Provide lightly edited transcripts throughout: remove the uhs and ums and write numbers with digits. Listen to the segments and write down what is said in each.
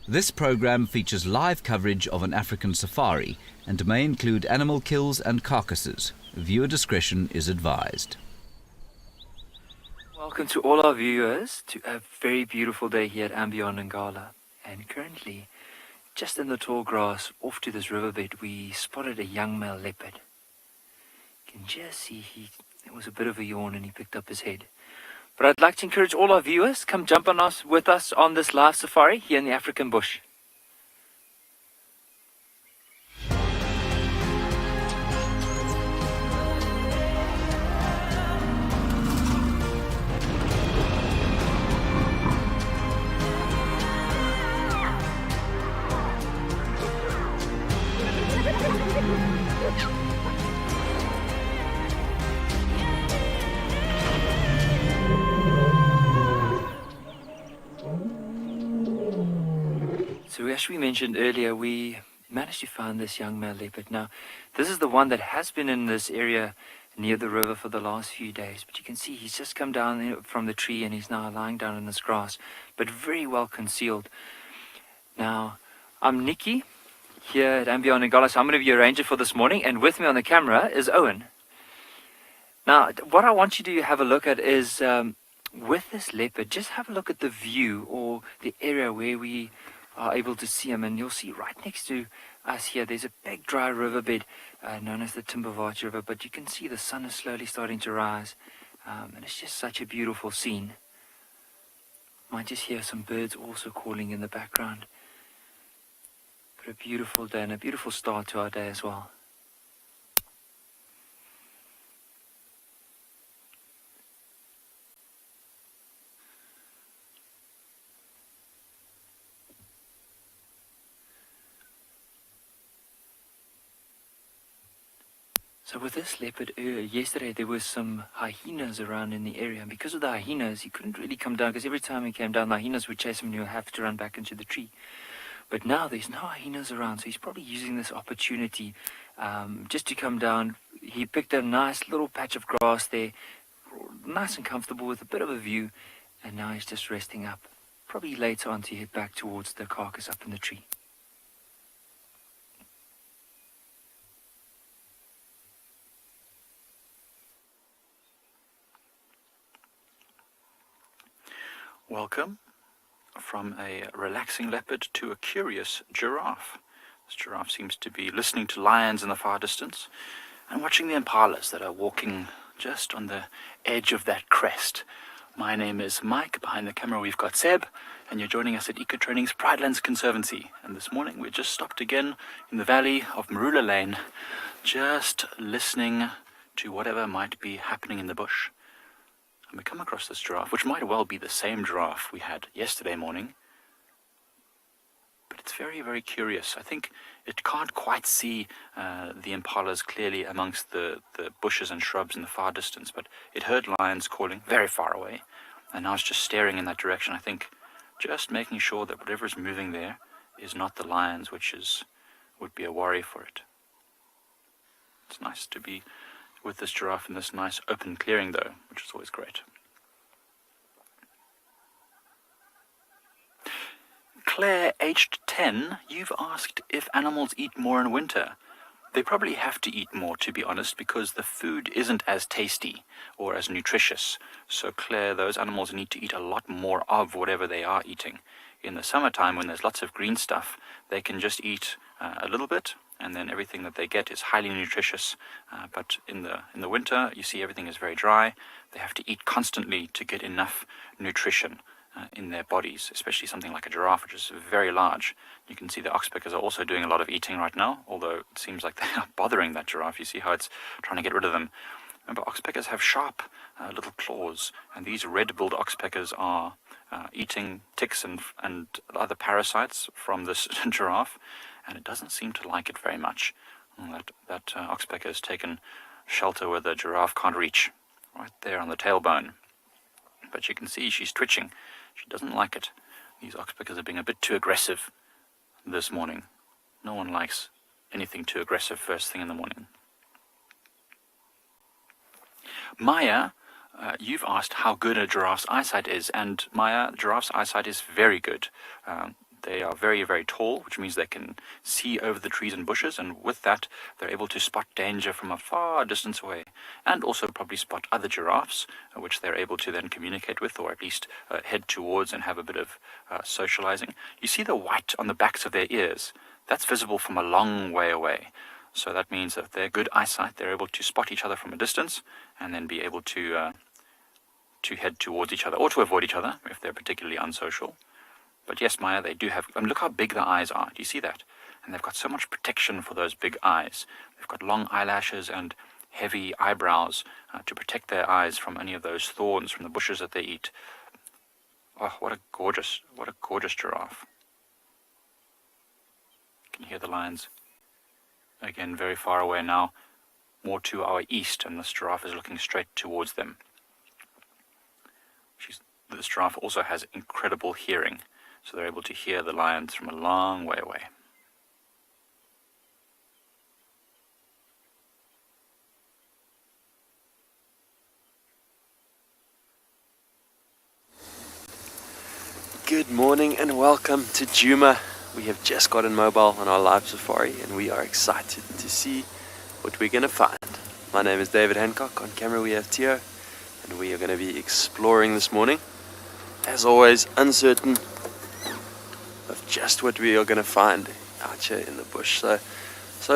This program features live coverage of an African safari and may include animal kills and carcasses. Viewer discretion is advised. Welcome to all our viewers to a very beautiful day here at andBeyond in Ngala. And currently, just in the tall grass off to this riverbed, we spotted a young male leopard. You can just see there was a bit of a yawn and he picked up his head. But I'd like to encourage all our viewers, come jump on us with us on this live safari here in the African bush. So as we mentioned earlier, we managed to find this young male leopard. Now, this is the one that has been in this area near the river for the last few days. But you can see he's just come down from the tree and he's now lying down in this grass, but very well concealed. Now, I'm Nikki here at andBeyond in Ngala, so I'm going to be your ranger for this morning. And with me on the camera is Owen. Now, what I want you to have a look at is, with this leopard, just have a look at the view or the area where we are able to see him, and you'll see right next to us here there's a big dry riverbed known as the Timberwatch River, but you can see the sun is slowly starting to rise, and it's just such a beautiful scene. Might just hear some birds also calling in the background, but a beautiful day and a beautiful start to our day as well. So with this leopard, yesterday there were some hyenas around in the area, and because of the hyenas he couldn't really come down, because every time he came down the hyenas would chase him and he'll have to run back into the tree. But now there's no hyenas around, so he's probably using this opportunity just to come down. He picked a nice little patch of grass there, nice and comfortable with a bit of a view, and now he's just resting up, probably later on to head back towards the carcass up in the tree. Welcome from a relaxing leopard to a curious giraffe. This giraffe seems to be listening to lions in the far distance and watching the impalas that are walking just on the edge of that crest. My name is Mike. Behind the camera we've got Seb, and you're joining us at Ecotraining's Pride Conservancy. And this morning we just stopped again in the valley of Marula Lane, just listening to whatever might be happening in the bush. And we come across this giraffe, which might well be the same giraffe we had yesterday morning. But it's very, very curious. I think it can't quite see the impalas clearly amongst the bushes and shrubs in the far distance, but it heard lions calling very far away. And now it's just staring in that direction. I think just making sure that whatever is moving there is not the lions, which would be a worry for it. It's nice to be with this giraffe in this nice open clearing though, which is always great. Claire, aged 10, you've asked if animals eat more in winter. They probably have to eat more, to be honest, because the food isn't as tasty or as nutritious. So Claire, those animals need to eat a lot more of whatever they are eating. In the summertime, when there's lots of green stuff, they can just eat a little bit, and then everything that they get is highly nutritious. But in the winter, you see everything is very dry. They have to eat constantly to get enough nutrition in their bodies, especially something like a giraffe, which is very large. You can see the oxpeckers are also doing a lot of eating right now, although it seems like they are bothering that giraffe. You see how it's trying to get rid of them. Remember, oxpeckers have sharp little claws, and these red-billed oxpeckers are eating ticks and other parasites from this giraffe, and it doesn't seem to like it very much. That oxpecker has taken shelter where the giraffe can't reach, right there on the tailbone. But you can see she's twitching. She doesn't like it. These oxpeckers are being a bit too aggressive this morning. No one likes anything too aggressive first thing in the morning. Maya, you've asked how good a giraffe's eyesight is, and Maya, giraffe's eyesight is very good. They are very, very tall, which means they can see over the trees and bushes, and with that, they're able to spot danger from a far distance away, and also probably spot other giraffes, which they're able to then communicate with, or at least head towards and have a bit of socializing. You see the white on the backs of their ears? That's visible from a long way away. So that means that they're good eyesight. They're able to spot each other from a distance, and then be able to head towards each other, or to avoid each other if they're particularly unsocial. But yes, Maya, they do have, look how big the eyes are. Do you see that? And they've got so much protection for those big eyes. They've got long eyelashes and heavy eyebrows to protect their eyes from any of those thorns from the bushes that they eat. Oh, what a gorgeous giraffe. Can you hear the lions? Again, very far away now, more to our east, and this giraffe is looking straight towards them. This giraffe also has incredible hearing, so they're able to hear the lions from a long way away. Good morning and welcome to Djuma. We have just gotten mobile on our live safari and we are excited to see what we're going to find. My name is David Hancock. On camera we have Tio, and we are going to be exploring this morning. As always, uncertain of just what we are going to find out here in the bush. So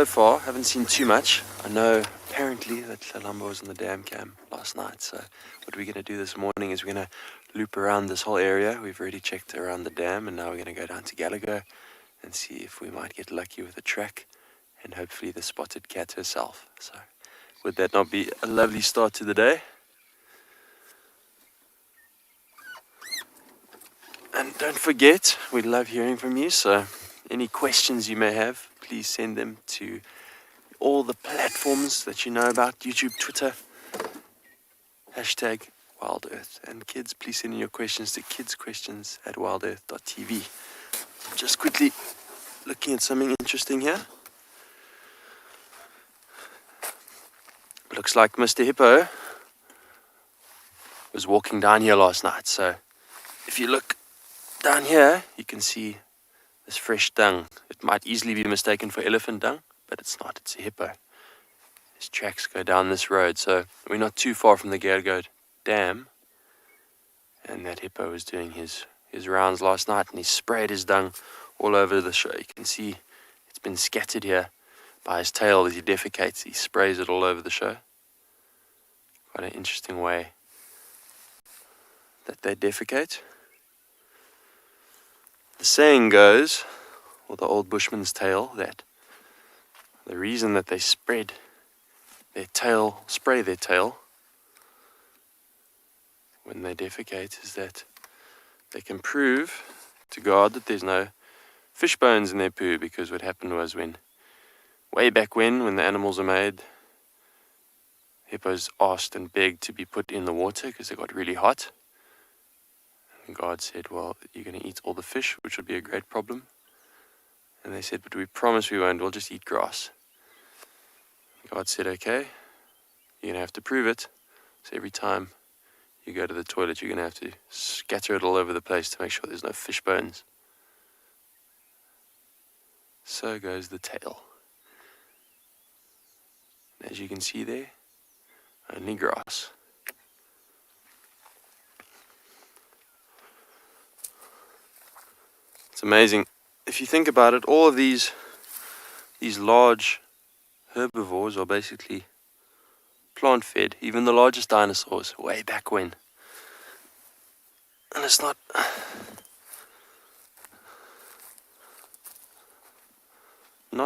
far, haven't seen too much. I know apparently that Lalamba was in the dam cam last night. So what we're going to do this morning is we're going to loop around this whole area. We've already checked around the dam, and now we're going to go down to Gallagher and see if we might get lucky with a track and hopefully the spotted cat herself. So would that not be a lovely start to the day? And don't forget, we love hearing from you, so any questions you may have, please send them to all the platforms that you know about: YouTube, Twitter, hashtag WildEarth. And kids, please send in your questions to kidsquestions@wildearth.tv. Just quickly looking at something interesting here. Looks like Mr. Hippo was walking down here last night. So if you look down here, you can see this fresh dung. It might easily be mistaken for elephant dung, but it's not. It's a hippo. His tracks go down this road, so we're not too far from the Gallagher Dam. And that hippo was doing his rounds last night, and he sprayed his dung all over the show. You can see it's been scattered here by his tail as he defecates. He sprays it all over the show. Quite an interesting way that they defecate. The saying goes, or the old bushman's tale, that the reason that they spray their tail when they defecate is that they can prove to God that there's no fish bones in their poo, because what happened was way back when the animals were made, hippos asked and begged to be put in the water because they got really hot. And God said, well, you're going to eat all the fish, which would be a great problem. And they said, but we promise we won't, we'll just eat grass. God said, okay, you're going to have to prove it. So every time you go to the toilet, you're going to have to scatter it all over the place to make sure there's no fish bones. So goes the tail. And as you can see there, only grass. It's amazing. If you think about it, all of these large herbivores are basically plant-fed. Even the largest dinosaurs, way back when. And it's not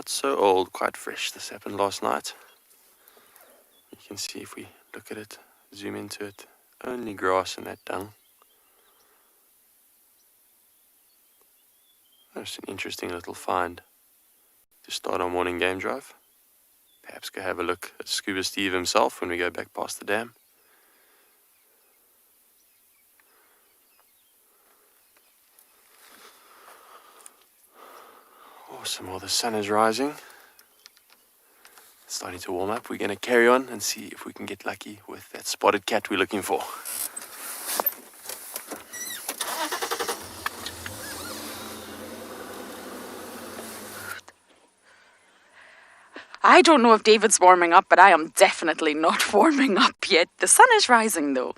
so old, quite fresh. This happened last night. You can see if we look at it, zoom into it, only grass and that dung. That's an interesting little find to start our morning game drive. Perhaps go have a look at Scuba Steve himself when we go back past the dam. Awesome, well, the sun is rising. It's starting to warm up. We're going to carry on and see if we can get lucky with that spotted cat we're looking for. I don't know if David's warming up, but I am definitely not warming up yet. The sun is rising though.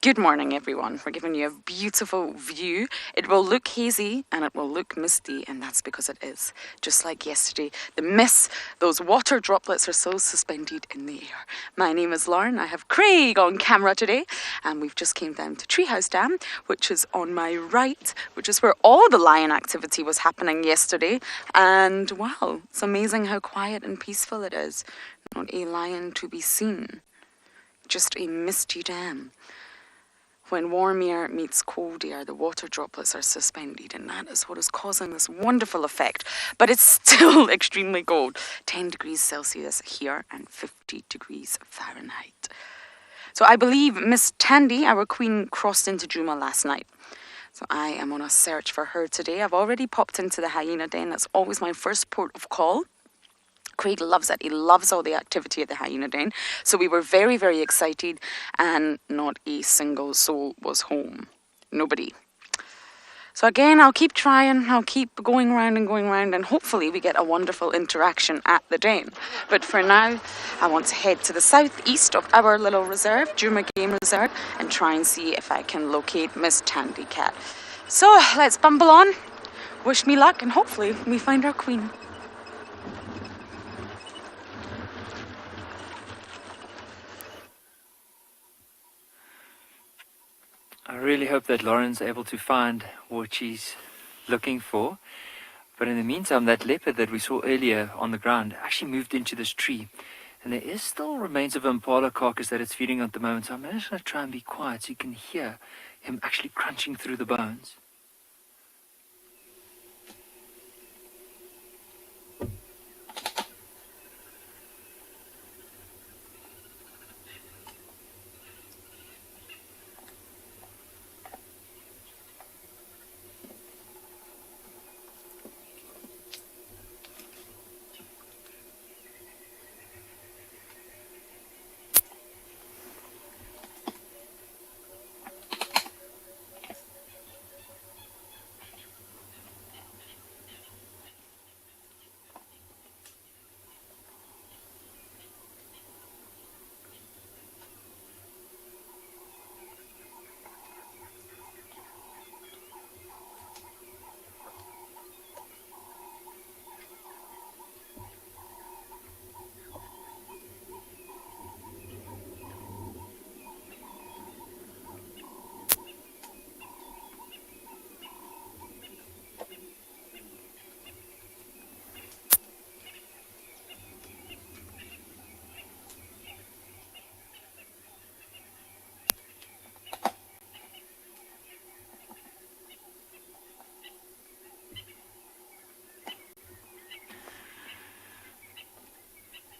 Good morning, everyone. We're giving you a beautiful view. It will look hazy and it will look misty, and that's because it is. Just like yesterday, the mist, those water droplets are so suspended in the air. My name is Lauren. I have Craig on camera today, and we've just came down to Treehouse Dam, which is on my right, which is where all the lion activity was happening yesterday. And wow, it's amazing how quiet and peaceful it is. Not a lion to be seen. Just a misty dam. When warm air meets cold air, the water droplets are suspended, and that is what is causing this wonderful effect. But it's still extremely cold. 10 degrees Celsius here and 50 degrees Fahrenheit. So I believe Miss Tandy, our queen, crossed into Djuma last night. So I am on a search for her today. I've already popped into the hyena den. That's always my first port of call. Craig loves it. He loves all the activity at the hyena den. So we were very, very excited, and not a single soul was home. Nobody. So again, I'll keep trying. I'll keep going round, and hopefully we get a wonderful interaction at the den. But for now, I want to head to the southeast of our little reserve, Djuma Game Reserve, and try and see if I can locate Miss Tandy Cat. So let's bumble on. Wish me luck, and hopefully we find our queen. I really hope that Lauren's able to find what she's looking for. But in the meantime, that leopard that we saw earlier on the ground actually moved into this tree. And there is still remains of an impala carcass that it's feeding on at the moment. So I'm just going to try and be quiet so you can hear him actually crunching through the bones.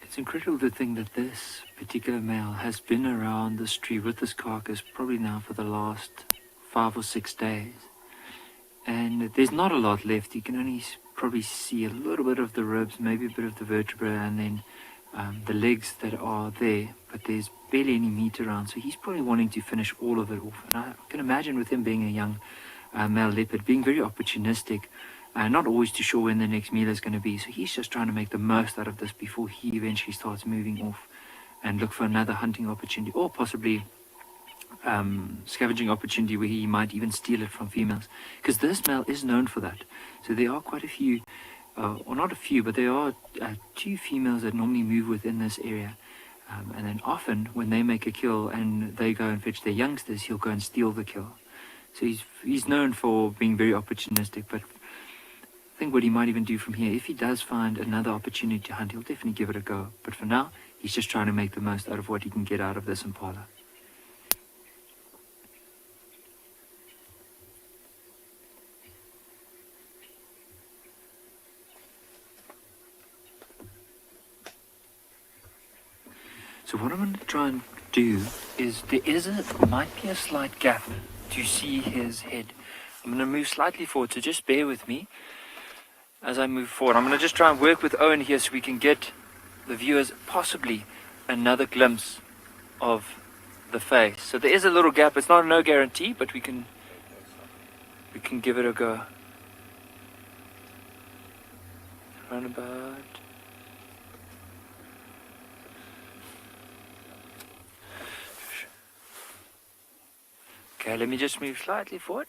It's incredible to think that this particular male has been around this tree with this carcass probably now for the last 5 or 6 days. And there's not a lot left. You can only probably see a little bit of the ribs, maybe a bit of the vertebra, and then the legs that are there. But there's barely any meat around, so he's probably wanting to finish all of it off. And I can imagine with him being a young male leopard, being very opportunistic, not always too sure when the next meal is going to be. So he's just trying to make the most out of this before he eventually starts moving off and look for another hunting opportunity, or possibly scavenging opportunity where he might even steal it from females. Because this male is known for that. So there are quite a few, or not a few, but there are 2 females that normally move within this area. And then often when they make a kill and they go and fetch their youngsters, he'll go and steal the kill. So he's known for being very opportunistic, but I think what he might even do from here, if he does find another opportunity to hunt, he'll definitely give it a go. But for now, he's just trying to make the most out of what he can get out of this impala. So what I'm going to try and do is, might be a slight gap to see his head. I'm going to move slightly forward, so just bear with me as I move forward. I'm going to just try and work with Owen here so we can get the viewers possibly another glimpse of the face. So there is a little gap. It's not no guarantee, but we can give it a go. Around about Okay, let me just move slightly forward.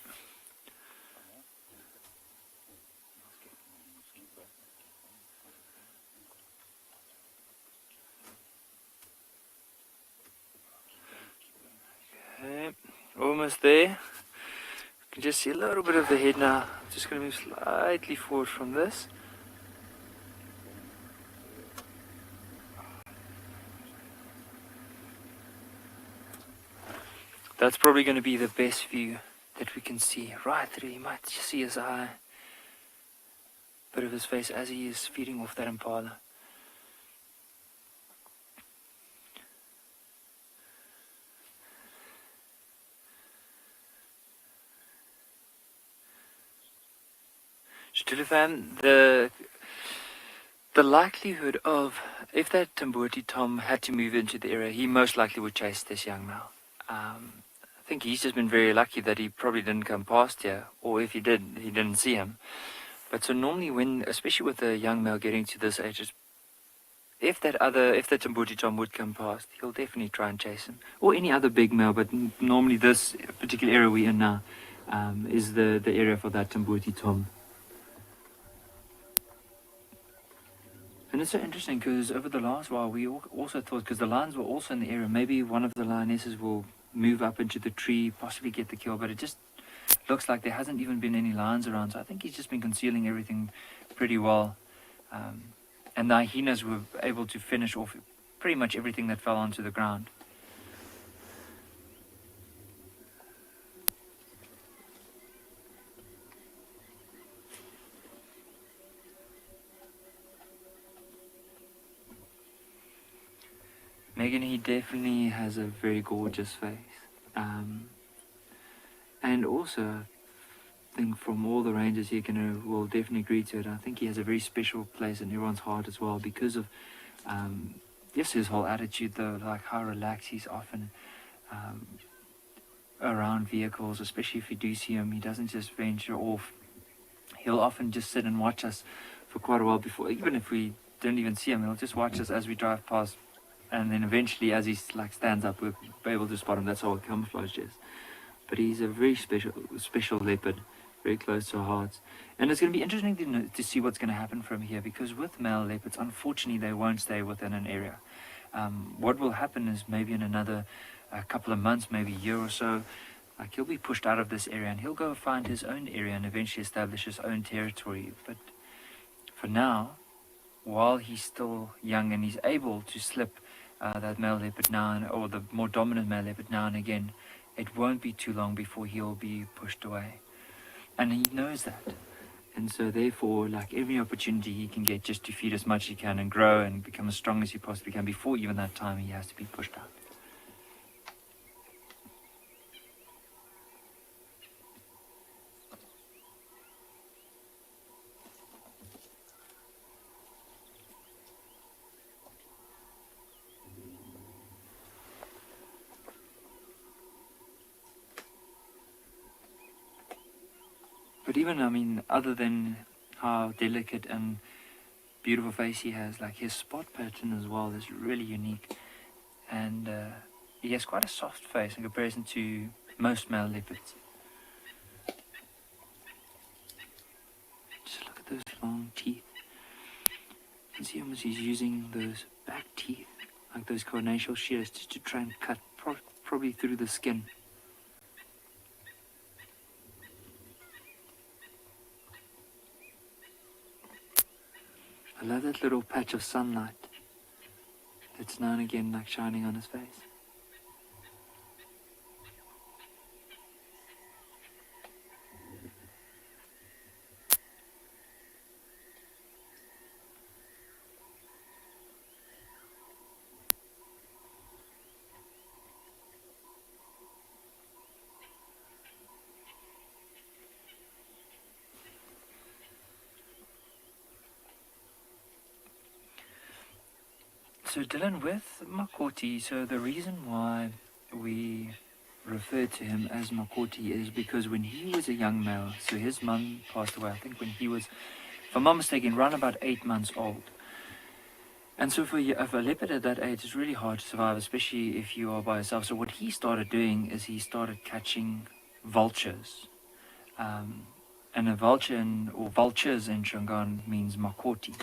Okay, almost there. You can just see a little bit of the head now. I'm just going to move slightly forward from this. That's probably going to be the best view that we can see right through. You might just see his eye, bit of his face as he is feeding off that impala. Stilifan, the likelihood of, if that Tamboti Tom had to move into the area, he most likely would chase this young male. I think he's just been very lucky that he probably didn't come past here, or if he did, he didn't see him. But so normally when, especially with a young male getting to this age, if that Tamboti Tom would come past, he'll definitely try and chase him. Or any other big male, but normally this particular area we're in now is the area for that Tamboti Tom. And it's so interesting because over the last while we also thought, because the lions were also in the area, maybe one of the lionesses will move up into the tree, possibly get the kill, but it just looks like there hasn't even been any lions around, so I think he's just been concealing everything pretty well. And the hyenas were able to finish off pretty much everything that fell onto the ground. Megan, he definitely has a very gorgeous face. And also, I think from all the rangers here will definitely agree to it. I think he has a very special place in everyone's heart as well because of just his whole attitude, though, like how relaxed he's often around vehicles, especially if you do see him. He doesn't just venture off. He'll often just sit and watch us for quite a while before, even if we don't even see him, he'll just watch us as we drive past. And then eventually, as he stands up, we'll be able to spot him. That's how camouflage is. But he's a very special leopard, very close to our hearts. And it's going to be interesting to see what's going to happen from here, because with male leopards, unfortunately, they won't stay within an area. What will happen is maybe in another couple of months, maybe a year or so, like he'll be pushed out of this area and he'll go find his own area and eventually establish his own territory. But for now, while he's still young and he's able to slip that male leopard now, or the more dominant male leopard now and again, it won't be too long before he'll be pushed away. And he knows that. And so therefore, like every opportunity he can get just to feed as much as he can and grow and become as strong as he possibly can, before even that time he has to be pushed out. But even, I mean, other than how delicate and beautiful face he has, like his spot pattern as well is really unique. And he has quite a soft face in comparison to most male leopards. Just look at those long teeth. You can see almost he's using those back teeth, like those carnassial shears, just to try and cut probably through the skin. I love that little patch of sunlight that's now and again like shining on his face. So Dylan, with Makoti, so the reason why we refer to him as Makoti is because when he was a young male, so his mum passed away, I think when he was, if I'm not mistaken, around about 8 months old. And so for a leopard at that age, it's really hard to survive, especially if you are by yourself. So what he started doing is he started catching vultures. And a vulture, or vultures in Shangaan, means makoti.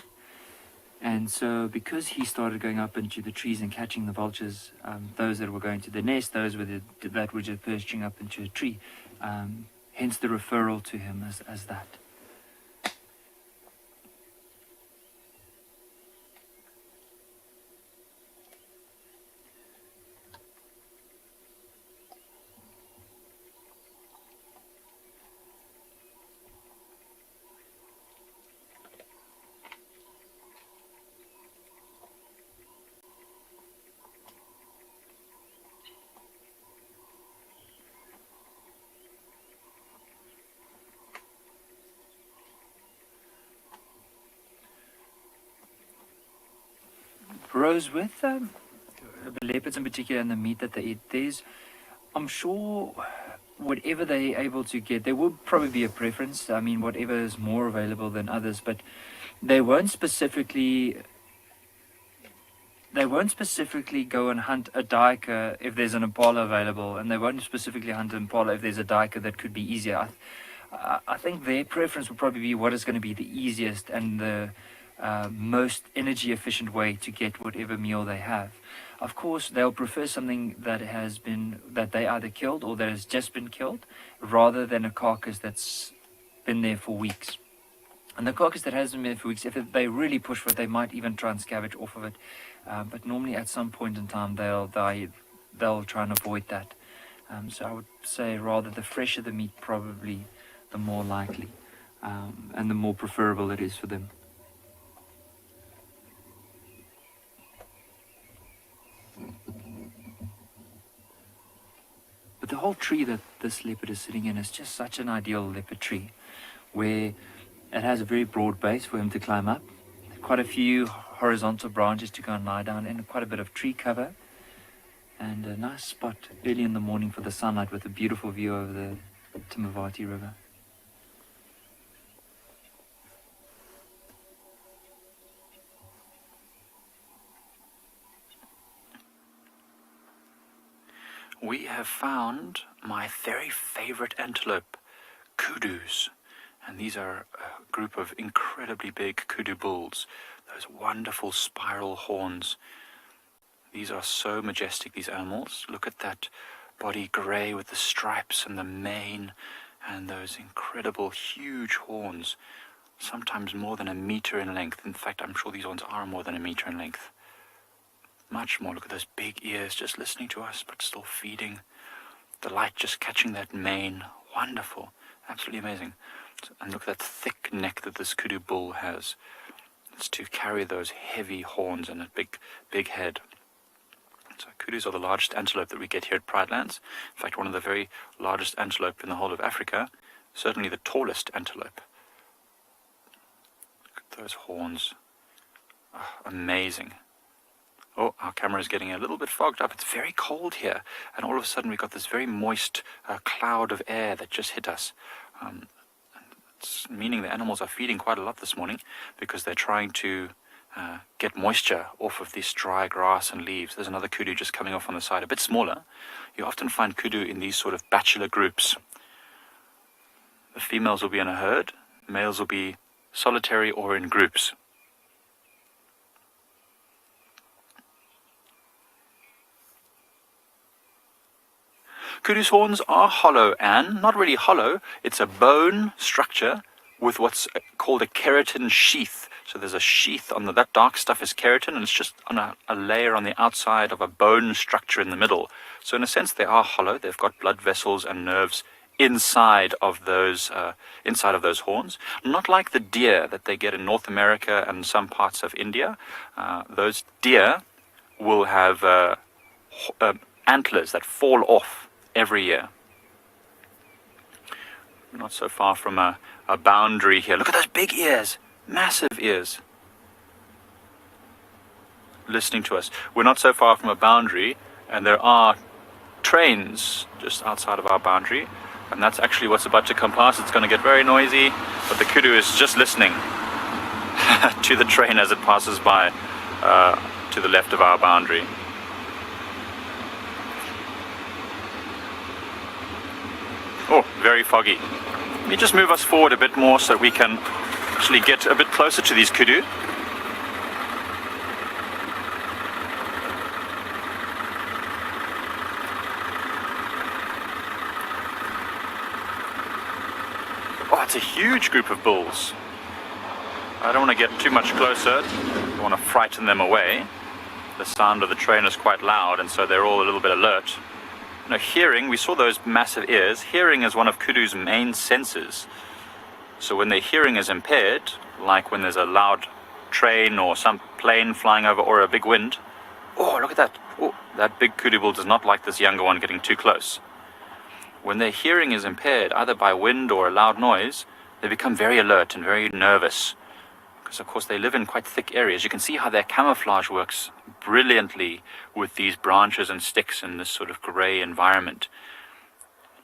And so because he started going up into the trees and catching the vultures, those that were going to the nest, those that were just perching up into a tree, hence the referral to him as that. Rose, with leopards in particular and the meat that they eat, I'm sure whatever they're able to get, there will probably be a preference. I mean, whatever is more available than others, but they won't specifically go and hunt a duiker if there's an impala available, and they won't specifically hunt an impala if there's a duiker that could be easier. I think their preference will probably be what is going to be the easiest and the most energy efficient way to get whatever meal they have. Of course, they'll prefer something that they either killed or that has just been killed, rather than a carcass that's been there for weeks. And the carcass that hasn't been there for weeks, if they really push for it, they might even try and scavenge off of it. But normally at some point in time, they'll try and avoid that. So I would say rather the fresher the meat, probably the more likely and the more preferable it is for them. But the whole tree that this leopard is sitting in is just such an ideal leopard tree, where it has a very broad base for him to climb up, quite a few horizontal branches to go and lie down in, quite a bit of tree cover, and a nice spot early in the morning for the sunlight with a beautiful view over the Timavati River. We have found my very favorite antelope, kudus. And these are a group of incredibly big kudu bulls. Those wonderful spiral horns. These are so majestic, these animals. Look at that body grey with the stripes and the mane and those incredible huge horns. Sometimes more than a meter in length. In fact, I'm sure these ones are more than a meter in length. Much more. Look at those big ears just listening to us but still feeding. The light just catching that mane. Wonderful. Absolutely amazing. And look at that thick neck that this kudu bull has. It's to carry those heavy horns and a big head. So kudus are the largest antelope that we get here at Prrivate Lands. In fact, one of the very largest antelope in the whole of Africa. Certainly the tallest antelope. Look at those horns. Oh, amazing. Oh, our camera is getting a little bit fogged up. It's very cold here. And all of a sudden we've got this very moist cloud of air that just hit us. It's meaning the animals are feeding quite a lot this morning because they're trying to get moisture off of this dry grass and leaves. There's another kudu just coming off on the side, a bit smaller. You often find kudu in these sort of bachelor groups. The females will be in a herd, males will be solitary or in groups. Kudu's horns are hollow, and not really hollow. It's a bone structure with what's called a keratin sheath. So there's a sheath on that dark stuff is keratin, and it's just on a layer on the outside of a bone structure in the middle. So in a sense, they are hollow. They've got blood vessels and nerves inside of those horns. Not like the deer that they get in North America and some parts of India. Those deer will have antlers that fall off every year. We're not so far from a boundary here. Look at those big ears, massive ears, listening to us. We're not so far from a boundary, and there are trains just outside of our boundary, and that's actually what's about to come past. It's going to get very noisy, but the kudu is just listening to the train as it passes by. to the left of our boundary. Oh, very foggy. Let me just move us forward a bit more so we can actually get a bit closer to these kudu. Oh, it's a huge group of bulls. I don't want to get too much closer. I don't want to frighten them away. The sound of the train is quite loud, and so they're all a little bit alert. Now, hearing, we saw those massive ears. Hearing is one of kudu's main senses. So when their hearing is impaired, like when there's a loud train or some plane flying over or a big wind, oh, look at that. Oh, that big kudu bull does not like this younger one getting too close. When their hearing is impaired, either by wind or a loud noise, they become very alert and very nervous. Because, of course, they live in quite thick areas. You can see how their camouflage works brilliantly with these branches and sticks in this sort of grey environment.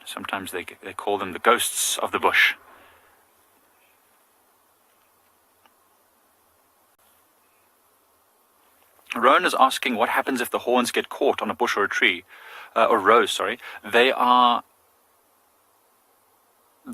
Sometimes they call them the ghosts of the bush. Roan is asking what happens if the horns get caught on a bush or a tree, or rose, sorry. They are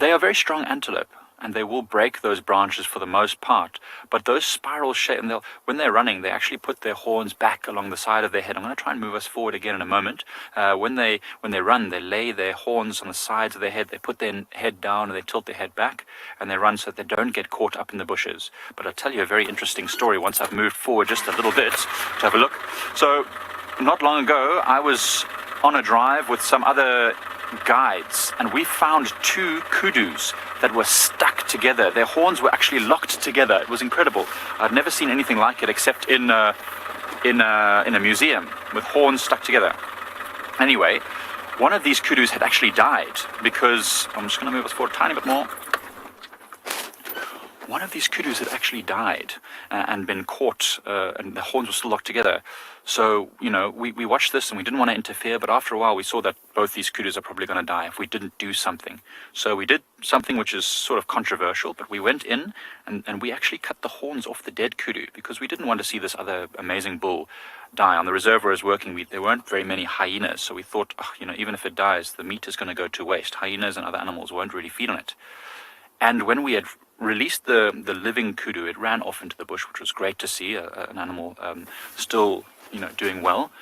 very strong antelope, and they will break those branches for the most part. But those spiral shape, and when they're running, they actually put their horns back along the side of their head. I'm going to try and move us forward again in a moment. When they run, they lay their horns on the sides of their head. They put their head down and they tilt their head back, and they run so that they don't get caught up in the bushes. But I'll tell you a very interesting story once I've moved forward just a little bit to have a look. So, not long ago, I was on a drive with some other guides, and we found two kudus that were stuck together. Their horns were actually locked together. It was incredible. I'd never seen anything like it except in a museum with horns stuck together. Anyway, one of these kudus had actually died because, I'm just going to move us forward a tiny bit more. One of these kudus had actually died and been caught, and the horns were still locked together. So, we watched this and we didn't want to interfere, but after a while we saw that both these kudus are probably going to die if we didn't do something. So we did something which is sort of controversial, but we went in and we actually cut the horns off the dead kudu because we didn't want to see this other amazing bull die. On the reserve where I was working, there weren't very many hyenas, so we thought, even if it dies, the meat is going to go to waste. Hyenas and other animals won't really feed on it. And when we had released the living kudu, it ran off into the bush, which was great to see, an animal still, doing well.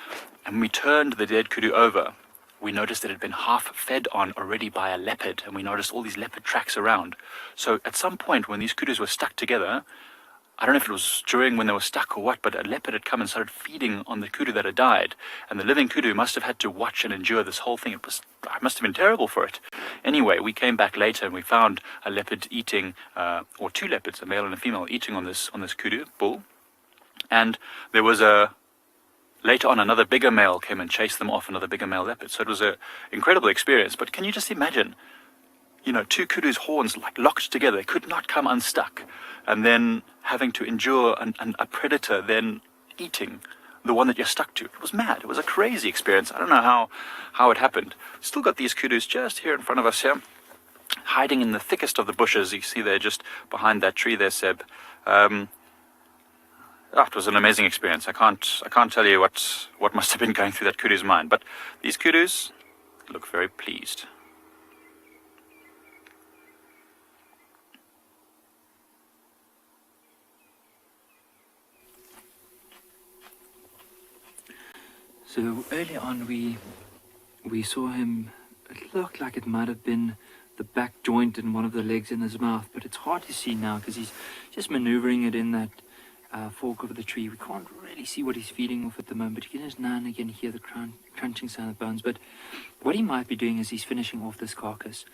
And we turned the dead kudu over. We noticed that it had been half fed on already by a leopard, and we noticed all these leopard tracks around. So at some point when these kudus were stuck together, I don't know if it was during when they were stuck or what, but a leopard had come and started feeding on the kudu that had died. And the living kudu must have had to watch and endure this whole thing. It must have been terrible for it. Anyway, we came back later and we found a leopard eating, or two leopards, a male and a female, eating on this kudu bull. And there was later on another bigger male came and chased them off, another bigger male leopard. So it was an incredible experience. But can you just imagine, two kudus' horns like locked together, they could not come unstuck. And then having to endure a predator then eating the one that you're stuck to. It was mad. It was a crazy experience. I don't know how it happened. Still got these kudus just here in front of us here, hiding in the thickest of the bushes. You see they're just behind that tree there, Seb. It was an amazing experience. I can't tell you what must have been going through that kudu's mind. But these kudus look very pleased. So early on we saw him, it looked like it might have been the back joint and one of the legs in his mouth, but it's hard to see now because he's just maneuvering it in that fork of the tree. We can't really see what he's feeding off at the moment, but you can just now and again hear the crunching sound of bones. But what he might be doing is he's finishing off this carcass,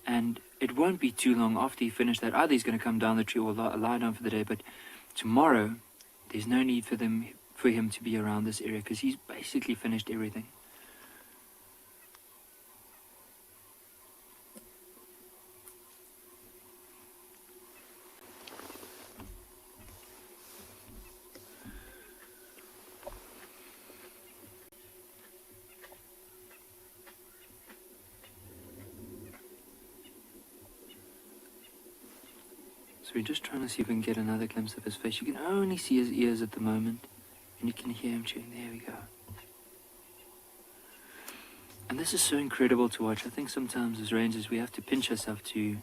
and it won't be too long after he finished that. Either he's going to come down the tree or lie down for the day, but tomorrow there's no need for him to be around this area because he's basically finished everything. So we're just trying to see if we can get another glimpse of his face. You can only see his ears at the moment. and you can hear him chewing. There we go. And this is so incredible to watch. I think sometimes as rangers we have to pinch ourselves to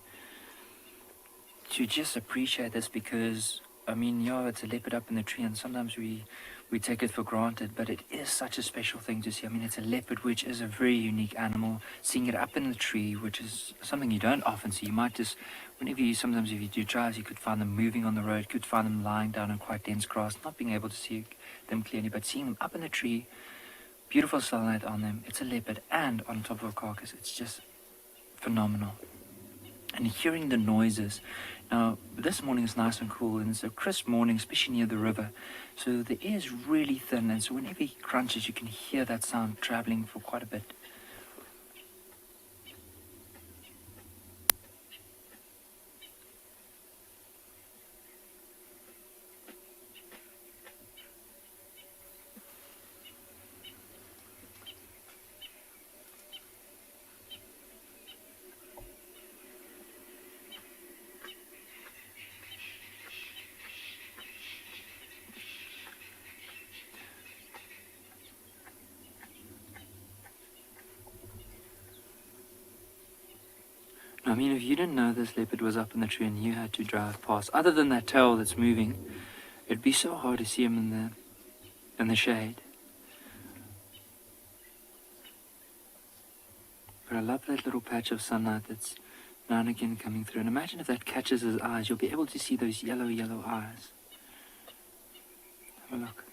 just appreciate this, because I mean, yeah, it's a leopard up in the tree and sometimes we take it for granted, but it is such a special thing to see. I mean, it's a leopard, which is a very unique animal. Seeing it up in the tree, which is something you don't often see. You might just, sometimes if you do drives, you could find them moving on the road, could find them lying down in quite dense grass, not being able to see them clearly, but seeing them up in the tree, beautiful sunlight on them. It's a leopard and on top of a carcass. It's just phenomenal. And hearing the noises. Now, this morning is nice and cool, and it's a crisp morning, especially near the river. So the air is really thin, and so whenever he crunches, you can hear that sound traveling for quite a bit. I mean, if you didn't know this leopard was up in the tree and you had to drive past, other than that tail that's moving, it'd be so hard to see him in the shade. But I love that little patch of sunlight that's now and again coming through. And imagine if that catches his eyes, you'll be able to see those yellow eyes. Have a look.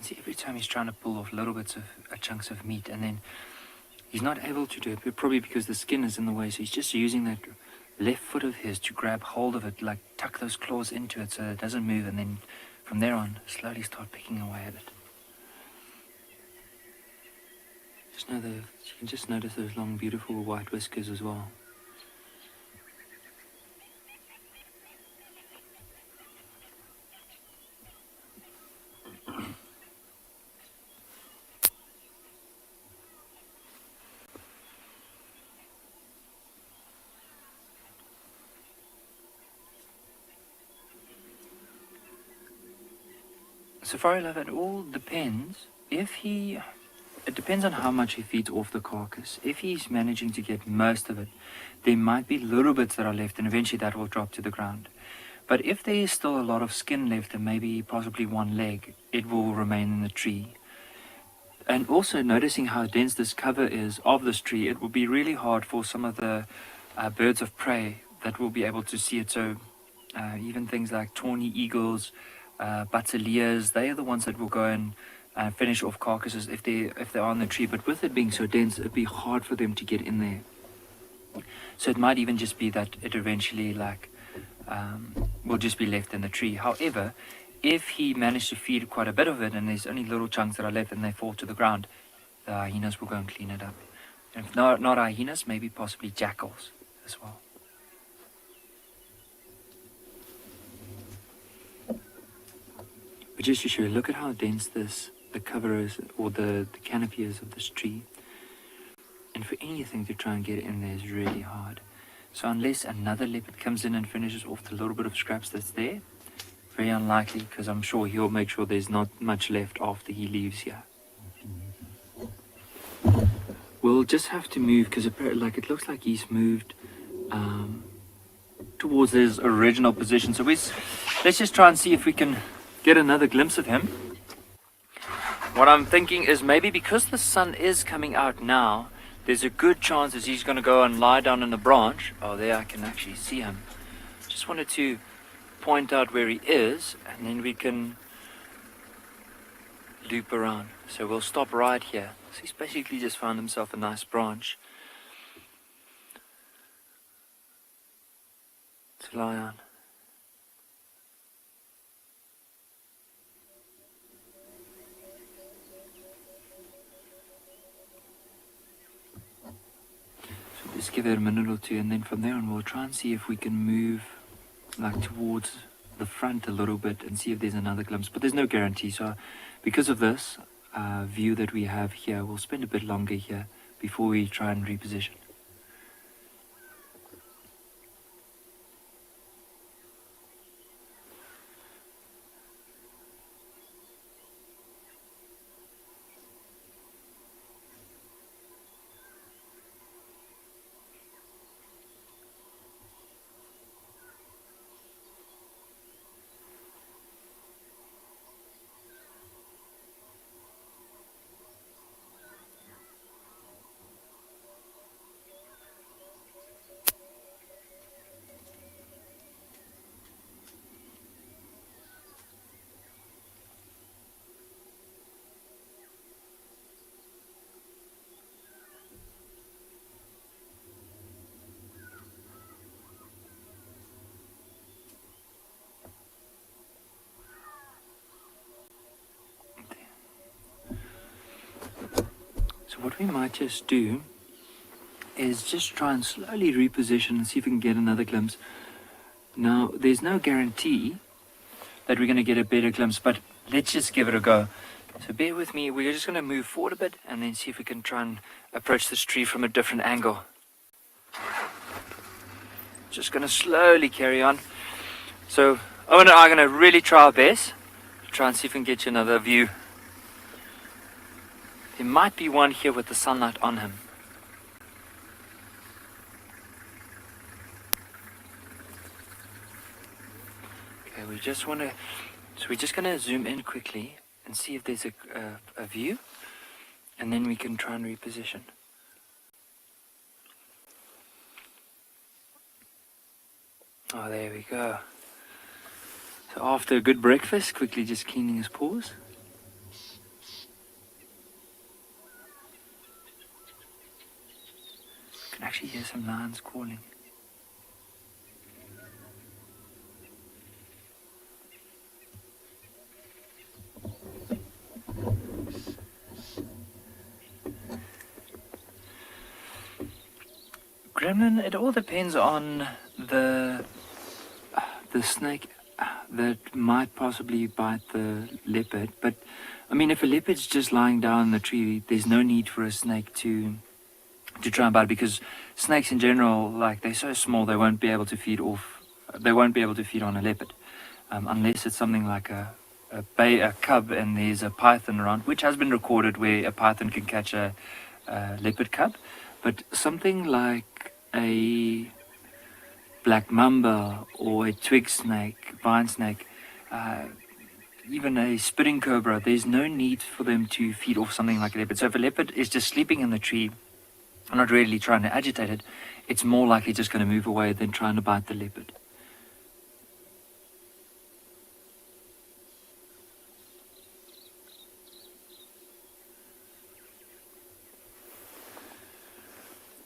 See, every time he's trying to pull off little bits of chunks of meat, and then he's not able to do it, but probably because the skin is in the way, so he's just using that left foot of his to grab hold of it, like tuck those claws into it so it doesn't move, and then from there on, slowly start picking away at it. You can just notice those long, beautiful white whiskers as well. Safari Love, it all depends. It depends on how much he feeds off the carcass. If he's managing to get most of it, there might be little bits that are left, and eventually that will drop to the ground. But if there is still a lot of skin left, and maybe possibly one leg, it will remain in the tree. And also noticing how dense this cover is of this tree, it will be really hard for some of the birds of prey that will be able to see it. So even things like tawny eagles, butterleers, they are the ones that will go and finish off carcasses if they are on the tree. But with it being so dense, it'd be hard for them to get in there. So it might even just be that it eventually will just be left in the tree. However, if he managed to feed quite a bit of it and there's only little chunks that are left and they fall to the ground, the hyenas will go and clean it up. And if not hyenas, maybe possibly jackals as well. But just to show you, look at how dense the cover is, or the canopy is of this tree. And for anything to try and get in there is really hard. So unless another leopard comes in and finishes off the little bit of scraps that's there, very unlikely, because I'm sure he'll make sure there's not much left after he leaves here. We'll just have to move, because it looks like he's moved towards his original position. So let's just try and see if we can get another glimpse of him. What I'm thinking is maybe because the sun is coming out now, there's a good chance that he's going to go and lie down in the branch. Oh, there I can actually see him. Just wanted to point out where he is, and then we can loop around. So we'll stop right here. So he's basically just found himself a nice branch to lie on. So just give it a minute or two, and then from there on we'll try and see if we can move like towards the front a little bit and see if there's another glimpse, but there's no guarantee. So because of this view that we have here, we'll spend a bit longer here before we try and reposition. So what we might just do is just try and slowly reposition and see if we can get another glimpse. Now, there's no guarantee that we're going to get a better glimpse, but let's just give it a go. So bear with me, we're just going to move forward a bit and then see if we can try and approach this tree from a different angle. Just going to slowly carry on. So Owen and I are going to really try our best to try and see if we can get you another view. There might be one here with the sunlight on him. Okay, we just want to, so we're just going to zoom in quickly and see if there's a view, and then we can try and reposition. Oh, there we go. So after a good breakfast, quickly just cleaning his paws. You can actually hear some lions calling. Gremlin, it all depends on the snake that might possibly bite the leopard. But I mean, if a leopard's just lying down in the tree, there's no need for a snake to try and bite, because snakes in general, like, they're so small they won't be able to feed off. They won't be able to feed on a leopard, unless it's something like a cub and there's a python around, which has been recorded where a python can catch a leopard cub. But something like a black mamba or a twig snake, vine snake, even a spitting cobra, there's no need for them to feed off something like a leopard. So if a leopard is just sleeping in the tree, not really trying to agitate it, it's more likely just going to move away than trying to bite the leopard.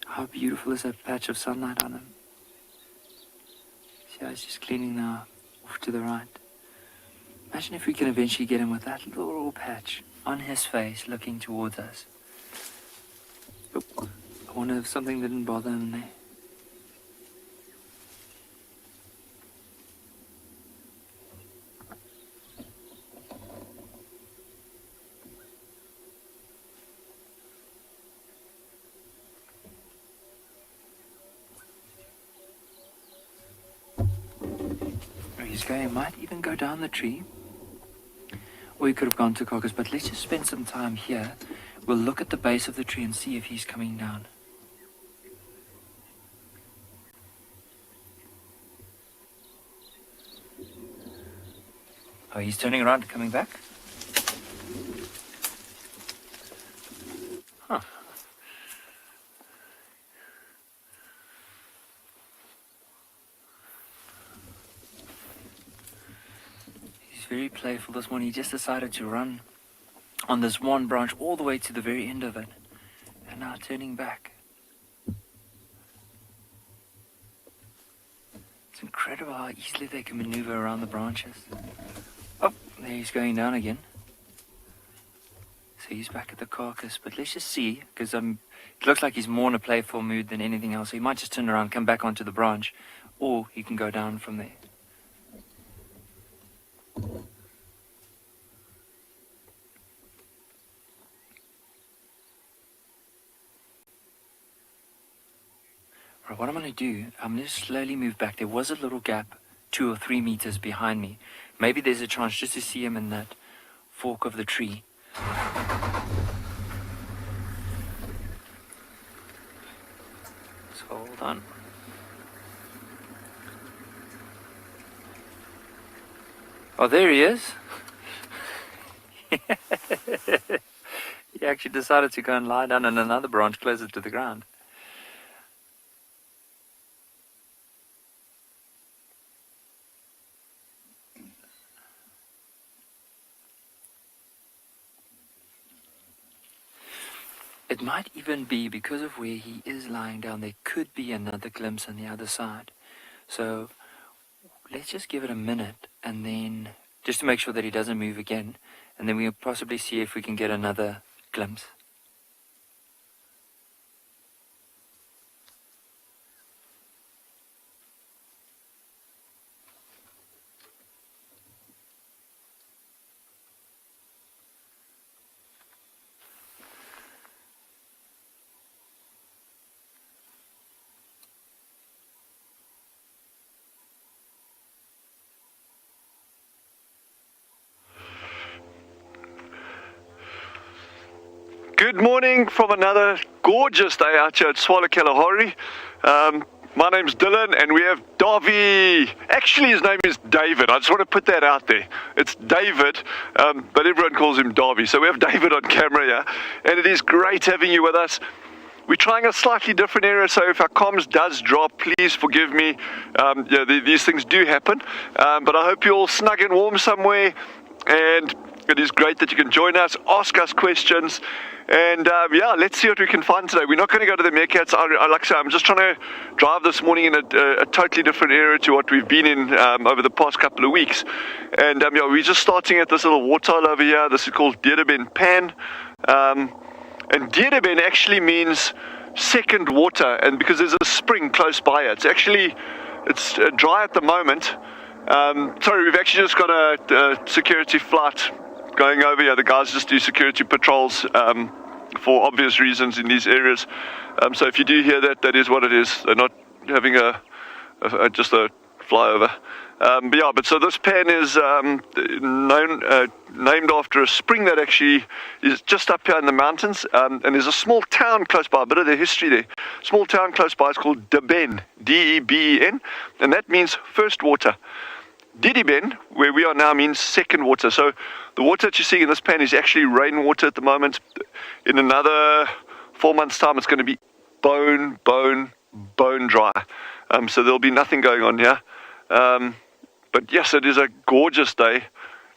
How beautiful is that patch of sunlight on him? See how he's just cleaning now, off to the right. Imagine if we can eventually get him with that little patch on his face looking towards us. Oh, I wonder if something didn't bother him there. He might even go down the tree, or he could have gone to carcass, but let's just spend some time here. We'll look at the base of the tree and see if he's coming down. Oh, he's turning around and coming back. He's very playful this morning. He just decided to run on this one branch all the way to the very end of it. And now turning back. It's incredible how easily they can maneuver around the branches. Oh, there he's going down again. So he's back at the carcass, but let's just see, because it looks like he's more in a playful mood than anything else. So he might just turn around, come back onto the branch, or he can go down from there. Right, what I'm going to do, I'm going to slowly move back. There was a little gap 2 or 3 meters behind me. Maybe there's a chance just to see him in that fork of the tree. So hold on. Oh, there he is. He actually decided to go and lie down on another branch closer to the ground. It might even be because of where he is lying down, there could be another glimpse on the other side. So let's just give it a minute, and then just to make sure that he doesn't move again, and then we'll possibly see if we can get another glimpse. Good morning from another gorgeous day out here at Tswalu Kalahari. My name's Dylan and we have Davy. Actually his name is David. I just want to put that out there. It's David, but everyone calls him Davy. So we have David on camera here, and it is great having you with us. We're trying a slightly different area, so if our comms does drop, please forgive me. These things do happen, but I hope you're all snug and warm somewhere, and it is great that you can join us, ask us questions, and let's see what we can find today. We're not going to go to the meerkats. Like I say, I'm just trying to drive this morning in a totally different area to what we've been in over the past couple of weeks. And we're just starting at this little waterhole over here. This is called Giraffe Pan. And Giraffe actually means second water, and because there's a spring close by it. It's dry at the moment. Sorry, we've actually just got a security flight going over here. The guys just do security patrols for obvious reasons in these areas. So if you do hear that, that is what it is. They're not having just a flyover. But so this pan is named after a spring that actually is just up here in the mountains, and there's a small town close by, a bit of the history there. Small town close by is called Deben, D-E-B-E-N, and that means first water. Didibeng, where we are now, means second water. So the water that you're seeing in this pan is actually rainwater at the moment. In another 4 months' time, it's going to be bone dry. So there'll be nothing going on here. But yes, it is a gorgeous day,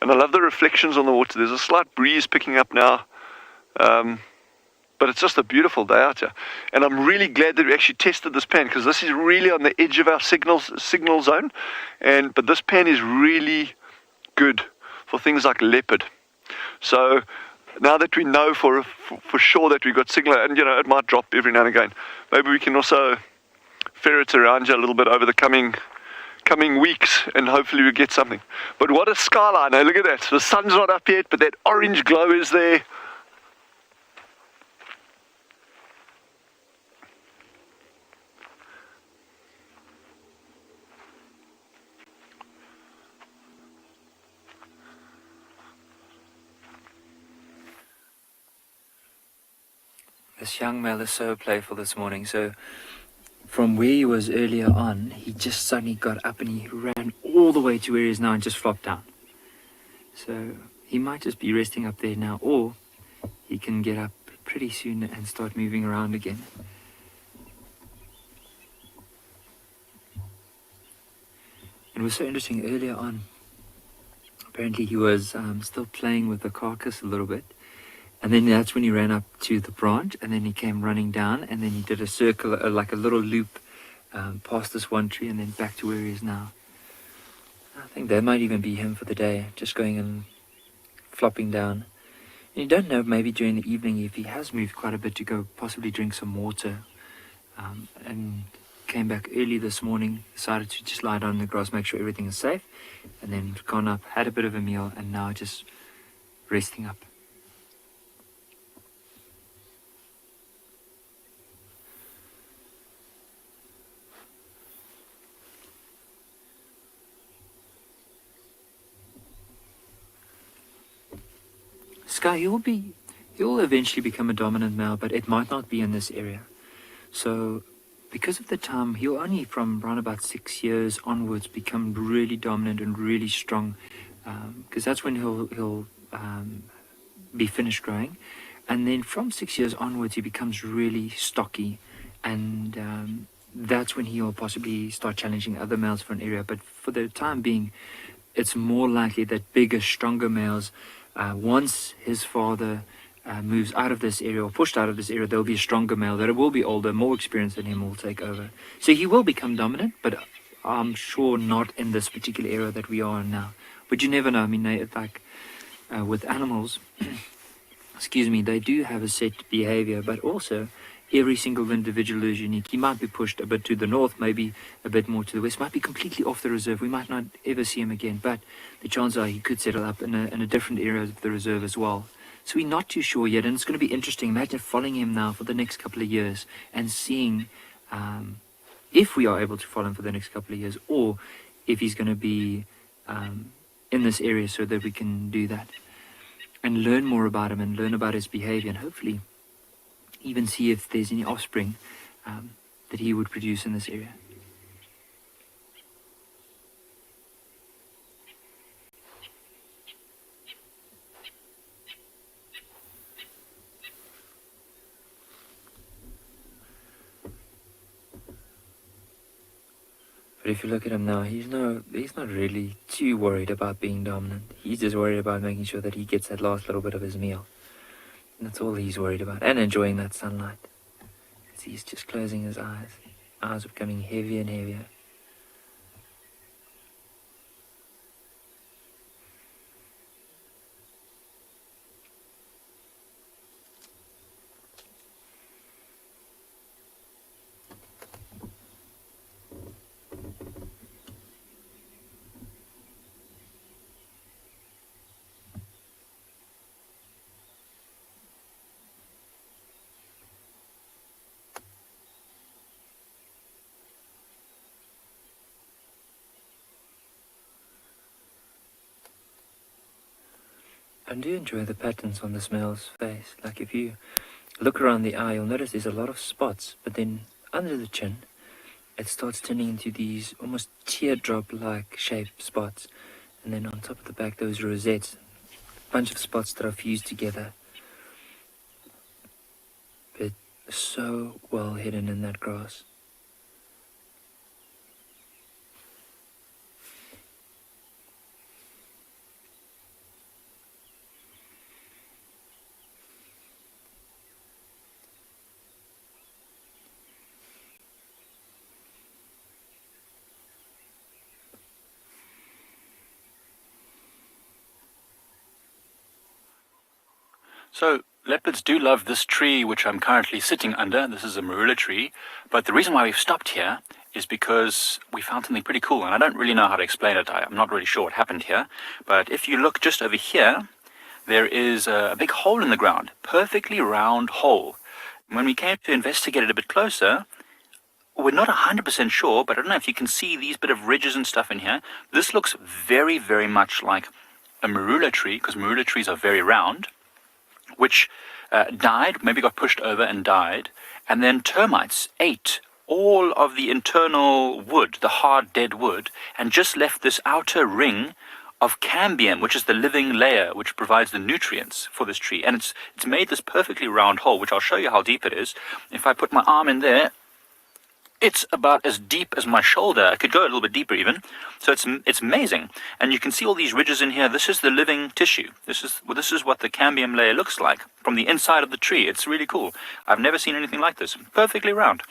and I love the reflections on the water. There's a slight breeze picking up now, but it's just a beautiful day out here. And I'm really glad that we actually tested this pan, because this is really on the edge of our signal zone. But this pan is really good for things like leopard. So now that we know for sure that we've got signal, and it might drop every now and again, maybe we can also ferret around here a little bit over the coming weeks, and hopefully we get something. But what a skyline! Hey, look at that. The sun's not up yet, but that orange glow is there. This young male is so playful this morning. So from where he was earlier on, he just suddenly got up and he ran all the way to where he is now and just flopped down. So he might just be resting up there now, or he can get up pretty soon and start moving around again. It was so interesting earlier on. apparently he was still playing with the carcass a little bit. And then that's when he ran up to the branch, and then he came running down, and then he did a circle, like a little loop, past this one tree, and then back to where he is now. I think that might even be him for the day, just going and flopping down. And you don't know, maybe during the evening, if he has moved quite a bit to go possibly drink some water, and came back early this morning, decided to just lie down in the grass, make sure everything is safe, and then gone up, had a bit of a meal, and now just resting up. Sky, he'll eventually become a dominant male, but it might not be in this area. So, because of the time, he'll only from around about 6 years onwards become really dominant and really strong, because that's when he'll be finished growing, and then from 6 years onwards he becomes really stocky, and that's when he'll possibly start challenging other males for an area. But for the time being, it's more likely that bigger, stronger males, once his father moves out of this area or pushed out of this area, there'll be a stronger male that will be older, more experienced than him, will take over. So he will become dominant, but I'm sure not in this particular area that we are in now. But you never know. I mean, with animals, excuse me, they do have a set behavior, but also every single individual is unique. He might be pushed a bit to the north, maybe a bit more to the west, might be completely off the reserve. We might not ever see him again, but the chances are he could settle up in a different area of the reserve as well. So we're not too sure yet, and it's going to be interesting. Imagine following him now for the next couple of years and seeing if we are able to follow him for the next couple of years, or if he's going to be in this area so that we can do that and learn more about him and learn about his behavior, and hopefully even see if there's any offspring that he would produce in this area. But if you look at him now, he's not really too worried about being dominant. He's just worried about making sure that he gets that last little bit of his meal. And that's all he's worried about, and enjoying that sunlight. Because he's just closing his eyes. Eyes are becoming heavier and heavier. I do enjoy the patterns on this male's face. Like if you look around the eye, you'll notice there's a lot of spots, but then under the chin, it starts turning into these almost teardrop-like shaped spots. And then on top of the back, those rosettes, a bunch of spots that are fused together. But so well hidden in that grass. So leopards do love this tree which I'm currently sitting under. This is a Marula tree, but the reason why we've stopped here is because we found something pretty cool, and I don't really know how to explain it. I'm not really sure what happened here, but if you look just over here, there is a big hole in the ground, perfectly round hole. When we came to investigate it a bit closer, we're not 100% sure, but I don't know if you can see these bit of ridges and stuff in here. This looks very, very much like a Marula tree, because Marula trees are very round, which died, maybe got pushed over and died, and then termites ate all of the internal wood, the hard dead wood, and just left this outer ring of cambium, which is the living layer which provides the nutrients for this tree. And it's made this perfectly round hole, which I'll show you how deep it is. If I put my arm in there, It's about as deep as my shoulder. I could go a little bit deeper even. So it's amazing. And you can see all these ridges in here. This is the living tissue. This is what the cambium layer looks like from the inside of the tree. It's really cool. I've never seen anything like this. Perfectly round.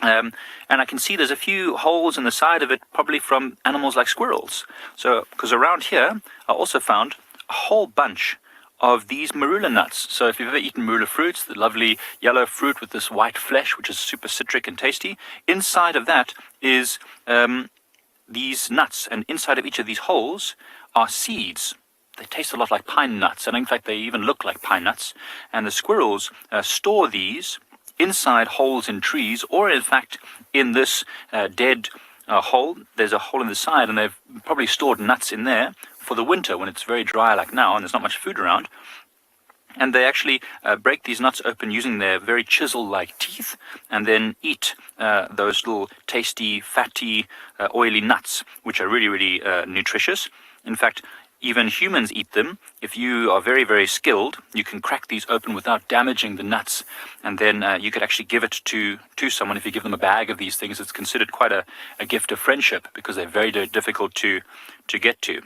And I can see there's a few holes in the side of it, probably from animals like squirrels. So, because around here, I also found a whole bunch of these Marula nuts. So if you've ever eaten Marula fruits, the lovely yellow fruit with this white flesh, which is super citric and tasty, inside of that is these nuts, and inside of each of these holes are seeds. They taste a lot like pine nuts, and in fact they even look like pine nuts. And the squirrels store these inside holes in trees, or in fact in this dead hole. There's a hole in the side, and they've probably stored nuts in there for the winter when it's very dry like now and there's not much food around. And they actually break these nuts open using their very chisel-like teeth, and then eat those little tasty, fatty, oily nuts, which are really, really nutritious. In fact, even humans eat them. If you are very, very skilled, you can crack these open without damaging the nuts, and then you could actually give it to someone. If you give them a bag of these things, it's considered quite a gift of friendship, because they're very, very difficult to get to.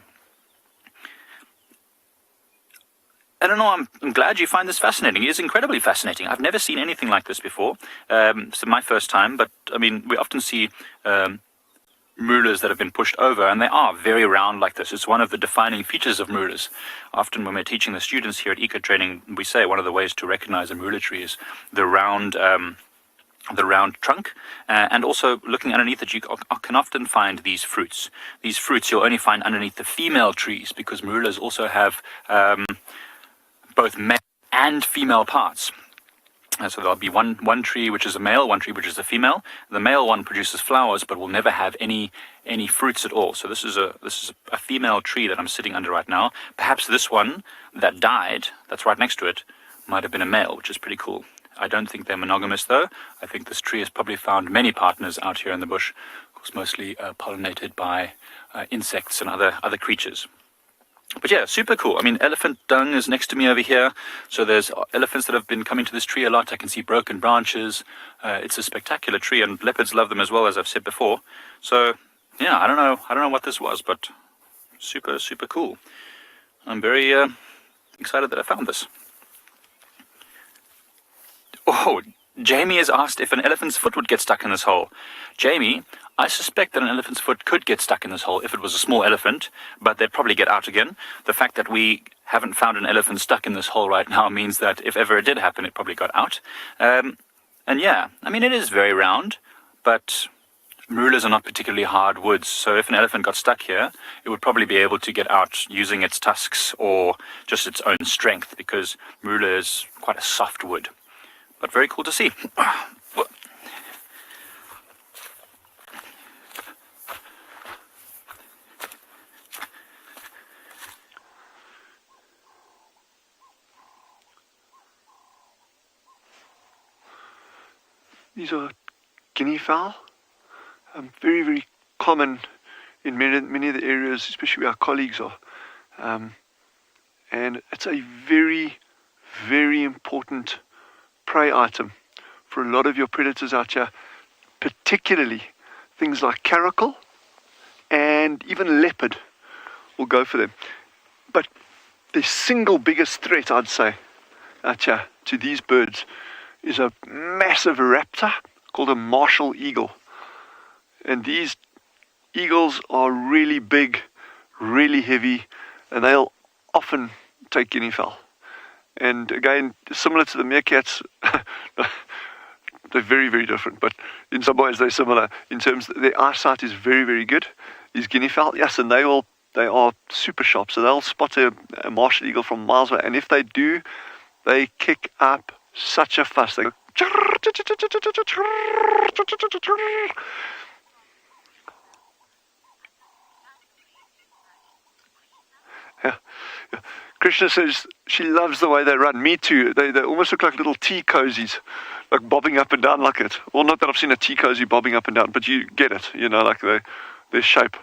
I don't know, I'm glad you find this fascinating. It is incredibly fascinating. I've never seen anything like this before. It's my first time, but I mean, we often see Marulas that have been pushed over, and they are very round like this. It's one of the defining features of Marulas. Often when we're teaching the students here at Eco Training, we say one of the ways to recognize a Marula tree is the round trunk, and also looking underneath it, you can often find these fruits. These fruits you'll only find underneath the female trees, because Marulas also have both male and female parts. So there'll be one tree which is a male, one tree which is a female. The male one produces flowers, but will never have any fruits at all. So this is a female tree that I'm sitting under right now. Perhaps this one that died, that's right next to it, might have been a male, which is pretty cool. I don't think they're monogamous though. I think this tree has probably found many partners out here in the bush. Of course, mostly pollinated by insects and other creatures. But yeah, super cool. I mean, elephant dung is next to me over here. So there's elephants that have been coming to this tree a lot. I can see broken branches. It's a spectacular tree, and leopards love them as well, as I've said before. So yeah, I don't know what this was, but super, super cool. I'm very excited that I found this. Oh, Jamie has asked if an elephant's foot would get stuck in this hole. Jamie, I suspect that an elephant's foot could get stuck in this hole if it was a small elephant, but they'd probably get out again. The fact that we haven't found an elephant stuck in this hole right now means that if ever it did happen, it probably got out. And yeah, I mean, it is very round, but Marulas are not particularly hard woods, so if an elephant got stuck here, it would probably be able to get out using its tusks or just its own strength, because Marula is quite a soft wood. But very cool to see. These are guinea fowl. Very, very common in many of the areas, especially where our colleagues are. And it's a very, very important prey item for a lot of your predators out here, particularly things like caracal and even leopard will go for them. But the single biggest threat, I'd say, out here to these birds is a massive raptor called a martial eagle. And these eagles are really big, really heavy, and they'll often take guinea fowl. And again, similar to the meerkats, they're very, very different, but in some ways they're similar in terms that their eyesight is very, very good. These guinea fowl, yes, and they are super sharp, so they'll spot a martial eagle from miles away, and if they do, they kick up such a fuss. They go yeah. Krishna says she loves the way they run. Me too. They almost look like little tea cozies, like bobbing up and down like it. Well, not that I've seen a tea cozy bobbing up and down, but you get it, you know, like their shape.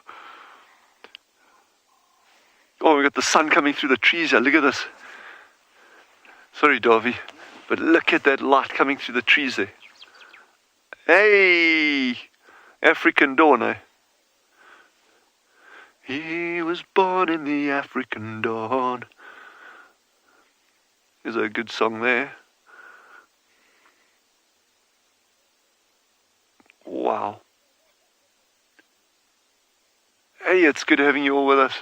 Oh, we got the sun coming through the trees here. Look at this. Sorry, Davy, but look at that light coming through the trees there. Hey, African dawn, eh? He was born in the African dawn. There's a good song there. Wow. Hey, it's good having you all with us.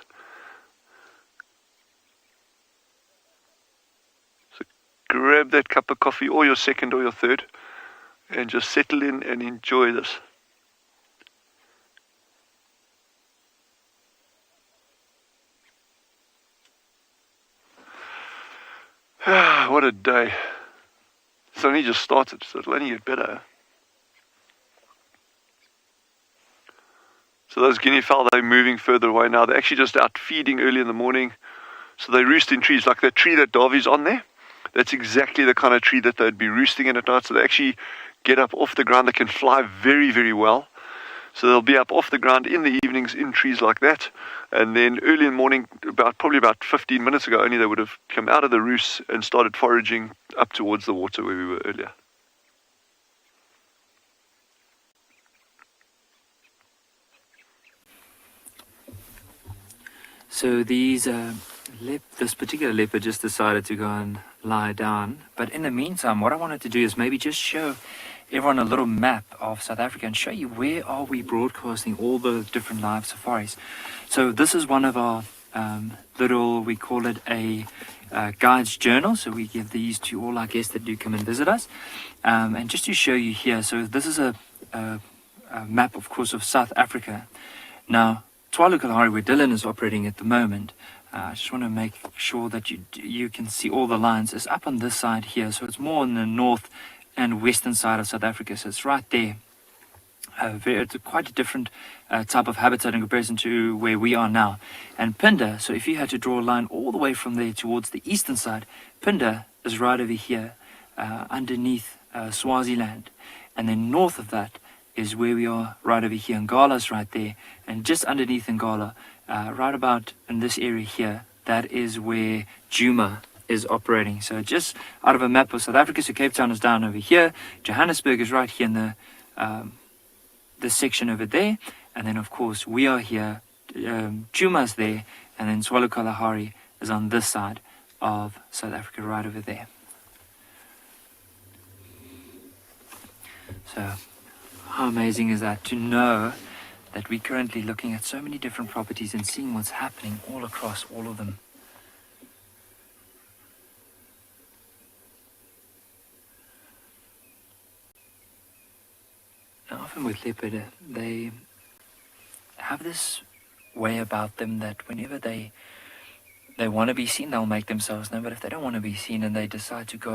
So grab that cup of coffee, or your second or your third, and just settle in and enjoy this. What a day. It's only just started, so it'll only get better. So those guinea fowl, they're moving further away now. They're actually just out feeding early in the morning. So they roost in trees, like that tree that Darby's on there. That's exactly the kind of tree that they'd be roosting in at night. So they actually get up off the ground. They can fly very, very well. So they'll be up off the ground in the evenings in trees like that. And then early in the morning, probably about 15 minutes ago only, they would have come out of the roost and started foraging up towards the water where we were earlier. So these this particular leopard just decided to go and lie down. But in the meantime, what I wanted to do is maybe just show everyone a little map of South Africa and show you where are we broadcasting all the different live safaris. So this is one of our little, we call it a guide's journal. So we give these to all our guests that do come and visit us. And just to show you here, so this is a map, of course, of South Africa. Now, Tswalu Kalahari, where Dylan is operating at the moment, I just want to make sure that you can see all the lines, is up on this side here. So it's more on the north and western side of South Africa. So it's right there. It's quite a different type of habitat in comparison to where we are now. And Phinda, so if you had to draw a line all the way from there towards the eastern side, Phinda is right over here underneath Swaziland. And then north of that is where we are right over here. Ngala's right there. And just underneath Ngala, right about in this area here, that is where Djuma is operating. So just out of a map of South Africa, so Cape Town is down over here. Johannesburg is right here in the section over there. And then, of course, we are here. Djuma's there. And then Tswalu Kalahari is on this side of South Africa, right over there. So how amazing is that to know that we're currently looking at so many different properties and seeing what's happening all across all of them. Now, often with leopard, they have this way about them that whenever they want to be seen, they'll make themselves known. But if they don't want to be seen and they decide to go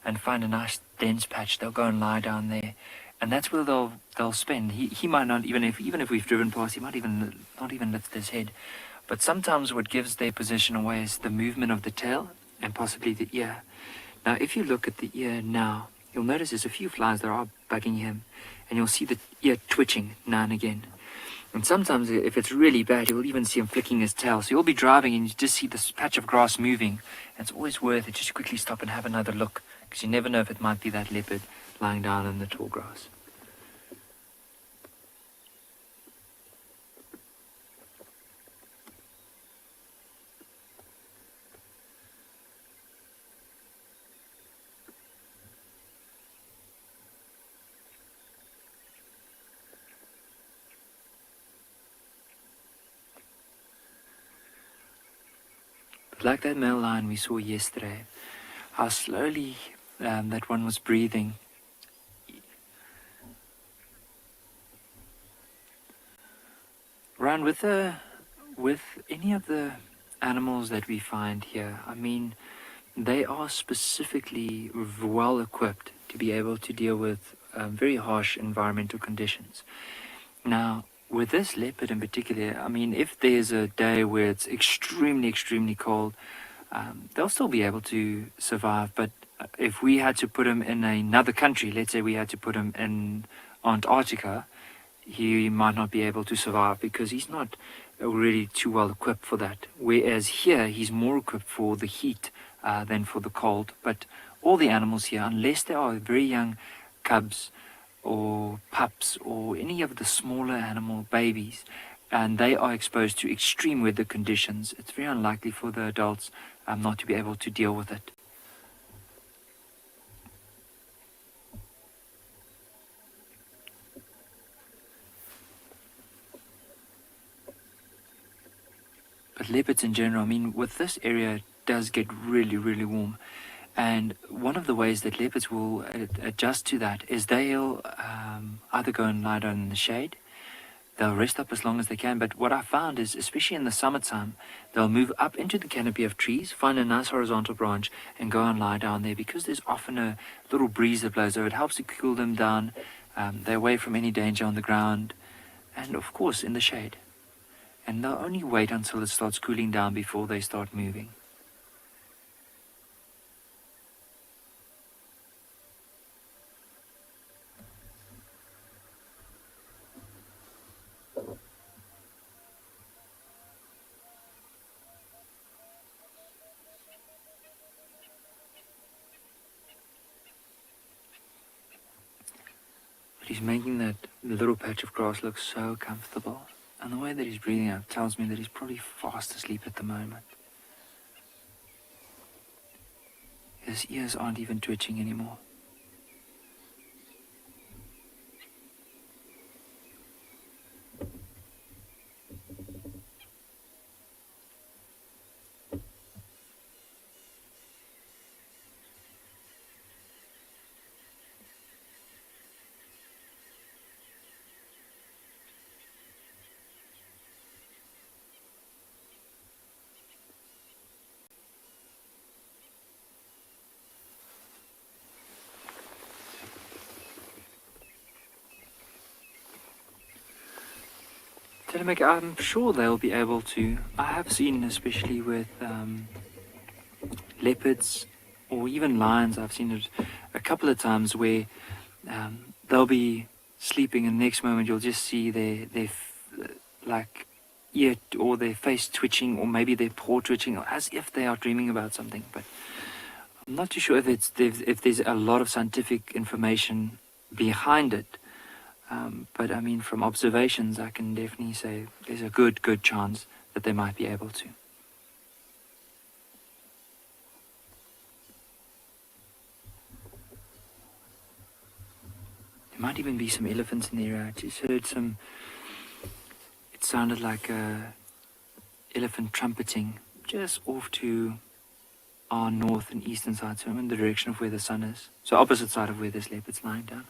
and find a nice dense patch, they'll go and lie down there. And that's where they'll spend. He might not, even if we've driven past, he might not even lift his head. But sometimes what gives their position away is the movement of the tail and possibly the ear. Now, if you look at the ear now, you'll notice there's a few flies that are bugging him, and you'll see the ear twitching now and again. And sometimes, if it's really bad, you'll even see him flicking his tail. So you'll be driving and you just see this patch of grass moving. And it's always worth it just to quickly stop and have another look, because you never know if it might be that leopard lying down in the tall grass. Like that male lion we saw yesterday, how slowly that one was breathing. Roan, with any of the animals that we find here, I mean, they are specifically well equipped to be able to deal with very harsh environmental conditions. Now, with this leopard in particular, I mean, if there's a day where it's extremely, extremely cold, they'll still be able to survive. But if we had to put him in another country, let's say we had to put him in Antarctica, he might not be able to survive because he's not really too well equipped for that. Whereas here, he's more equipped for the heat than for the cold. But all the animals here, unless they are very young cubs, or pups or any of the smaller animal babies, and they are exposed to extreme weather conditions, it's very unlikely for the adults not to be able to deal with it. But leopards in general, I mean, with this area, it does get really, really warm. And one of the ways that leopards will adjust to that is they'll either go and lie down in the shade, they'll rest up as long as they can. But what I found is, especially in the summertime, they'll move up into the canopy of trees, find a nice horizontal branch, and go and lie down there. Because there's often a little breeze that blows over, it helps to cool them down. They're away from any danger on the ground, and of course in the shade. And they'll only wait until it starts cooling down before they start moving. But he's making that little patch of grass look so comfortable. And the way that he's breathing out tells me that he's probably fast asleep at the moment. His ears aren't even twitching anymore. I'm sure they'll be able to. I have seen, especially with leopards or even lions, I've seen it a couple of times where they'll be sleeping and the next moment you'll just see their like ear or their face twitching, or maybe their paw twitching, as if they are dreaming about something. But I'm not too sure if there's a lot of scientific information behind it. But I mean, from observations, I can definitely say there's a good chance that they might be able to. There might even be some elephants in the area. I just heard some, it sounded like a elephant trumpeting just off to our north and eastern side, so I'm in the direction of where the sun is. So opposite side of where this leopard's lying down.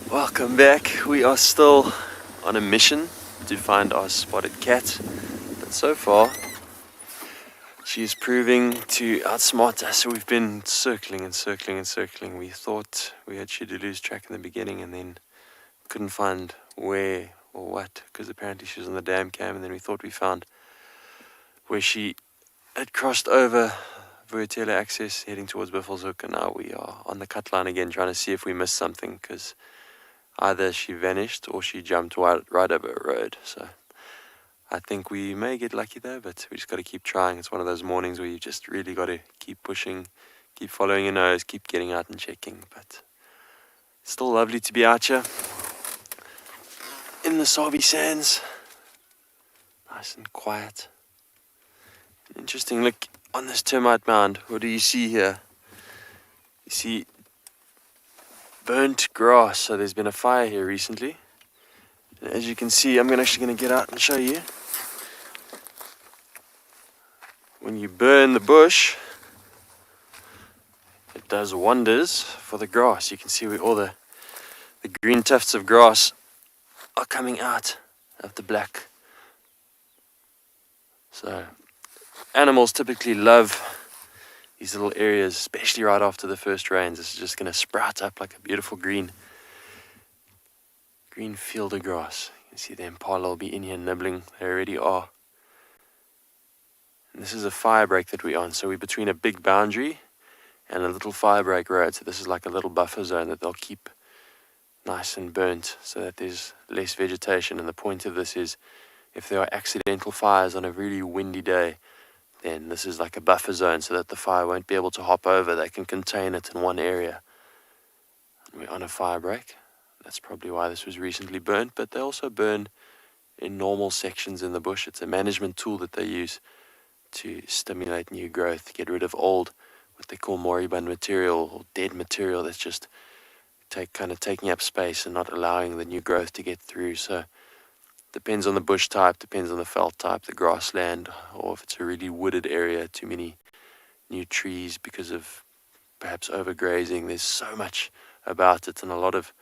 Welcome back. We are still on a mission to find our spotted cat, but so far she is proving to outsmart us. So we've been circling and circling and circling. We thought we had she to lose track in the beginning, and then couldn't find where or what, because apparently she was on the dam cam, and then we thought we found where she had crossed over Vertele access heading towards Buffelshoek, and now we are on the cut line again trying to see if we missed something, because either she vanished or she jumped right over a road. So I think we may get lucky there, but we just got to keep trying. It's one of those mornings where you just really got to keep pushing, keep following your nose, keep getting out and checking. But it's still lovely to be out here in the Sabi sands, nice and quiet. Interesting look on this termite mound. What do you see here? You see burnt grass. So there's been a fire here recently. And as you can see, I'm actually going to get out and show you. When you burn the bush, it does wonders for the grass. You can see where all the green tufts of grass are coming out of the black. So animals typically love these little areas, especially right after the first rains. This is just going to sprout up like a beautiful green field of grass. You can see the impala will be in here nibbling. They already are. And this is a fire break that we're on. So we're between a big boundary and a little fire break road. So this is like a little buffer zone that they'll keep nice and burnt so that there's less vegetation. And the point of this is if there are accidental fires on a really windy day, then this is like a buffer zone so that the fire won't be able to hop over. They can contain it in one area. And we're on a fire break. That's probably why this was recently burnt, but they also burn in normal sections in the bush. It's a management tool that they use to stimulate new growth, get rid of old, what they call moribund material or dead material that's just taking up space and not allowing the new growth to get through. So depends on the bush type, depends on the veld type, the grassland, or if it's a really wooded area, too many new trees because of perhaps overgrazing. There's so much about it and a lot of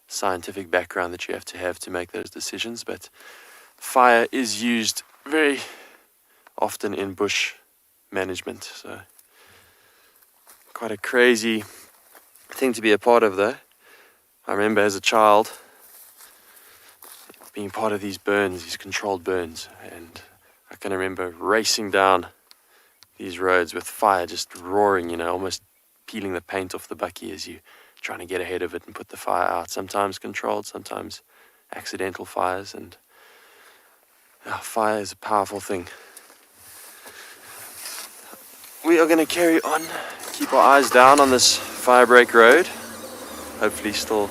scientific background that you have to make those decisions. But fire is used very often in bush management. So quite a crazy thing to be a part of though. I remember as a child being part of these burns, these controlled burns, and I can remember racing down these roads with fire just roaring, you know, almost peeling the paint off the bucky as you trying to get ahead of it and put the fire out. Sometimes controlled, sometimes accidental fires, and fire is a powerful thing. We are going to carry on, keep our eyes down on this firebreak road. Hopefully still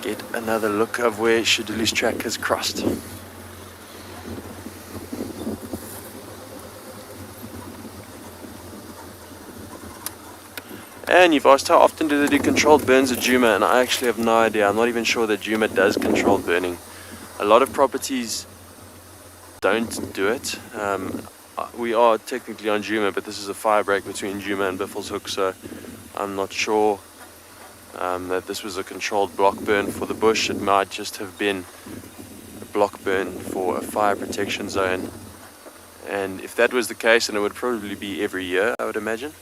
get another look of where Shaduli's track has crossed. And you've asked how often do they do controlled burns at Djuma, and I actually have no idea. I'm not even sure that Djuma does controlled burning. A lot of properties don't do it. We are technically on Djuma, but this is a fire break between Djuma and Buffelshoek, so I'm not sure that this was a controlled block burn for the bush. It might just have been a block burn for a fire protection zone. And if that was the case, then it would probably be every year, I would imagine.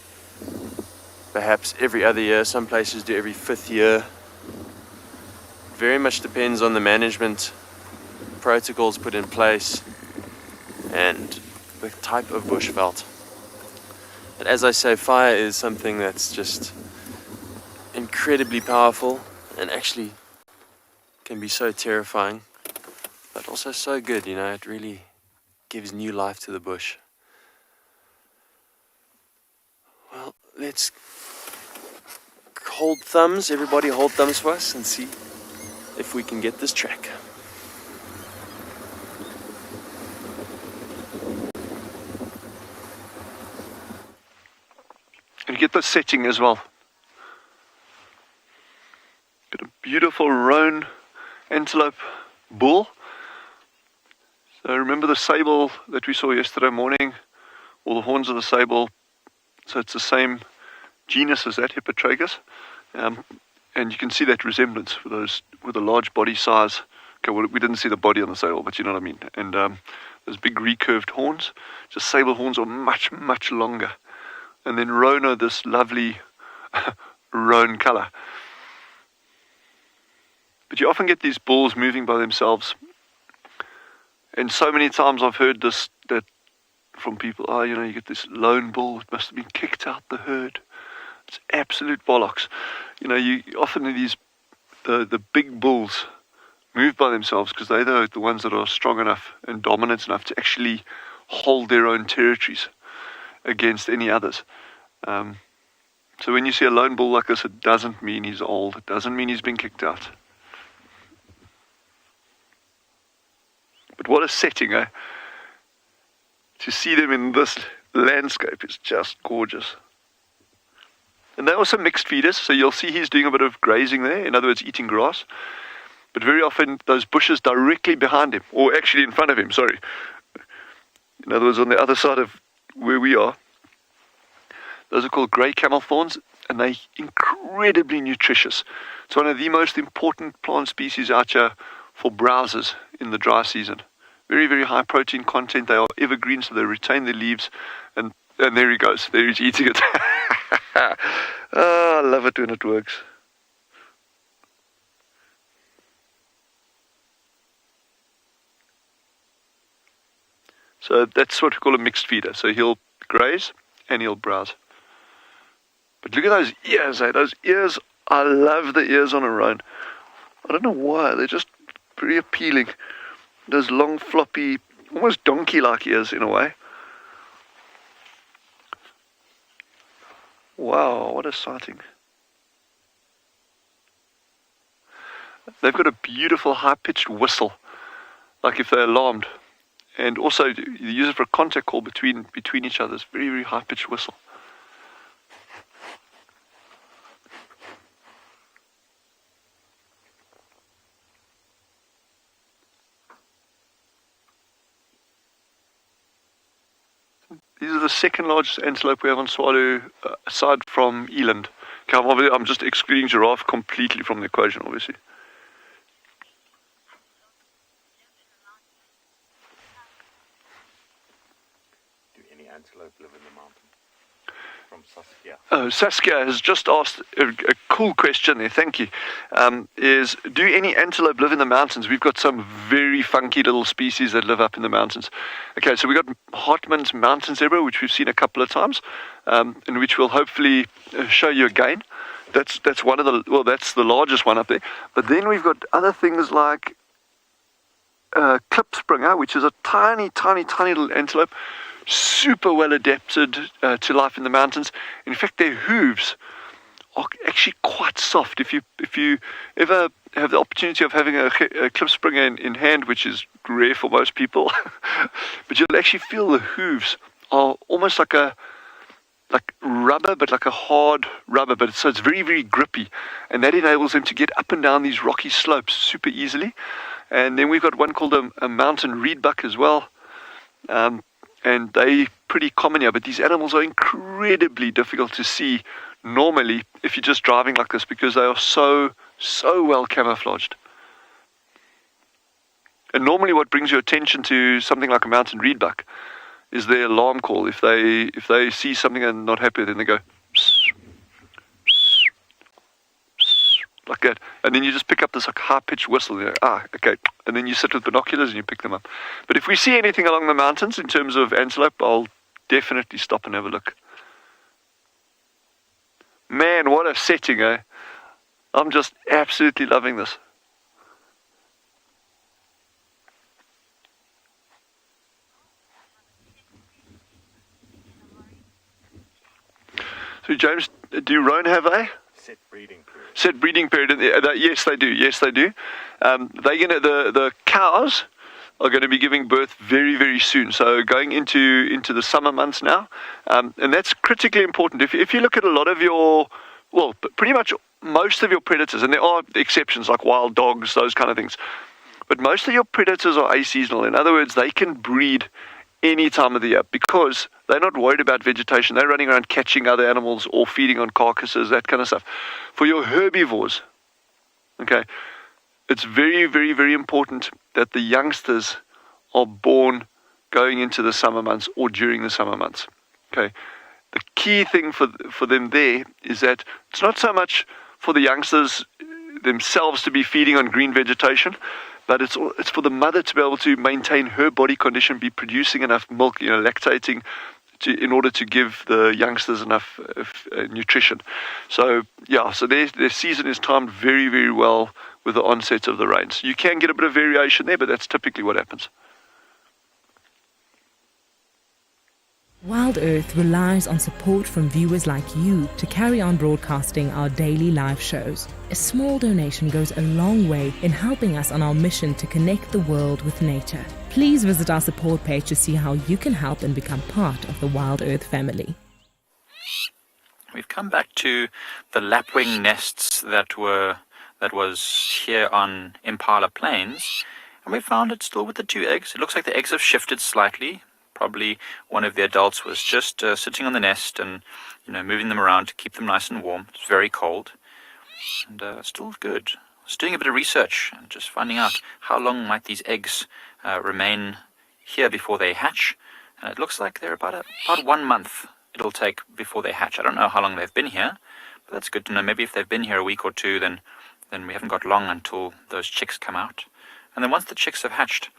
Perhaps every other year. Some places do every 5th year. Very much depends on the management protocols put in place and the type of bush veld. But as I say, fire is something that's just incredibly powerful and actually can be so terrifying, but also so good, you know. It really gives new life to the bush. Well, let's hold thumbs, everybody hold thumbs for us and see if we can get this track. And get the setting as well. Got a beautiful Roan Antelope bull. So remember the sable that we saw yesterday morning? All the horns of the sable. So it's the same genus as that, Hippo Tracks. And you can see that resemblance with a large body size. Okay, well, we didn't see the body on the sable, but you know what I mean. And those big recurved horns. Just sable horns are much, much longer. And then Roan are this lovely roan color. But you often get these bulls moving by themselves. And so many times I've heard that from people, you get this lone bull, it must have been kicked out the herd. It's absolute bollocks. You often the big bulls move by themselves because they're the ones that are strong enough and dominant enough to actually hold their own territories against any others. So when you see a lone bull like this, it doesn't mean he's old. It doesn't mean he's been kicked out. But what a setting, eh? To see them in this landscape is just gorgeous. And they're also mixed feeders, so you'll see he's doing a bit of grazing there, in other words, eating grass. But very often, those bushes directly behind him, or actually in front of him, sorry. In other words, on the other side of where we are, those are called grey camel thorns, and they're incredibly nutritious. It's one of the most important plant species out here for browsers in the dry season. Very, very high protein content. They are evergreen, so they retain their leaves. And there he goes. There he's eating it. I love it when it works. So that's what we call a mixed feeder. So he'll graze and he'll browse. But look at those ears, eh? Those ears, I love the ears on a roan. I don't know why, they're just very appealing. Those long, floppy, almost donkey-like ears in a way. Wow, what a sighting. They've got a beautiful high-pitched whistle, like if they're alarmed. And also, you use it for a contact call between each other. It's a very, very high-pitched whistle. These are the second largest antelope we have on Tswalu, aside from eland. Okay, I'm just excluding giraffe completely from the equation, obviously. Do any antelope live in the mountain? From Saskia. Oh, Saskia has just asked a cool question there, thank you. Do any antelope live in the mountains? We've got some very funky little species that live up in the mountains. Okay, so we've got Hartman's mountain zebra, which we've seen a couple of times, and which we'll hopefully show you again. That's one of the, well, that's the largest one up there. But then we've got other things like Klipspringer, which is a tiny, tiny, tiny little antelope, super well adapted to life in the mountains. In fact, their hooves are actually quite soft. If you ever have the opportunity of having a Klipspringer in hand, which is rare for most people, but you'll actually feel the hooves are almost like rubber, but like a hard rubber, but so it's very, very grippy, and that enables them to get up and down these rocky slopes super easily. And then we've got one called a mountain reedbuck as well. And they're pretty common here, but these animals are incredibly difficult to see normally if you're just driving like this, because they are so well camouflaged. And normally what brings your attention to something like a mountain reedbuck is their alarm call. If they see something and not happy, then they go like that, and then you just pick up this like high-pitched whistle, and okay, and then you sit with binoculars and you pick them up. But if we see anything along the mountains in terms of antelope, I'll definitely stop and have a look. Man, what a setting, eh? I'm just absolutely loving this. So James, do Roan have a Set breeding period. Set breeding period? Yes, they do. Yes, they do. The cows are going to be giving birth very, very soon. So going into the summer months now, and that's critically important. If you look at a lot of your, well, pretty much most of your predators, and there are exceptions like wild dogs, those kind of things, but most of your predators are aseasonal. In other words, they can breed any time of the year because they're not worried about vegetation. They're running around catching other animals or feeding on carcasses, that kind of stuff. For your herbivores, okay, it's very, very, very important that the youngsters are born going into the summer months or during the summer months. Okay, the key thing for them there is that it's not so much for the youngsters themselves to be feeding on green vegetation, but it's for the mother to be able to maintain her body condition, be producing enough milk, lactating, in order to give the youngsters enough nutrition. So yeah, so their season is timed very, very well with the onset of the rains. You can get a bit of variation there, but that's typically what happens. WildEarth relies on support from viewers like you to carry on broadcasting our daily live shows. A small donation goes a long way in helping us on our mission to connect the world with nature. Please visit our support page to see how you can help and become part of the WildEarth family. We've come back to the lapwing nests that was here on Impala Plains, and we found it still with the 2 eggs. It looks like the eggs have shifted slightly. Probably one of the adults was just sitting on the nest and moving them around to keep them nice and warm. It's very cold and still good. I was doing a bit of research and just finding out how long might these eggs remain here before they hatch, and it looks like they're about 1 month it'll take before they hatch. I don't know how long they've been here, but that's good to know. Maybe if they've been here a week or two, then we haven't got long until those chicks come out. And then once the chicks have hatched,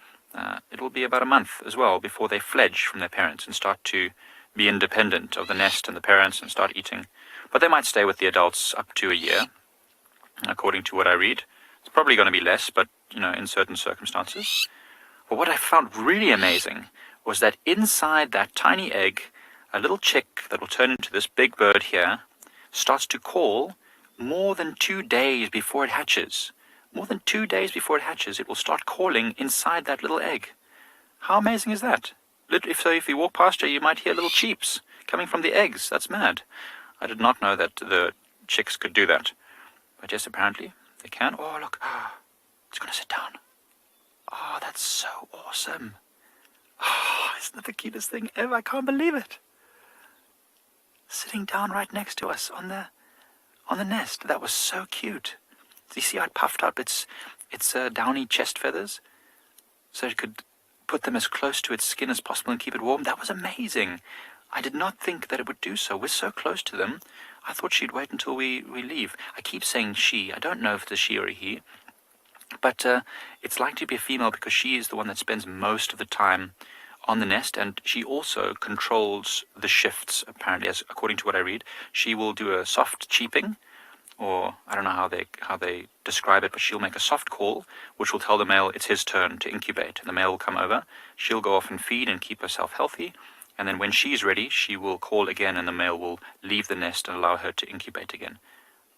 it will be about a month as well before they fledge from their parents and start to be independent of the nest and the parents and start eating. But they might stay with the adults up to a year, according to what I read. It's probably going to be less, but in certain circumstances. But what I found really amazing was that inside that tiny egg, a little chick that will turn into this big bird here starts to call more than 2 days before it hatches. More than 2 days before it hatches, it will start calling inside that little egg. How amazing is that? If you walk past her, you might hear little cheeps coming from the eggs. That's mad. I did not know that the chicks could do that. But yes, apparently they can. Oh, look. It's going to sit down. Oh, that's so awesome. Oh, isn't that the cutest thing ever? I can't believe it. Sitting down right next to us on the nest. That was so cute. Do you see how it puffed up its downy chest feathers? So it could put them as close to its skin as possible and keep it warm. That was amazing. I did not think that it would do so. We're so close to them. I thought she'd wait until we leave. I keep saying she. I don't know if it's a she or a he. But it's likely to be a female because she is the one that spends most of the time on the nest, and she also controls the shifts, apparently, as according to what I read. She will do a soft cheeping, or I don't know how they describe it, but she'll make a soft call, which will tell the male it's his turn to incubate, and the male will come over. She'll go off and feed and keep herself healthy, and then when she's ready, she will call again, and the male will leave the nest and allow her to incubate again.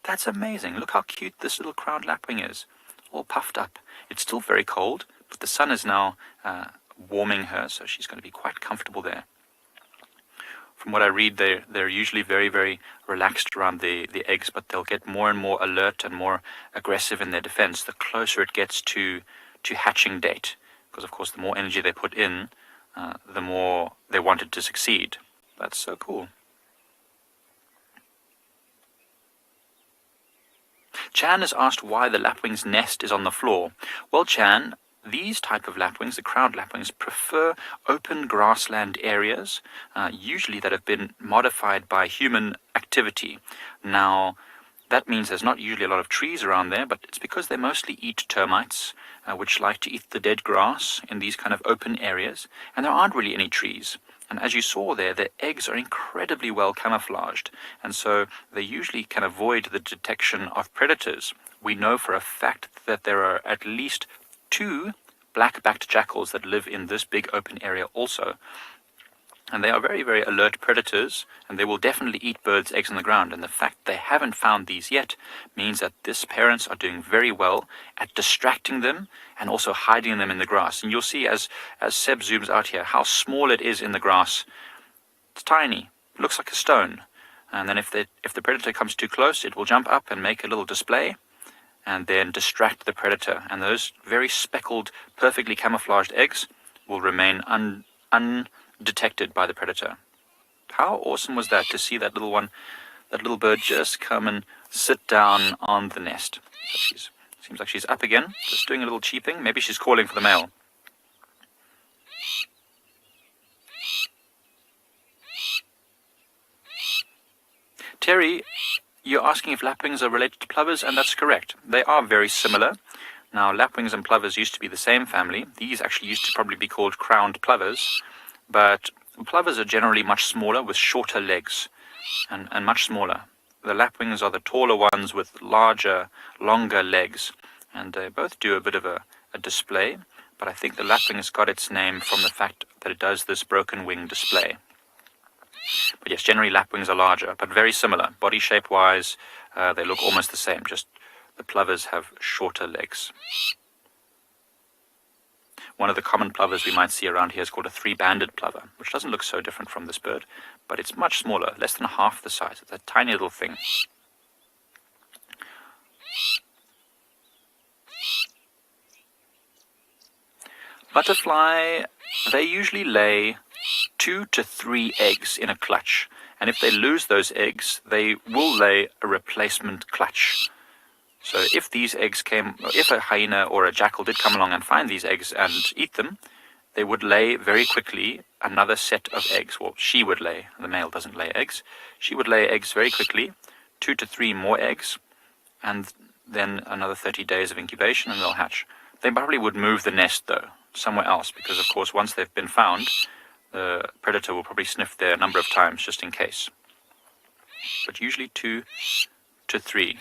That's amazing. Look how cute this little crowned lapwing is, all puffed up. It's still very cold, but the sun is now warming her, so she's going to be quite comfortable there. From what I read, they're usually very, very relaxed around the eggs, but they'll get more and more alert and more aggressive in their defense the closer it gets to hatching date. Because, of course, the more energy they put in, the more they want it to succeed. That's so cool. Chan has asked why the lapwing's nest is on the floor. Well, Chan, these type of lapwings, the crowned lapwings, prefer open grassland areas, usually that have been modified by human activity. Now, that means there's not usually a lot of trees around there, but it's because they mostly eat termites, which like to eat the dead grass in these kind of open areas, and there aren't really any trees. And as you saw there, their eggs are incredibly well camouflaged, and so they usually can avoid the detection of predators. We know for a fact that there are at least 2 black-backed jackals that live in this big open area also. And they are very, very alert predators, and they will definitely eat birds' eggs on the ground. And the fact they haven't found these yet means that these parents are doing very well at distracting them and also hiding them in the grass. And you'll see as Seb zooms out here how small it is in the grass. It's tiny. It looks like a stone. And then if the predator comes too close, it will jump up and make a little display and then distract the predator. And those very speckled, perfectly camouflaged eggs will remain undetected by the predator. How awesome was that to see that little bird just come and sit down on the nest. Seems like she's up again, just doing a little cheeping. Maybe she's calling for the male. Terry, you're asking if lapwings are related to plovers, and that's correct. They are very similar. Now, lapwings and plovers used to be the same family. These actually used to probably be called crowned plovers, but plovers are generally much smaller with shorter legs and much smaller. The lapwings are the taller ones with larger, longer legs, and they both do a bit of a display, but I think the lapwing's got its name from the fact that it does this broken wing display. But yes, generally lapwings are larger, but very similar. Body shape-wise, they look almost the same, just the plovers have shorter legs. One of the common plovers we might see around here is called a 3-banded plover, which doesn't look so different from this bird, but it's much smaller, less than half the size. It's a tiny little thing. Butterfly, they usually lay 2 to 3 eggs in a clutch, and if they lose those eggs, they will lay a replacement clutch. So if these eggs if a hyena or a jackal did come along and find these eggs and eat them, they would lay very quickly another set of eggs. Well, she would lay, the male doesn't lay eggs. She would lay eggs very quickly, 2 to 3 more eggs, and then another 30 days of incubation and they'll hatch. They probably would move the nest though, somewhere else, because of course once they've been found, the predator will probably sniff there a number of times just in case. But usually 2 to 3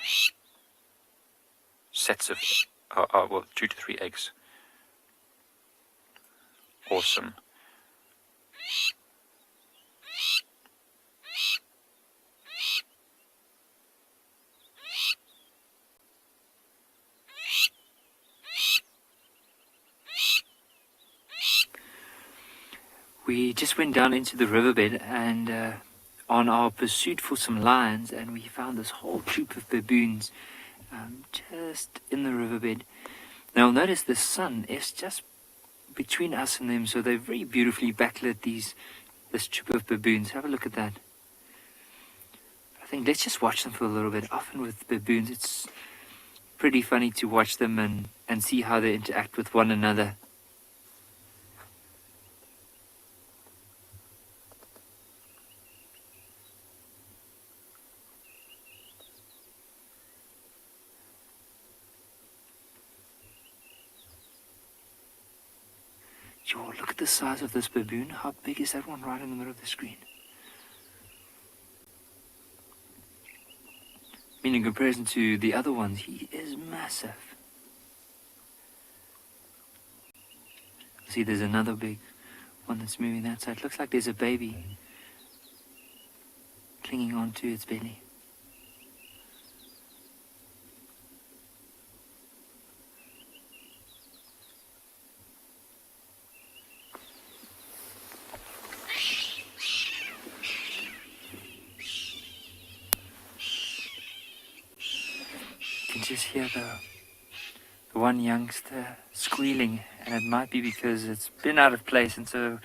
sets of, 2 to 3 eggs. Awesome. We just went down into the riverbed and on our pursuit for some lions, and we found this whole troop of baboons just in the riverbed. Now notice the sun is just between us and them, so they're very beautifully backlit, this troop of baboons. Have a look at that. I think let's just watch them for a little bit. Often with baboons it's pretty funny to watch them and see how they interact with one another. Sure, look at the size of this baboon. How big is that one right in the middle of the screen? I mean, in comparison to the other ones, he is massive. See, there's another big one that's moving that side. Looks like there's a baby clinging onto its belly. Just hear the one youngster squealing, and it might be because it's been out of place, and so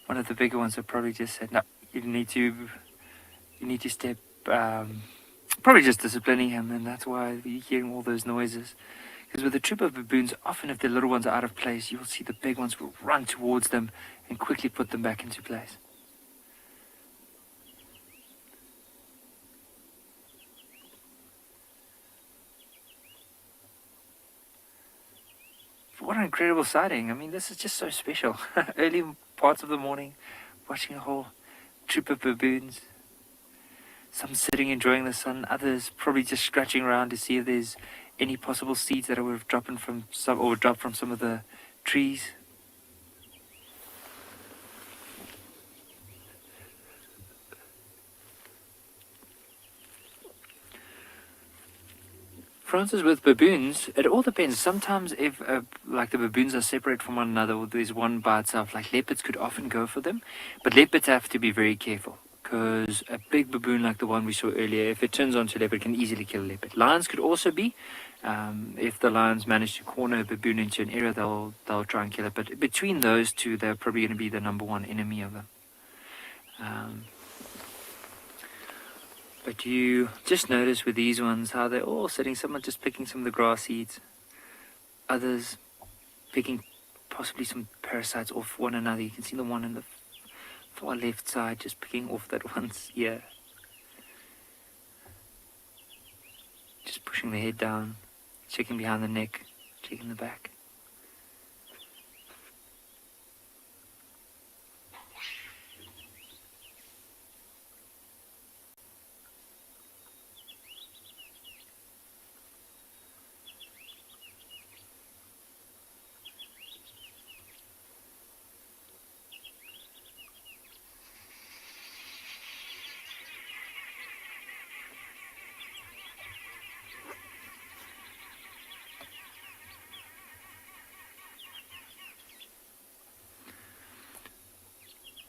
one of the bigger ones have probably just said, no, you need to step, probably just disciplining him, and that's why you're hearing all those noises. Because with a troop of baboons, often if the little ones are out of place, you'll see the big ones will run towards them and quickly put them back into place. What an incredible sighting. I mean, this is just so special. Early parts of the morning, watching a whole troop of baboons. Some sitting enjoying the sun, others probably just scratching around to see if there's any possible seeds that would have dropped from some of the trees. Francis, with baboons, it all depends. Sometimes if like the baboons are separate from one another, or there's one by itself, like leopards could often go for them, but leopards have to be very careful, because a big baboon like the one we saw earlier, if it turns onto a leopard, can easily kill a leopard. Lions could also be, if the lions manage to corner a baboon into an area, they'll try and kill it, but between those two, they're probably going to be the number one enemy of them. But you just notice with these ones how they're all sitting, some are just picking some of the grass seeds, others picking possibly some parasites off one another. You can see the one on the far left side just picking off that one's ear. Just pushing the head down, checking behind the neck, checking the back.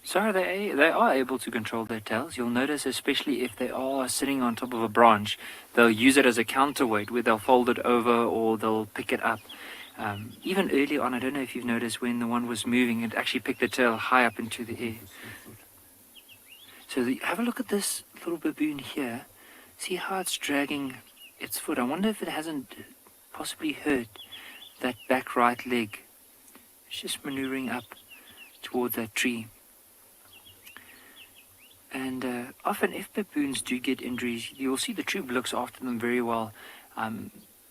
So they are able to control their tails. You'll notice, especially if they are sitting on top of a branch, they'll use it as a counterweight, where they'll fold it over or they'll pick it up. Even early on, I don't know if you've noticed, when the one was moving, it actually picked the tail high up into the air. So have a look at this little baboon here. See how it's dragging its foot. I wonder if it hasn't possibly hurt that back right leg. It's just maneuvering up towards that tree. And often if baboons do get injuries, you'll see the troop looks after them very well.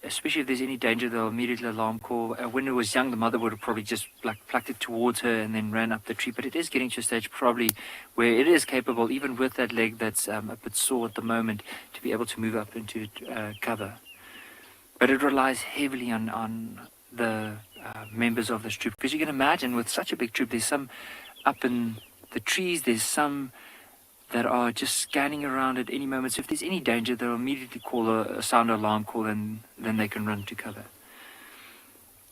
Especially if there's any danger, they'll immediately alarm call. When it was young, the mother would have probably just plucked it towards her and then ran up the tree. But it is getting to a stage probably where it is capable, even with that leg that's a bit sore at the moment, to be able to move up into cover. But it relies heavily on the members of this troop. Because you can imagine with such a big troop, there's some up in the trees, there's some that are just scanning around at any moment. So if there's any danger, they'll immediately call a sound alarm call, and then they can run to cover.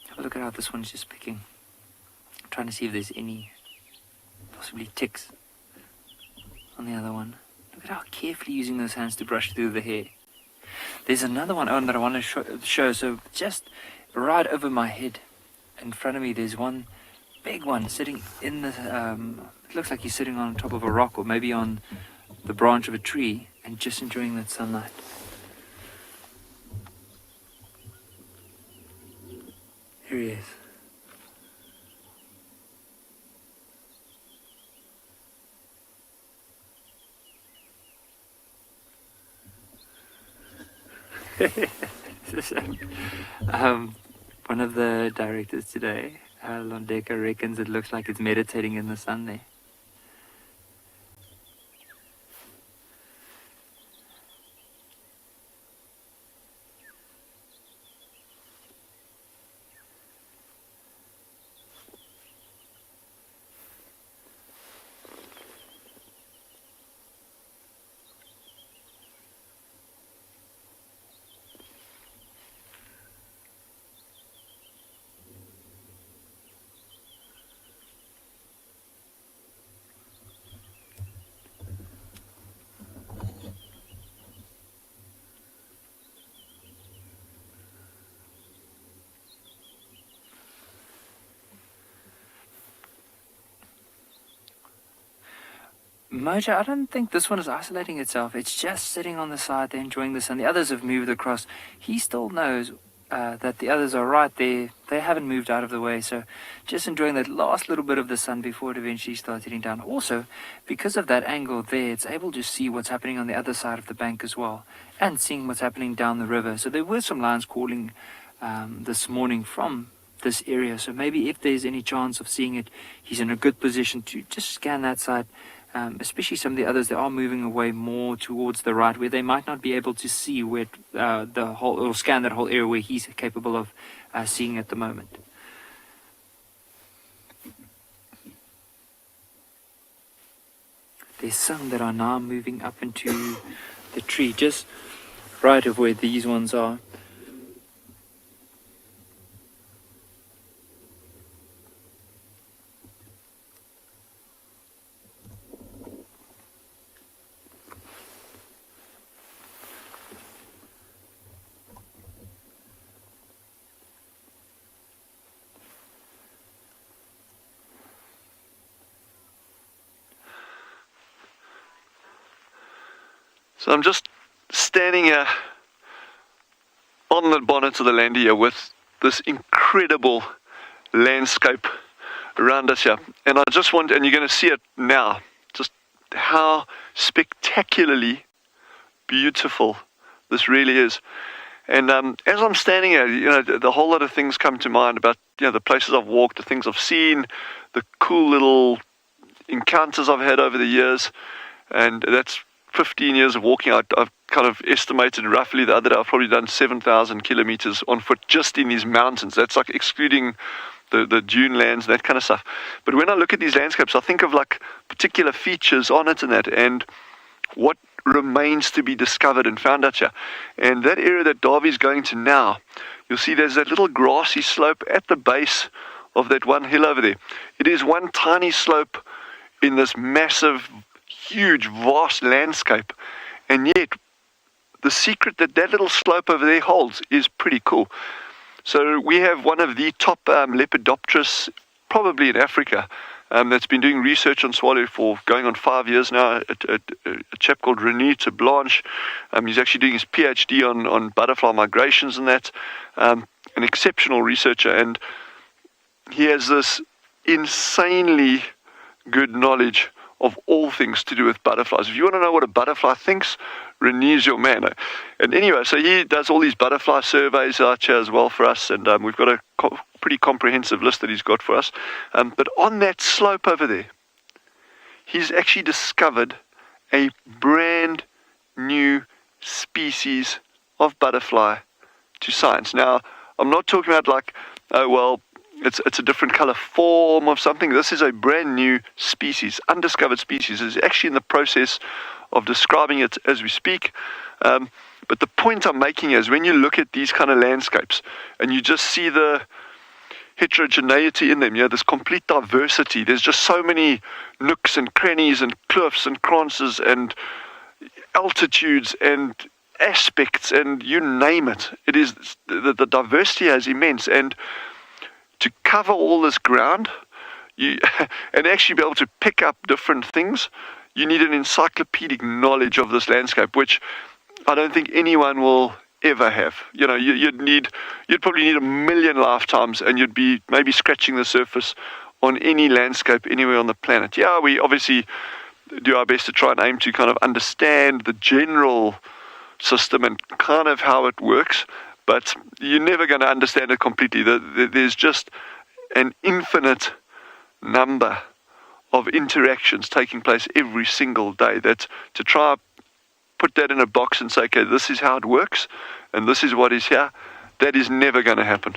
Have a look at how this one's just picking. I'm trying to see if there's any possibly ticks on the other one. Look at how carefully using those hands to brush through the hair. There's another one that I want to show. So just right over my head in front of me, there's one big one sitting in the it looks like he's sitting on top of a rock, or maybe on the branch of a tree, and just enjoying that sunlight. Here he is. One of the directors today, Londeka, reckons it looks like it's meditating in the sun there. Moja, I don't think this one is isolating itself. It's just sitting on the side there enjoying the sun. The others have moved across. He still knows that the others are right there. They haven't moved out of the way. So just enjoying that last little bit of the sun before it eventually starts hitting down. Also, because of that angle there, it's able to see what's happening on the other side of the bank as well, and seeing what's happening down the river. So there were some lions calling this morning from this area. So maybe if there's any chance of seeing it, he's in a good position to just scan that side. Especially some of the others, they are moving away more towards the right, where they might not be able to see where the whole, or scan that whole area where he's capable of seeing at the moment. There's some that are now moving up into the tree, just right of where these ones are. So I'm just standing here on the bonnet of the land here with this incredible landscape around us here. And I just want, and you're going to see it now, just how spectacularly beautiful this really is. And as I'm standing here, you know, the whole lot of things come to mind about, you know, the places I've walked, the things I've seen, the cool little encounters I've had over the years. And that's 15 years of walking. I've kind of estimated roughly the other day I've probably done 7,000 kilometers on foot just in these mountains. That's like excluding the dune lands, that kind of stuff. But when I look at these landscapes, I think of like particular features on it and that, and what remains to be discovered and found out here. And that area that Darby's going to now, you'll see there's that little grassy slope at the base of that one hill over there. It is one tiny slope in this massive, huge, vast landscape, and yet the secret that little slope over there holds is pretty cool. So we have one of the top Lepidopterus, probably in Africa, that's been doing research on swallow for going on 5 years now, a chap called René Blanche. He's actually doing his PhD on butterfly migrations and that, an exceptional researcher, and he has this insanely good knowledge of all things to do with butterflies. If you want to know what a butterfly thinks, René's your man. And anyway, so he does all these butterfly surveys out here as well for us, and we've got a pretty comprehensive list that he's got for us. But on that slope over there, he's actually discovered a brand new species of butterfly to science. Now, I'm not talking about like, oh well, it's a different color form of something. This is a brand new species, undiscovered species. It's actually in the process of describing it as we speak. But the point I'm making is when you look at these kind of landscapes and you just see the heterogeneity in them, this complete diversity. There's just so many nooks and crannies and cliffs and kranzes and altitudes and aspects and you name it. It is the diversity is immense, and to cover all this ground, and actually be able to pick up different things, you need an encyclopedic knowledge of this landscape, which I don't think anyone will ever have. You'd probably need 1 million lifetimes, and you'd be maybe scratching the surface on any landscape anywhere on the planet. Yeah, we obviously do our best to try and aim to kind of understand the general system and kind of how it works, but you're never going to understand it completely. There's just an infinite number of interactions taking place every single day, that to try put that in a box and say, okay, this is how it works and this is what is here, that is never going to happen.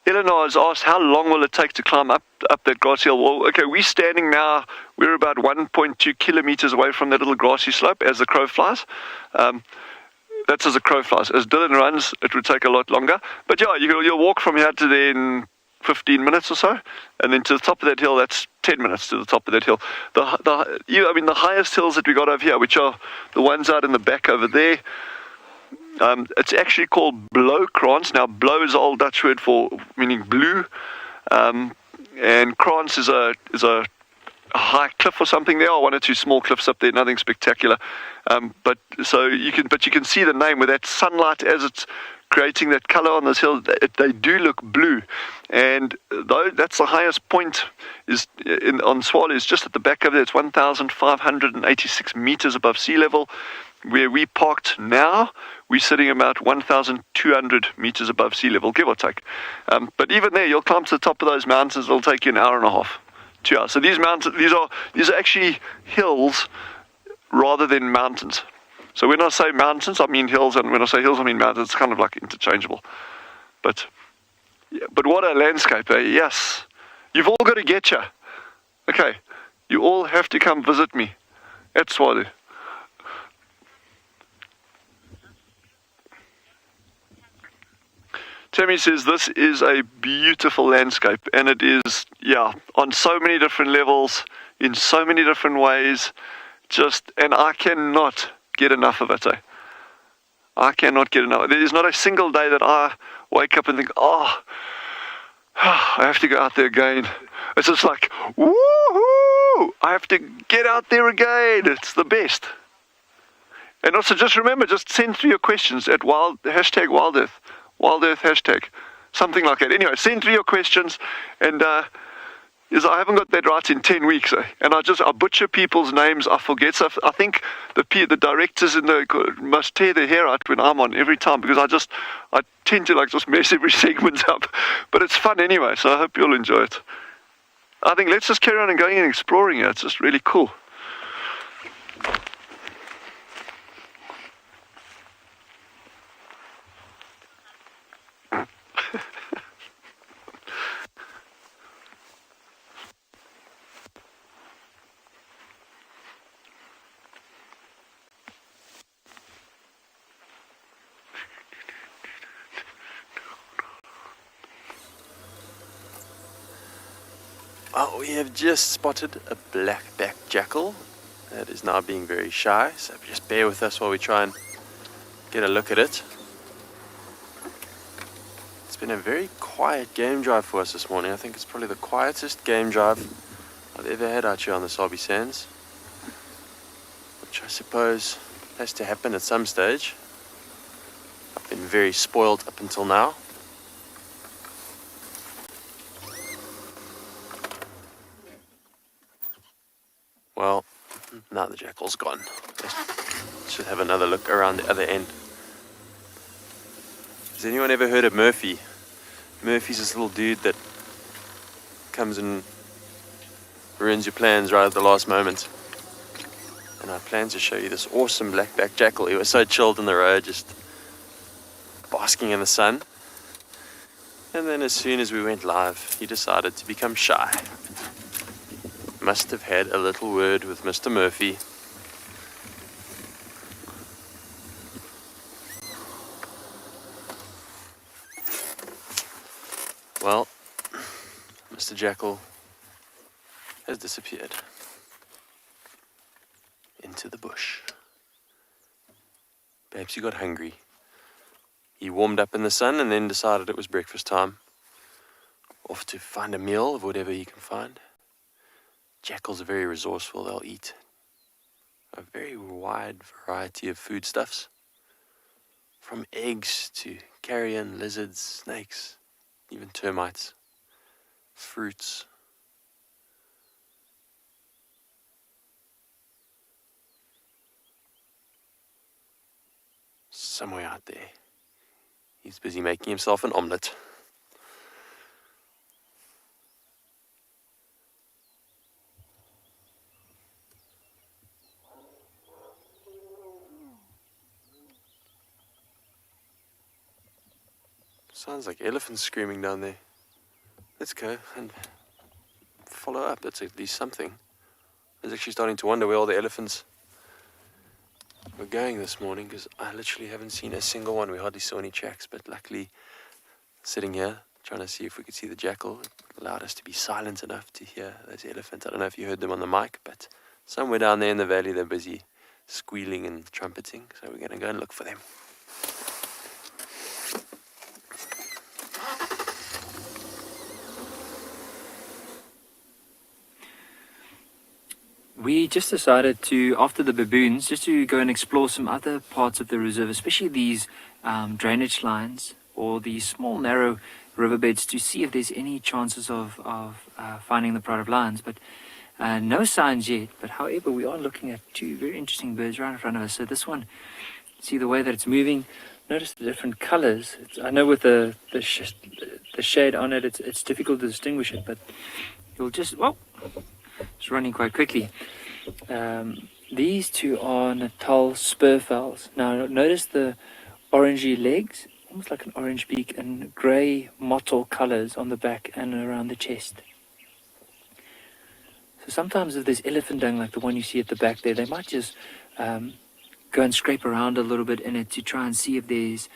Eleanor has asked, how long will it take to climb up that grassy hill? Well, okay, we're standing now, we're about 1.2 kilometers away from that little grassy slope as the crow flies. That's as the crow flies. As Dylan runs, it would take a lot longer. But yeah, you'll walk from here to there in 15 minutes or so, and then to the top of that hill, that's 10 minutes to the top of that hill. The highest hills that we got over here, which are the ones out in the back over there, it's actually called Blowkrans. Now, blow is an old Dutch word for meaning blue, and krans is a high cliff or something. There are 1 or 2 small cliffs up there, nothing spectacular. But you can see the name with that sunlight as it's creating that color on this hill. They do look blue, and though that's the highest point on Tswalu, is just at the back of there. It's 1,586 meters above sea level. Where we parked now, we're sitting about 1,200 meters above sea level, give or take. But even there, you'll climb to the top of those mountains. It'll take you an hour and a half, 2 hours. So these mountains, these are actually hills rather than mountains. So when I say mountains, I mean hills, and when I say hills, I mean mountains. It's kind of like interchangeable. But what a landscape, eh? Yes. You've all got to get you. Okay. You all have to come visit me at Tswalu. Tammy says this is a beautiful landscape, and it is, on so many different levels, in so many different ways, and I cannot get enough of it. I cannot get enough. There is not a single day that I wake up and think, I have to go out there again. It's just like, woohoo! I have to get out there again. It's the best. And also just remember, just send through your questions at #WildEarth. WildEarth hashtag, something like that. Anyway, send through your questions, and I haven't got that right in 10 weeks, and I butcher people's names, I forget stuff. I think the directors must tear their hair out when I'm on every time, because I tend to just mess every segment up, but it's fun anyway, so I hope you'll enjoy it. I think let's just carry on and going and exploring it. It's just really cool. Oh, we have just spotted a black-backed jackal that is now being very shy, so just bear with us while we try and get a look at it. It's been a very quiet game drive for us this morning. I think it's probably the quietest game drive I've ever had out here on the Sabi Sands, which I suppose has to happen at some stage. I've been very spoiled up until now. Well, now the jackal's gone. Let's just have another look around the other end. Has anyone ever heard of Murphy? Murphy's this little dude that comes and ruins your plans right at the last moment. and I planned to show you this awesome black-backed jackal. He was so chilled in the road, just basking in the sun. And then as soon as we went live, he decided to become shy. Must have had a little word with Mr. Murphy. Well, Mr. Jackal has disappeared into the bush. Perhaps he got hungry. He warmed up in the sun and then decided it was breakfast time. Off to find a meal of whatever he can find. Jackals are very resourceful. They'll eat a very wide variety of foodstuffs, from eggs to carrion, lizards, snakes, even termites, fruits. Somewhere out there, he's busy making himself an omelette. Sounds like elephants screaming down there. Let's go and follow up. That's at least something. I was actually starting to wonder where all the elephants were going this morning, because I literally haven't seen a single one. We hardly saw any tracks, but luckily, sitting here, trying to see if we could see the jackal, it allowed us to be silent enough to hear those elephants. I don't know if you heard them on the mic, but somewhere down there in the valley, they're busy squealing and trumpeting, so we're going to go and look for them. We just decided to, after the baboons, just to go and explore some other parts of the reserve, especially these drainage lines or these small narrow riverbeds, to see if there's any chances of finding the pride of lions. But no signs yet. But however, we are looking at two very interesting birds right in front of us. So this one, see the way that it's moving. Notice the different colors. I know with the shade on it, it's difficult to distinguish it, but you'll just, well, it's running quite quickly. These two are Natal spurfowls. Now notice the orangey legs, almost like an orange beak, and grey mottled colours on the back and around the chest. So sometimes if there's elephant dung like the one you see at the back there, they might just go and scrape around a little bit in it to try and see if there's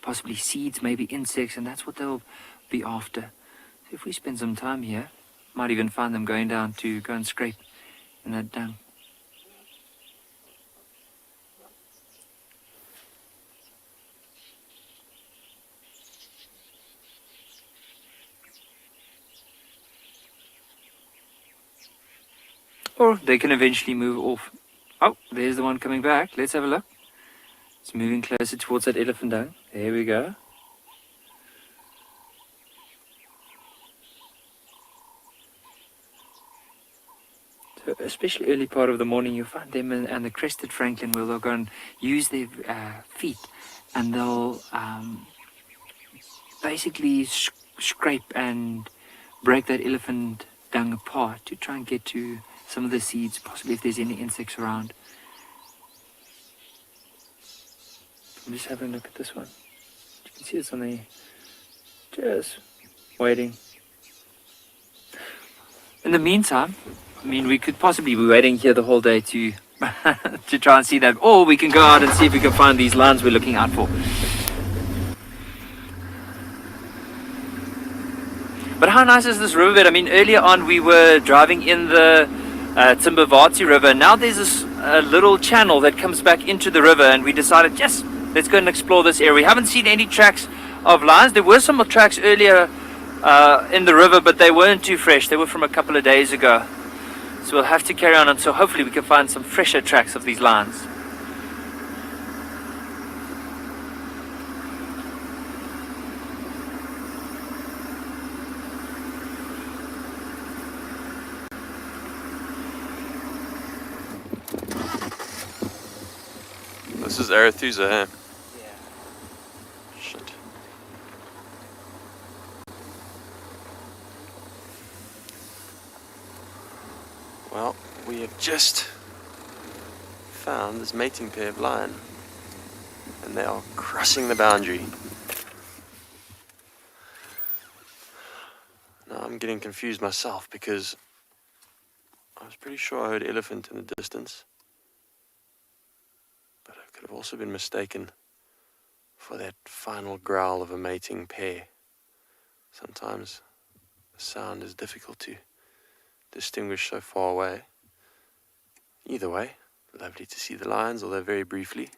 possibly seeds, maybe insects, and that's what they'll be after. So if we spend some time here, might even find them going down to go and scrape in that dung. Or they can eventually move off. Oh, there's the one coming back. Let's have a look. It's moving closer towards that elephant dung. There we go. Especially early part of the morning, you'll find them and the crested francolin, where they'll go and use their feet, and they'll basically scrape and break that elephant dung apart to try and get to some of the seeds, possibly if there's any insects around. I'm just having a look at this one. You can see it's on there, just waiting. In the meantime, I mean, we could possibly be waiting here the whole day to to try and see that, or we can go out and see if we can find these lions we're looking out for. But how nice is this riverbed? I mean, earlier on we were driving in the Timbavati River. Now there's this little channel that comes back into the river, and we decided, yes, let's go and explore this area. We haven't seen any tracks of lions. There were some tracks earlier in the river, but they weren't too fresh. They were from a couple of days ago. So we'll have to carry on until hopefully we can find some fresher tracks of these lions. This is Arethusa, huh? Yeah. Shit. Well, we have just found this mating pair of lion, and they are crossing the boundary. Now I'm getting confused myself because I was pretty sure I heard elephant in the distance, but I could have also been mistaken for that final growl of a mating pair. Sometimes the sound is difficult to distinguish so far away. Either way, lovely to see the lions, although very briefly,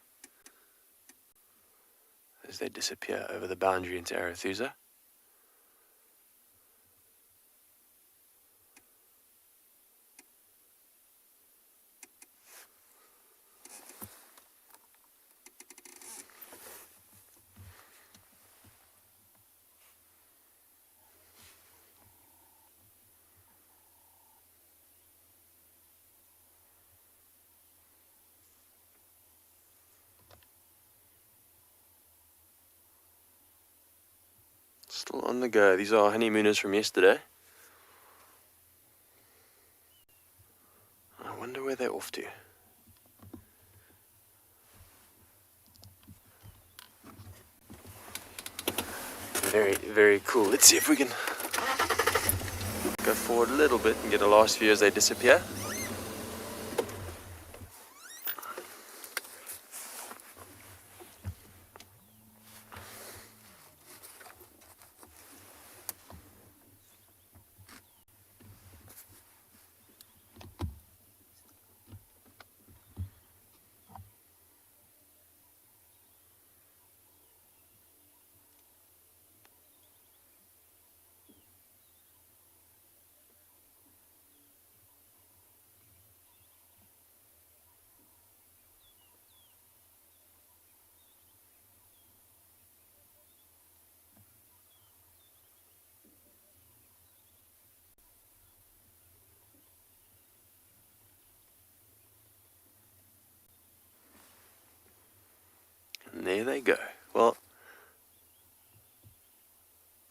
as they disappear over the boundary into Arethusa. Still on the go. These are honeymooners from yesterday. I wonder where they're off to. Very, very cool. Let's see if we can go forward a little bit and get a last view as they disappear. And there they go. Well,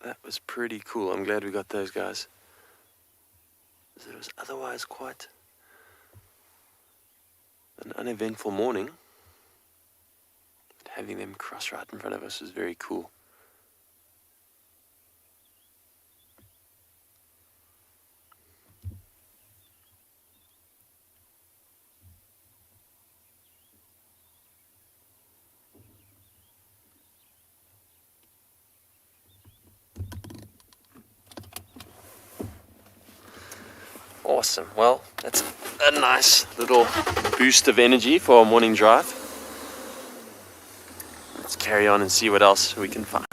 that was pretty cool. I'm glad we got those guys. It was otherwise quite an uneventful morning. But having them cross right in front of us was very cool. Awesome. Well, that's a nice little boost of energy for our morning drive. Let's carry on and see what else we can find.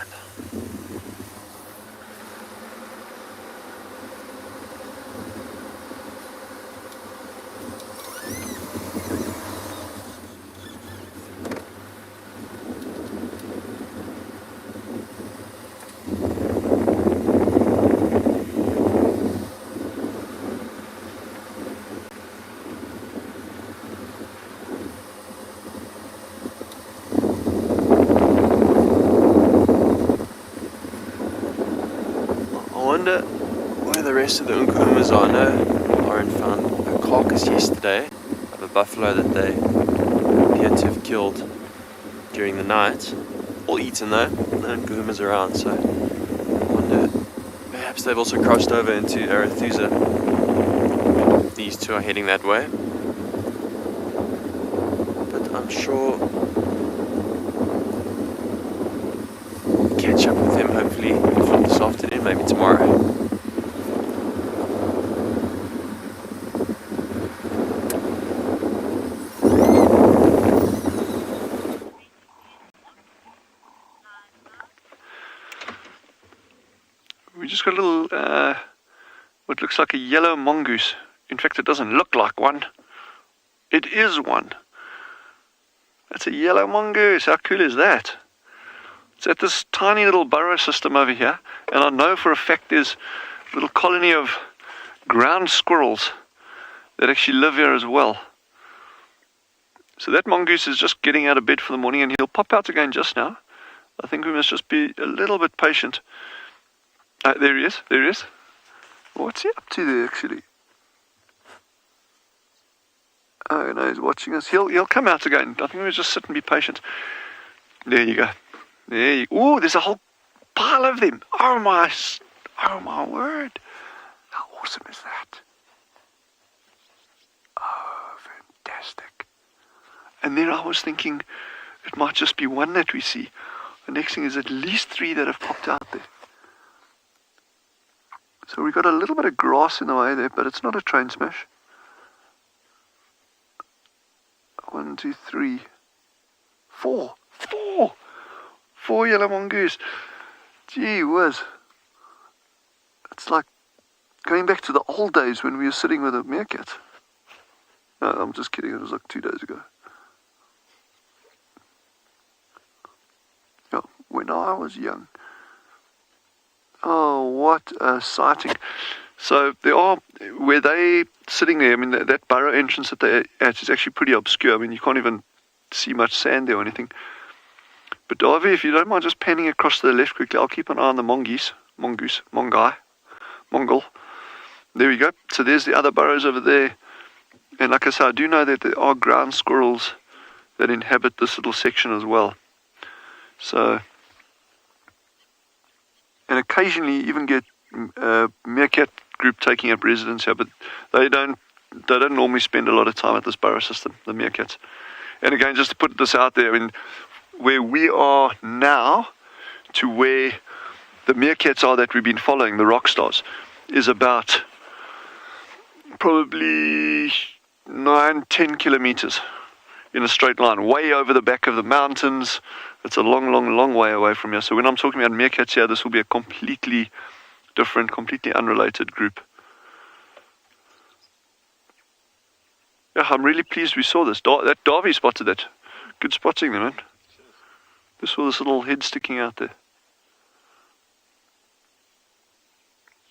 I wonder where the rest of the Nkuhumas are. I know Lauren found a carcass yesterday of a buffalo that they appeared to have killed during the night. All eaten though, no Nkuhumas around, so I wonder perhaps they've also crossed over into Arethusa. These two are heading that way. But I'm sure we'll catch up with them hopefully, if not this afternoon, maybe tomorrow. We just got a little, what looks like a yellow mongoose. In fact, it doesn't look like one. It is one. That's a yellow mongoose. How cool is that? It's at this tiny little burrow system over here, and I know for a fact there's a little colony of ground squirrels that actually live here as well. So that mongoose is just getting out of bed for the morning, and he'll pop out again just now. I think we must just be a little bit patient. There he is, there he is. What's he up to there, actually? Oh no, he's watching us. He'll come out again. I think we'll just sit and be patient. There you go. Ooh, there's a whole pile of them. Oh my word. How awesome is that? Oh, fantastic. And then I was thinking it might just be one that we see. The next thing is at least 3 that have popped out there. So we've got a little bit of grass in the way there, but it's not a train smash. 1, 2, 3, 4. 4 yellow mongoose. Gee whiz. It's like going back to the old days when we were sitting with a meerkat. No, I'm just kidding. It was like 2 days ago. Yeah, when I was young. Oh, what a sighting. So they are, where they sitting there, I mean, that burrow entrance that they're at is actually pretty obscure. I mean, you can't even see much sand there or anything. But Davy, if you don't mind just panning across to the left quickly, I'll keep an eye on the Mongol. There we go. So there's the other burrows over there. And like I said, I do know that there are ground squirrels that inhabit this little section as well. So, and occasionally you even get meerkat group taking up residence here, but they don't normally spend a lot of time at this burrow system, the meerkats. And again, just to put this out there, I mean, where we are now to where the meerkats are that we've been following, the rock stars, is about probably 9-10 kilometers in a straight line, way over the back of the mountains. It's a long way away from here. So when I'm talking about meerkats here, this will be a completely different, completely unrelated group. Yeah, I'm really pleased we saw this. That Davy spotted it. Good spotting there, man. Just saw this little head sticking out there.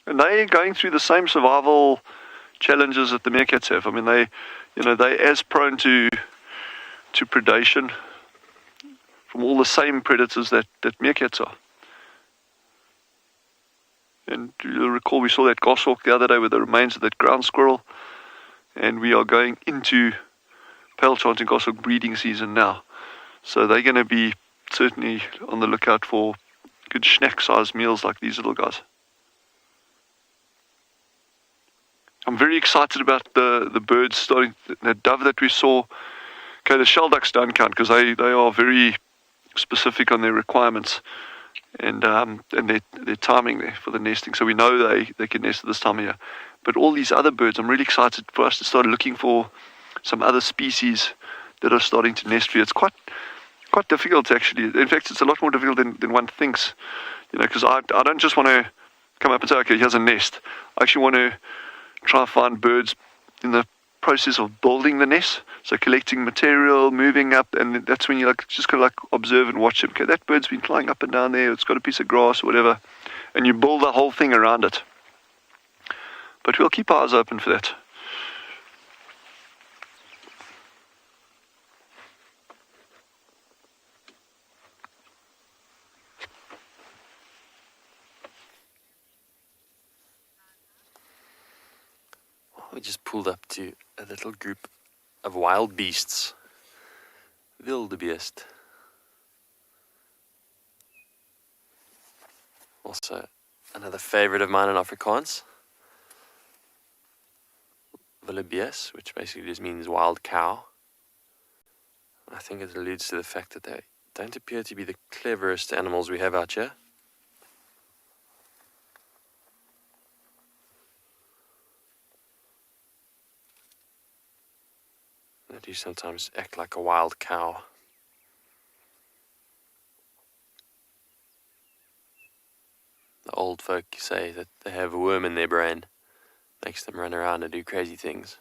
And they're going through the same survival challenges that the meerkats have. I mean, they're as prone to predation from all the same predators that meerkats are. And you'll recall we saw that goshawk the other day with the remains of that ground squirrel. And we are going into pale chanting goshawk breeding season now. So they're going to be certainly on the lookout for good snack-sized meals like these little guys. I'm very excited about the birds starting, that dove that we saw. Okay, the shelducks don't count because they are very specific on their requirements and their timing there for the nesting. So we know they can nest at this time of year. But all these other birds, I'm really excited for us to start looking for some other species that are starting to nest here. It's quite difficult actually. In fact, it's a lot more difficult than one thinks. You know, because I don't just want to come up and say, okay, here's a nest. I actually want to try and find birds in the process of building the nest, so collecting material, moving up, and that's when you just gotta observe and watch it. Okay, that bird's been flying up and down there, it's got a piece of grass or whatever, and you build the whole thing around it. But we'll keep our eyes open for that. We just pulled up to a little group of wild beasts. Wildebeest. Also, another favorite of mine in Afrikaans. Wildebeest, which basically just means wild cow. I think it alludes to the fact that they don't appear to be the cleverest animals we have out here. They do sometimes act like a wild cow. The old folk say that they have a worm in their brain. Makes them run around and do crazy things.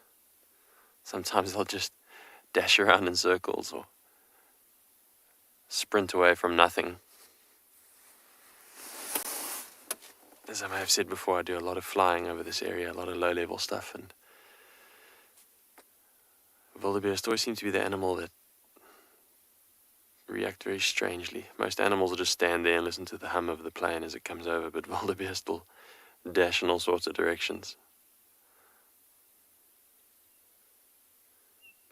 Sometimes they'll just dash around in circles or sprint away from nothing. As I may have said before, I do a lot of flying over this area, a lot of low-level stuff, and wildebeest always seem to be the animal that react very strangely. Most animals will just stand there and listen to the hum of the plane as it comes over, but wildebeest will dash in all sorts of directions.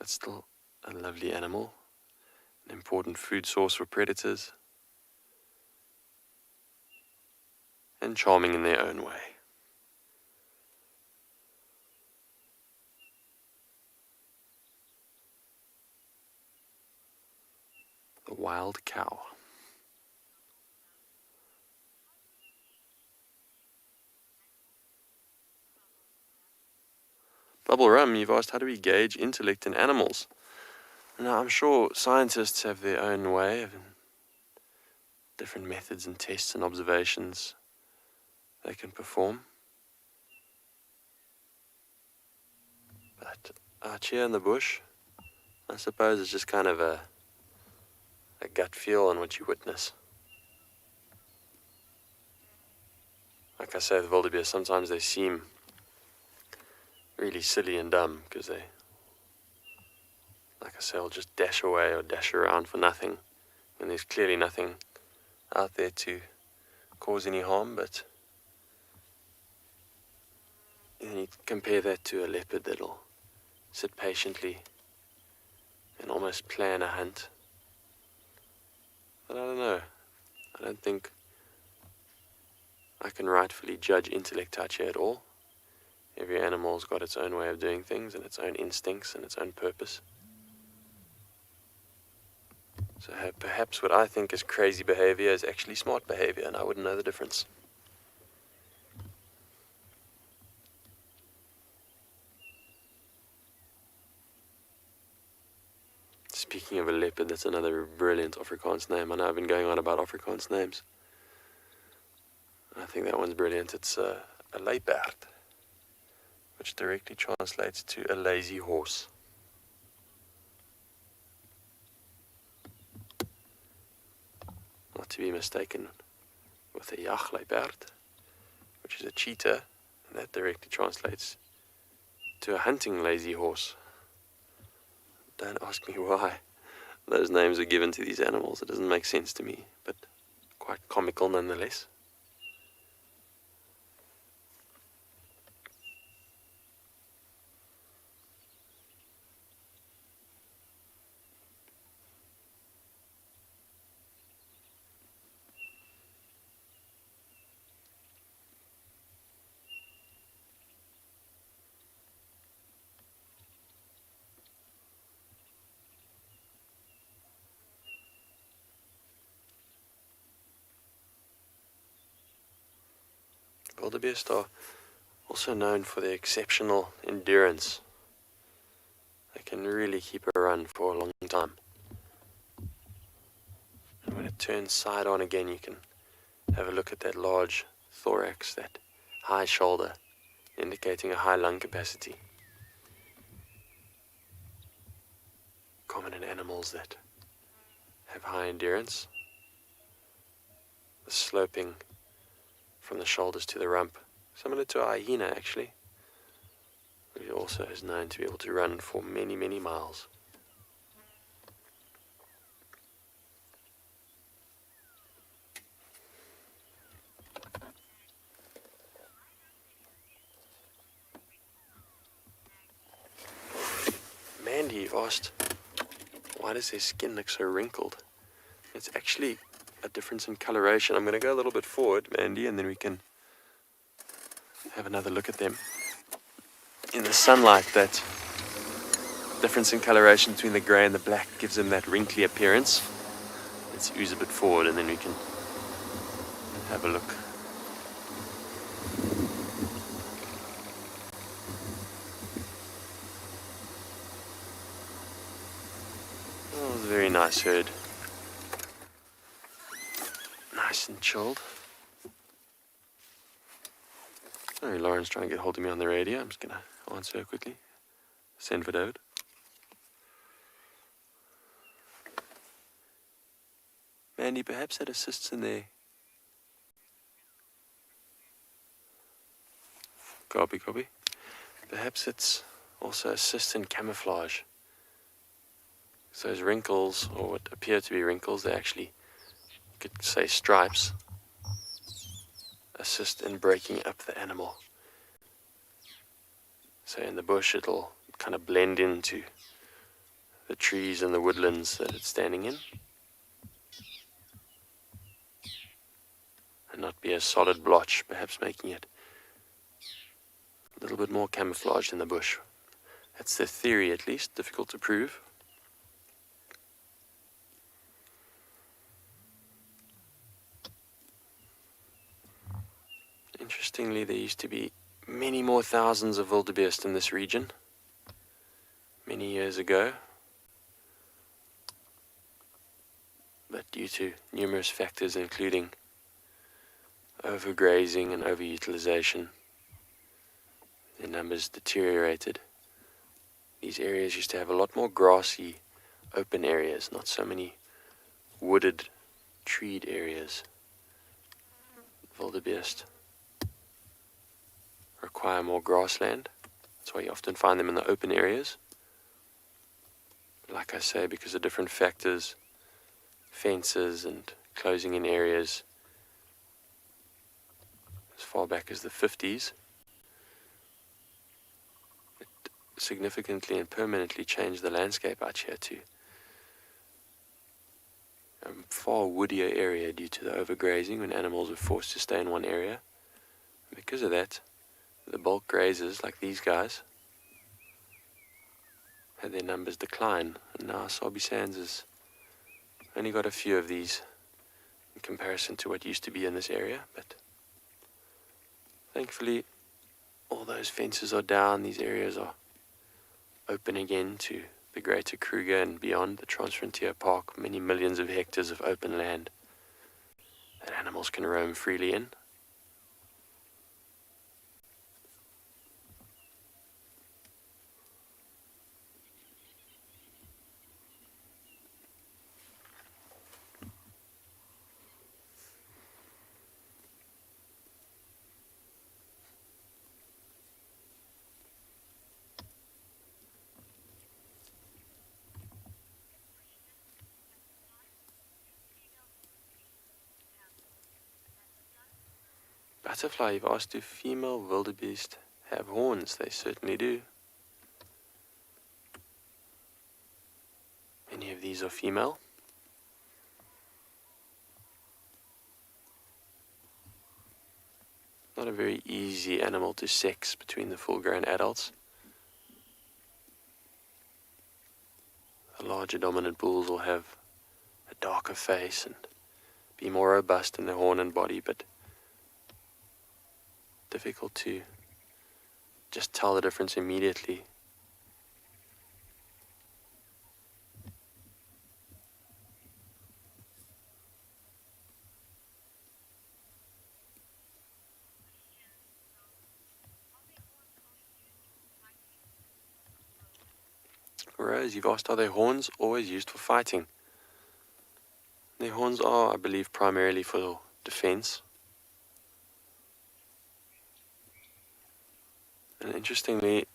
but still a lovely animal, an important food source for predators, and charming in their own way. The wild cow. Bubble Rum, you've asked, how do we gauge intellect in animals? Now, I'm sure scientists have their own way of different methods and tests and observations they can perform. But out here in the bush, I suppose it's just kind of a gut feel on what you witness. Like I say, the wildebeest, sometimes they seem really silly and dumb because they, like I say, will just dash away or dash around for nothing when there's clearly nothing out there to cause any harm. But then you compare that to a leopard that'll sit patiently and almost plan a hunt. But I don't know. I don't think I can rightfully judge intellect out here at all. Every animal's got its own way of doing things and its own instincts and its own purpose. So perhaps what I think is crazy behavior is actually smart behavior, and I wouldn't know the difference. Speaking of a leopard, that's another brilliant Afrikaans name. I know I've been going on about Afrikaans names. I think that one's brilliant. It's a Leopard, which directly translates to a lazy horse. Not to be mistaken with a Leopard, which is a cheetah, and that directly translates to a hunting lazy horse. Don't ask me why those names are given to these animals. It doesn't make sense to me, but quite comical nonetheless. Wildebeest are also known for their exceptional endurance. They can really keep a run for a long time. And when it turns side on again, you can have a look at that large thorax, that high shoulder, indicating a high lung capacity. Common in animals that have high endurance. The sloping from the shoulders to the rump, similar to a hyena actually, which also is known to be able to run for many, many miles. Mandy, you've asked, why does their skin look so wrinkled? It's actually a difference in coloration. I'm going to go a little bit forward, Mandy, and then we can have another look at them. In the sunlight, that difference in coloration between the grey and the black gives them that wrinkly appearance. Let's ooze a bit forward and then we can have a look. Oh, it's a very nice herd. Nice and chilled. Sorry, Lauren's trying to get hold of me on the radio. I'm just going to answer her quickly. Send for David. Mandy, perhaps that assists in there. Copy. Perhaps it's also assists in camouflage. So those wrinkles, or what appear to be wrinkles, they actually, you could say stripes, assist in breaking up the animal. So in the bush it'll kind of blend into the trees and the woodlands that it's standing in, and not be a solid blotch, perhaps making it a little bit more camouflaged in the bush. That's the theory, at least, difficult to prove. Interestingly, there used to be many more thousands of wildebeest in this region many years ago, but due to numerous factors including overgrazing and overutilization, their numbers deteriorated. These areas used to have a lot more grassy, open areas, not so many wooded, treed areas. Wildebeest require more grassland. That's why you often find them in the open areas. Like I say, because of different factors, fences and closing in areas, as far back as the 50s, it significantly and permanently changed the landscape out here to a far woodier area due to the overgrazing when animals were forced to stay in one area. And because of that, the bulk grazers like these guys had their numbers decline, and now Sabi Sands has only got a few of these in comparison to what used to be in this area. But thankfully all those fences are down, these areas are open again to the greater Kruger and beyond, the Transfrontier Park, many millions of hectares of open land that animals can roam freely in. Butterfly, you've asked, do female wildebeest have horns? They certainly do. Many of these are female. Not a very easy animal to sex between the full-grown adults. The larger dominant bulls will have a darker face and be more robust in their horn and body, but difficult to just tell the difference immediately. Rose, you've asked, are their horns always used for fighting? Their horns are, I believe, primarily for defense. And interestingly,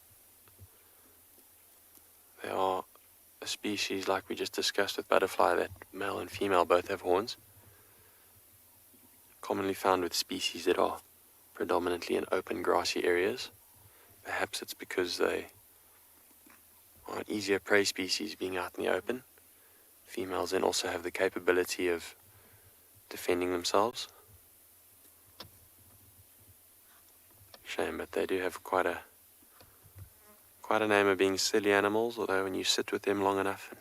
they are a species, like we just discussed with butterfly, that male and female both have horns. Commonly found with species that are predominantly in open grassy areas. Perhaps it's because they are an easier prey species being out in the open. Females then also have the capability of defending themselves. Shame, but they do have quite a name of being silly animals, although when you sit with them long enough and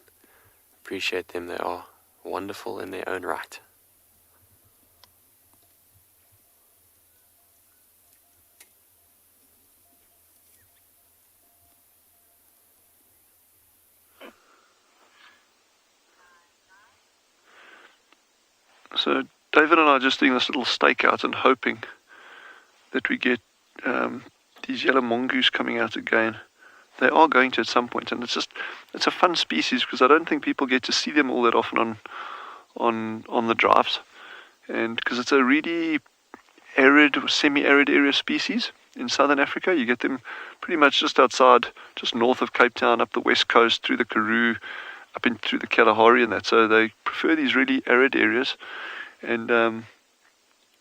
appreciate them, they are wonderful in their own right. So David and I are just doing this little stakeout and hoping that we get these yellow mongoose coming out again. They are going to at some point, and it's a fun species because I don't think people get to see them all that often on the drives, and because it's a really arid or semi-arid area species in southern Africa. You get them pretty much just outside, just north of Cape Town, up the west coast, through the Karoo, up in through the Kalahari and that. So they prefer these really arid areas, and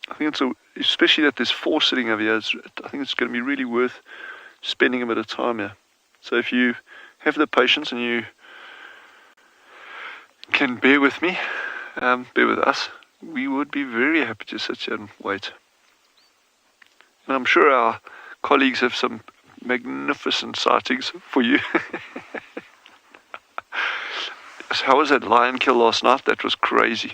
I think especially that there's 4 sitting over here, I think it's going to be really worth spending a bit of time here. So if you have the patience and you can bear with me, bear with us, we would be very happy to sit here and wait. And I'm sure our colleagues have some magnificent sightings for you. So how was that lion kill last night? That was crazy.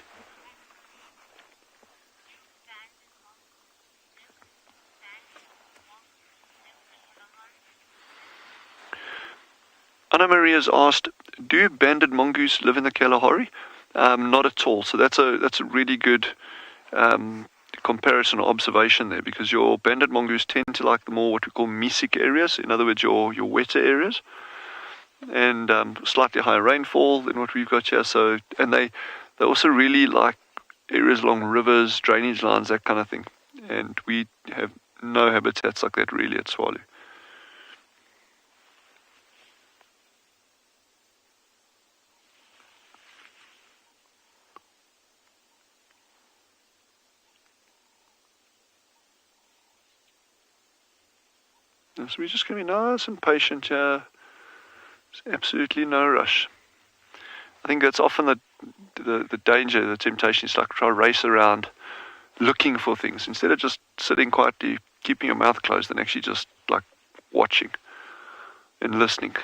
Anna Maria has asked, do banded mongoose live in the Kalahari? Not at all. So that's a really good comparison or observation there, because your banded mongoose tend to like the more what we call mesic areas, in other words your wetter areas, and slightly higher rainfall than what we've got here. So, and they also really like areas along rivers, drainage lines, that kind of thing. And we have no habitats like that really at Tswalu. So we're just going to be nice and patient here. There's absolutely no rush. I think that's often the danger, the temptation is like try to race around looking for things instead of just sitting quietly, keeping your mouth closed, and actually just like watching and listening.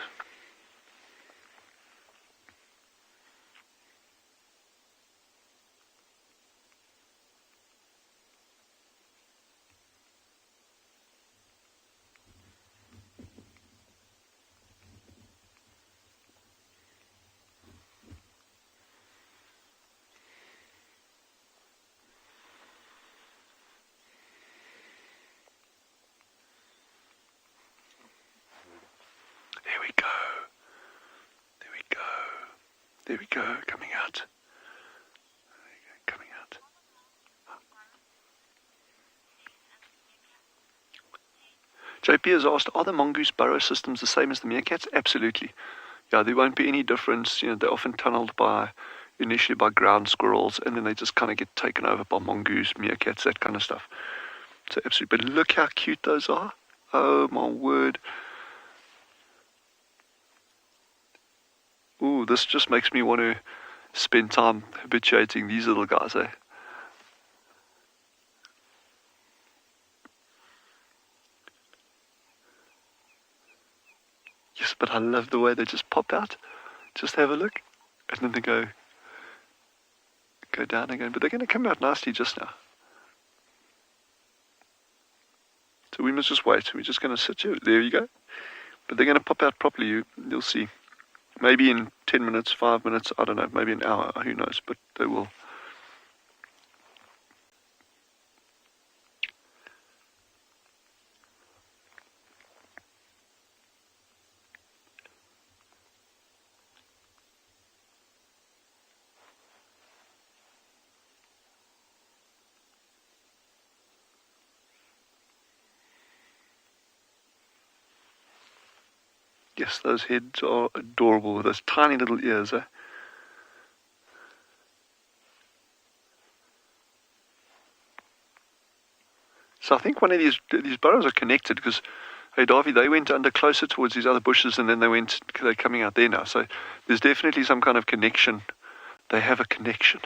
There we go, coming out. Coming out. JP has asked, are the mongoose burrow systems the same as the meerkats? Absolutely. Yeah, there won't be any difference. You know, they're often tunneled initially by ground squirrels, and then they just kind of get taken over by mongoose, meerkats, that kind of stuff. So absolutely. But look how cute those are. Oh my word. Ooh, this just makes me want to spend time habituating these little guys, eh? Yes, but I love the way they just pop out. Just have a look, and then they go down again. But they're going to come out nicely just now. So we must just wait. We're just going to sit here. There you go. But they're going to pop out properly. You'll see. Maybe in 10 minutes, 5 minutes, I don't know, maybe an hour, who knows, but they will. Yes, those heads are adorable with those tiny little ears, eh? So I think one of these burrows are connected because, hey, Davy, they went under closer towards these other bushes and then they're coming out there now. So there's definitely some kind of connection. They have a connection.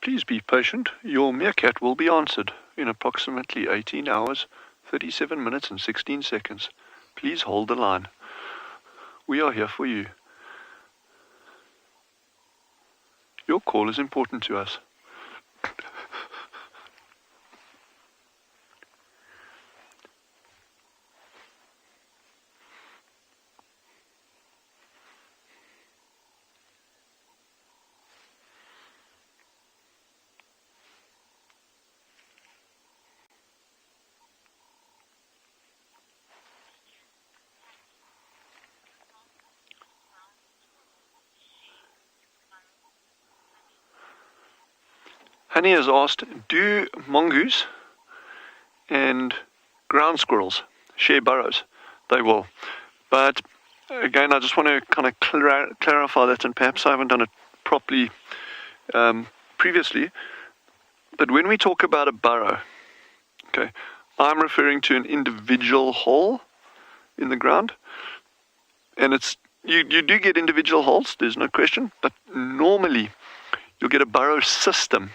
Please be patient. Your meerkat will be answered in approximately 18 hours, 37 minutes and 16 seconds. Please hold the line. We are here for you. Your call is important to us. Honey has asked, do mongoose and ground squirrels share burrows? They will. But again, I just want to kind of clarify that, and perhaps I haven't done it properly previously. But when we talk about a burrow, okay, I'm referring to an individual hole in the ground. And it's you do get individual holes, there's no question, but normally you'll get a burrow system.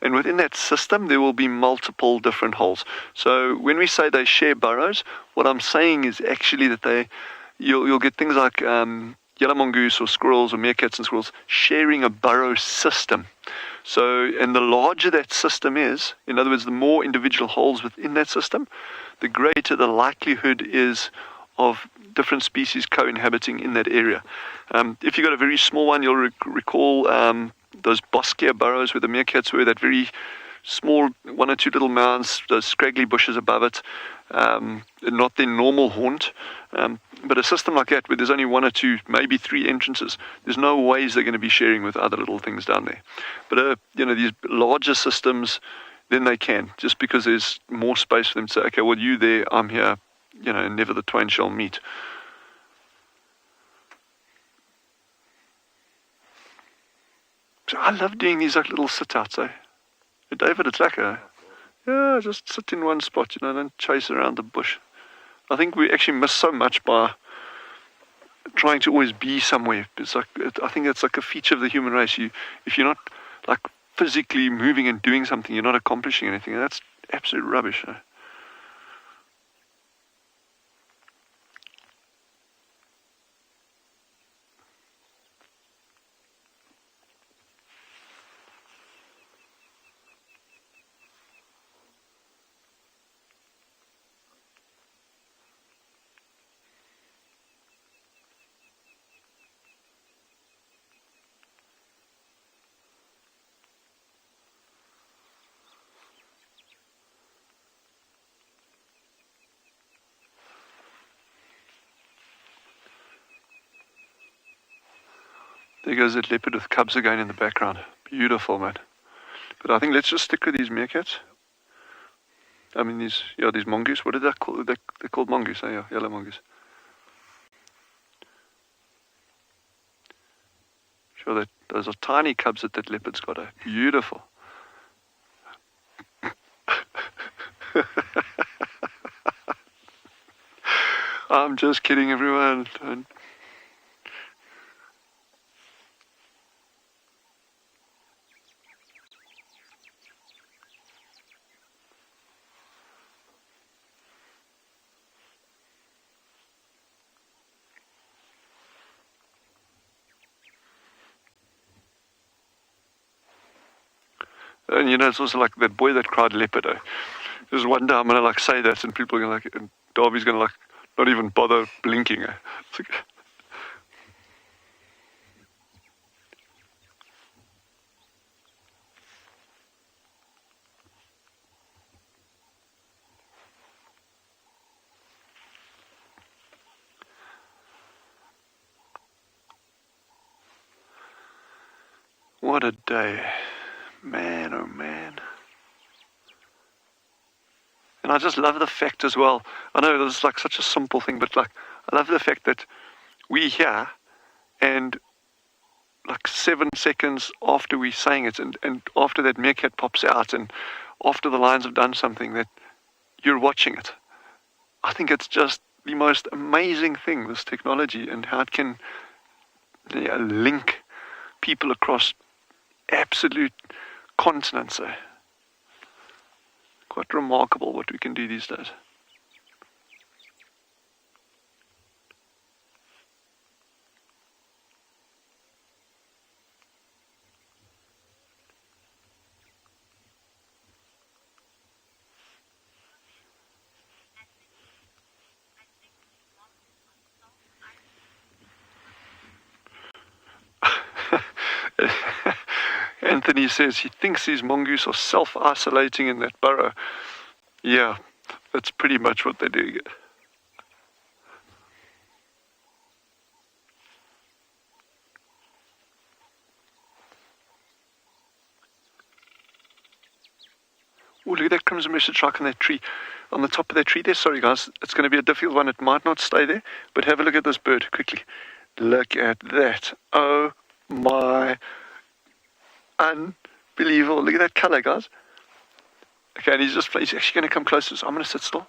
And within that system, there will be multiple different holes. So when we say they share burrows, what I'm saying is actually that you'll get things like yellow mongoose or squirrels or meerkats and squirrels sharing a burrow system. So, and the larger that system is, in other words, the more individual holes within that system, the greater the likelihood is of different species co-inhabiting in that area. If you've got a very small one, you'll recall those bosquet burrows where the meerkats were, that very small, one or two little mounds, those scraggly bushes above it, not their normal haunt. But a system like that, where there's only one or two, maybe three entrances, there's no ways they're going to be sharing with other little things down there. But these larger systems, then they can, just because there's more space for them to say, okay, well, you there, I'm here, and never the twain shall meet. So I love doing these like little sit-outs, eh? David, it's like just sit in one spot, don't chase around the bush. I think we actually miss so much by trying to always be somewhere. I think it's like a feature of the human race. If you're not like physically moving and doing something, you're not accomplishing anything. And that's absolute rubbish. Eh? There goes that leopard with cubs again in the background. Beautiful, man. But I think let's just stick with these meerkats. I mean, these mongoose. What did they call? They're called mongoose, yeah, yellow mongoose. Sure, that those are tiny cubs that leopard's got. Beautiful. I'm just kidding, everyone. And it's also like that boy that cried leopard. There's one day I'm going to say that, and people are going to and Darby's going to not even bother blinking. It's like, what a day. Man, oh man. And I just love the fact as well. I know this is like such a simple thing, but I love the fact that we hear, and like 7 seconds after we're saying it, and after that meerkat pops out, and after the lions have done something, that you're watching it. I think it's just the most amazing thing, this technology, and how it can link people across absolute continents. Quite remarkable what we can do these days. Anthony says he thinks these mongoose are self-isolating in that burrow. Yeah, that's pretty much what they're doing. look at that crimson breasted shrike on that tree, on the top of that tree there. Sorry guys, it's going to be a difficult one. It might not stay there, but have a look at this bird quickly. Look at that. Oh my, unbelievable. Look at that color, guys. Okay, and he's actually going to come closer, so I'm going to sit still.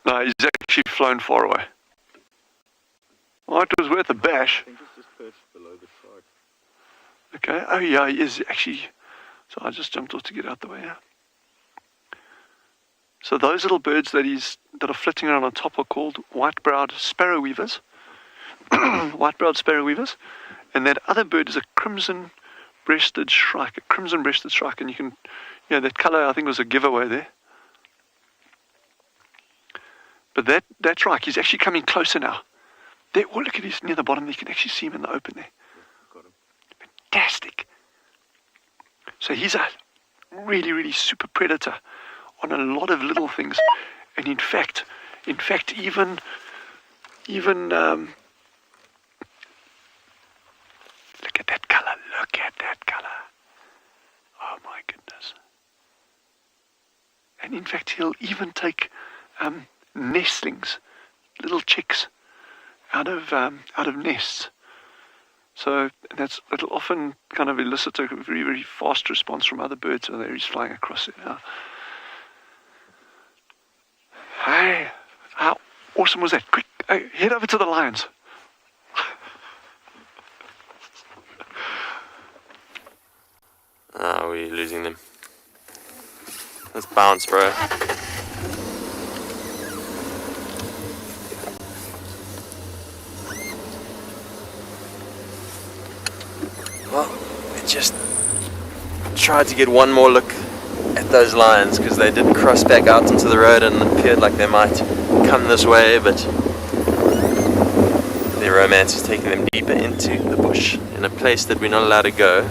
No, he's actually flown far away. Oh, it was worth a bash. I think it's just perched below the shark. Okay, oh yeah, he is actually. So I just jumped off to get out the way, yeah. So those little birds that are flitting around on top are called white-browed sparrow weavers. White-browed sparrow weavers. And that other bird is a crimson-breasted shrike. And you can, that color I think was a giveaway there. But that shrike, he's actually coming closer now. There, oh, look at his near the bottom. You can actually see him in the open there. Got him. Fantastic. So he's a really, really super predator on a lot of little things. And in fact, even look at that color. Look at that color. Oh my goodness. And in fact, he'll even take nestlings, little chicks, out of nests. So it'll often kind of elicit a very, very fast response from other birds. So there he's flying across it now. Hey, how awesome was that? Quick, head over to the lions. We're losing them. Let's bounce, bro. Well, we just tried to get one more look at those lions because they did cross back out into the road and appeared like they might come this way, but their romance is taking them deeper into the bush in a place that we're not allowed to go.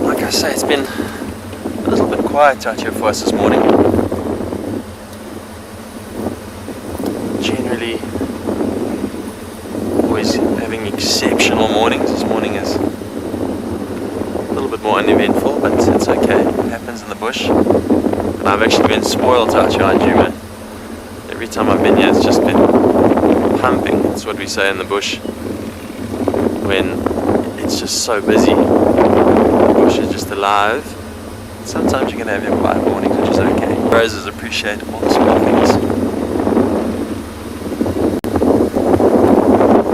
Like I say, it's been a little bit quiet out here for us this morning. Generally always having exceptional mornings. This morning is a little bit more uneventful, but it's okay. It happens in the bush. And I've actually been spoiled out here in Djuma. Every time I've been here, it's just been pumping. That's what we say in the bush. When it's just so busy, the bush is just alive. Sometimes you can have your quiet mornings, which is okay. Roses appreciate all the small things.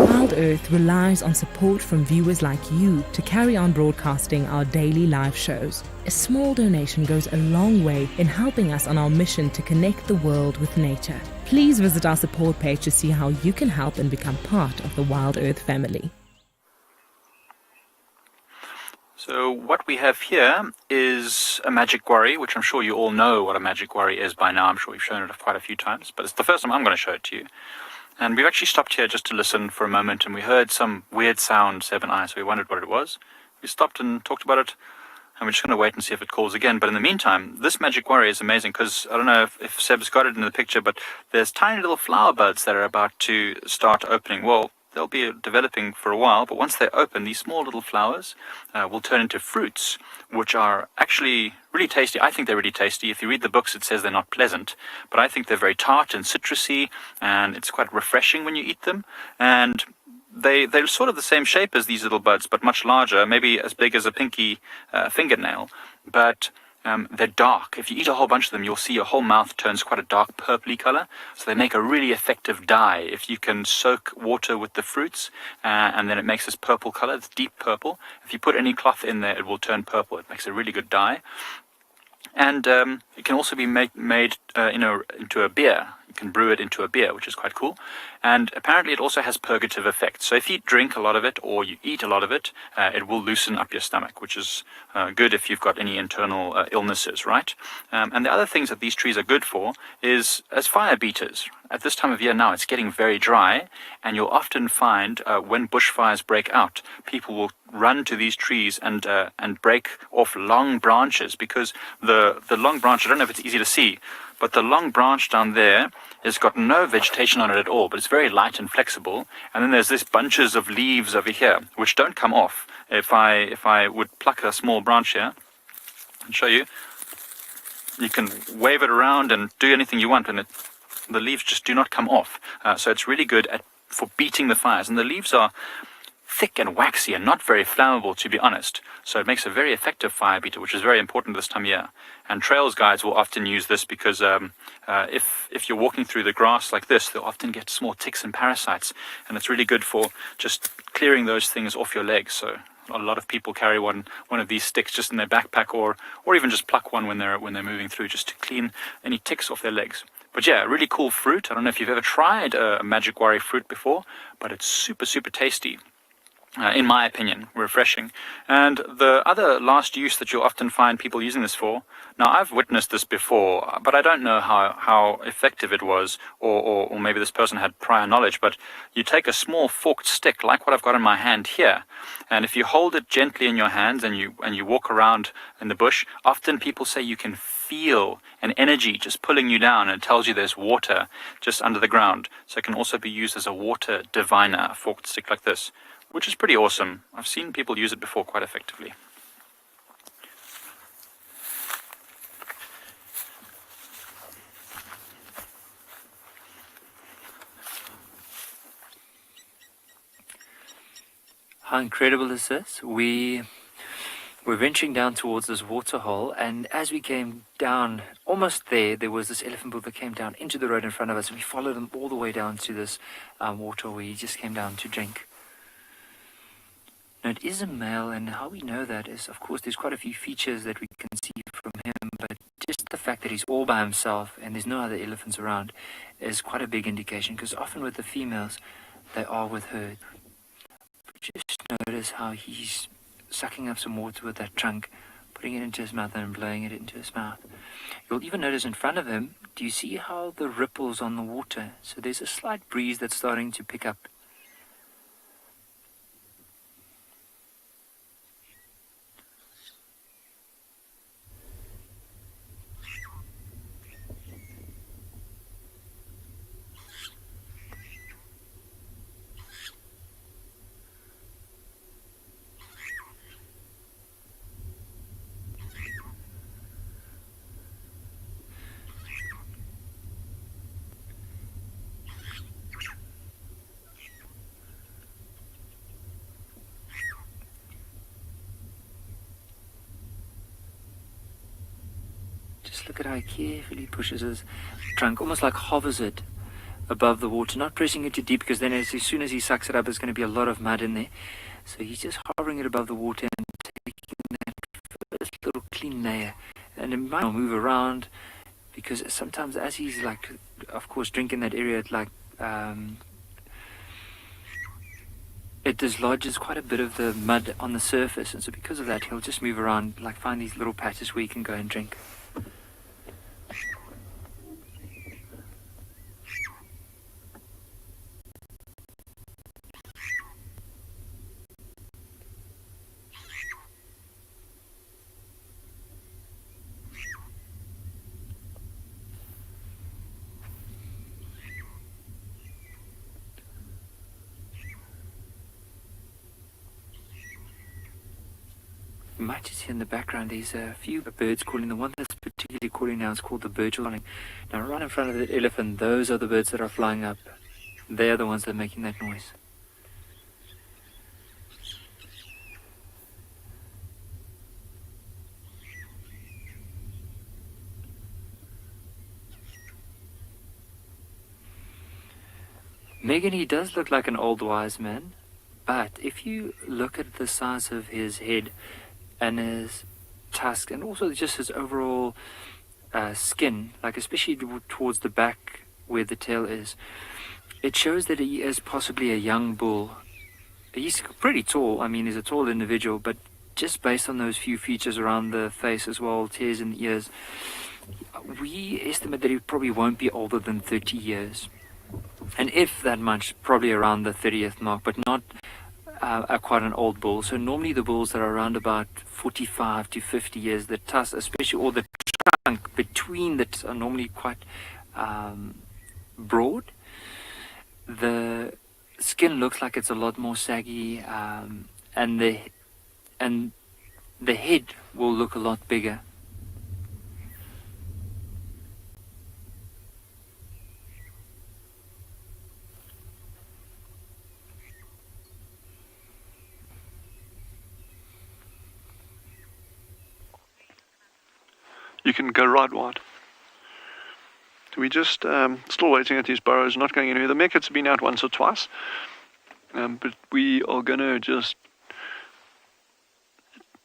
WildEarth relies on support from viewers like you to carry on broadcasting our daily live shows. A small donation goes a long way in helping us on our mission to connect the world with nature. Please visit our support page to see how you can help and become part of the WildEarth family. So what we have here is a magic guarri, which I'm sure you all know what a magic guarri is by now. I'm sure we've shown it quite a few times, but it's the first time I'm going to show it to you. And we've actually stopped here just to listen for a moment, and we heard some weird sound, 7i, so we wondered what it was. We stopped and talked about it, and we're just going to wait and see if it calls again. But in the meantime, this magic guarri is amazing, because I don't know if Seb's got it in the picture, but there's tiny little flower buds that are about to start opening. Well, they'll be developing for a while, but once they open, these small little flowers will turn into fruits, which are actually really tasty. I think they're really tasty. If you read the books, it says they're not pleasant, but I think they're very tart and citrusy, and it's quite refreshing when you eat them. And they're sort of the same shape as these little buds, but much larger, maybe as big as a pinky fingernail. But they're dark. If you eat a whole bunch of them, you'll see your whole mouth turns quite a dark purpley color. So they make a really effective dye. If you can soak water with the fruits, and then it makes this purple color, it's deep purple. If you put any cloth in there, it will turn purple. It makes a really good dye. And it can also be made into a beer. You can brew it into a beer, which is quite cool. And apparently it also has purgative effects. So if you drink a lot of it or you eat a lot of it, it will loosen up your stomach, which is good if you've got any internal illnesses, right? And the other things that these trees are good for is as fire beaters. At this time of year now, it's getting very dry, and you'll often find when bushfires break out, people will run to these trees and break off long branches, because the long branch, I don't know if it's easy to see, but the long branch down there has got no vegetation on it at all, but it's very light and flexible. And then there's these bunches of leaves over here, which don't come off. If I would pluck a small branch here and show you, you can wave it around and do anything you want, and the leaves just do not come off. So it's really good for beating the fires. And the leaves are thick and waxy and not very flammable, to be honest. So it makes a very effective fire beater, which is very important this time of year. And trails guides will often use this because if you're walking through the grass like this, they'll often get small ticks and parasites. And it's really good for just clearing those things off your legs. So a lot of people carry one of these sticks just in their backpack, or even just pluck one when they're moving through, just to clean any ticks off their legs. But yeah, really cool fruit. I don't know if you've ever tried a magic Guarri fruit before, but it's super, super tasty. In my opinion, refreshing. And the other last use that you'll often find people using this for, now I've witnessed this before, but I don't know how effective it was, or maybe this person had prior knowledge, but you take a small forked stick like what I've got in my hand here, and if you hold it gently in your hands and you walk around in the bush, often people say you can feel an energy just pulling you down, and it tells you there's water just under the ground. So it can also be used as a water diviner, a forked stick like this, which is pretty awesome. I've seen people use it before quite effectively. How incredible is this? We're venturing down towards this waterhole, and as we came down, almost there was this elephant bull that came down into the road in front of us, and we followed him all the way down to this water where he just came down to drink. Now, it is a male, and how we know that is, of course, there's quite a few features that we can see from him, but just the fact that he's all by himself and there's no other elephants around is quite a big indication, because often with the females, they are with herd. But just notice how he's sucking up some water with that trunk, putting it into his mouth and blowing it into his mouth. You'll even notice in front of him, do you see how the ripples on the water? So there's a slight breeze that's starting to pick up. Look at how he carefully pushes his trunk, almost like hovers it above the water, not pressing it too deep, because then as soon as he sucks it up, there's going to be a lot of mud in there. So he's just hovering it above the water and taking that first little clean layer. And it might move around, because sometimes as he's like, of course, drinking that area, it dislodges quite a bit of the mud on the surface, and so because of that, he'll just move around, like find these little patches where he can go and drink. You might just hear in the background there's a few birds calling. The one that's particularly calling now is called the bird calling. Now right in front of the elephant, those are the birds that are flying up. They are the ones that are making that noise. Megan, he does look like an old wise man, but if you look at the size of his head and his tusk, and also just his overall skin, like especially towards the back where the tail is, it shows that he is possibly a young bull. He's pretty tall. I mean, he's a tall individual, but just based on those few features around the face as well, tears in the ears, we estimate that he probably won't be older than 30 years. And if that much, probably around the 30th mark, but not quite an old bull. So normally the bulls that are around about 45 to 50 years, the tusk, especially, or the between that are normally quite broad. The skin looks like it's a lot more saggy, and the head will look a lot bigger. You can go right wide. We just still waiting at these burrows, not going anywhere. The meerkats have been out once or twice, but we are going to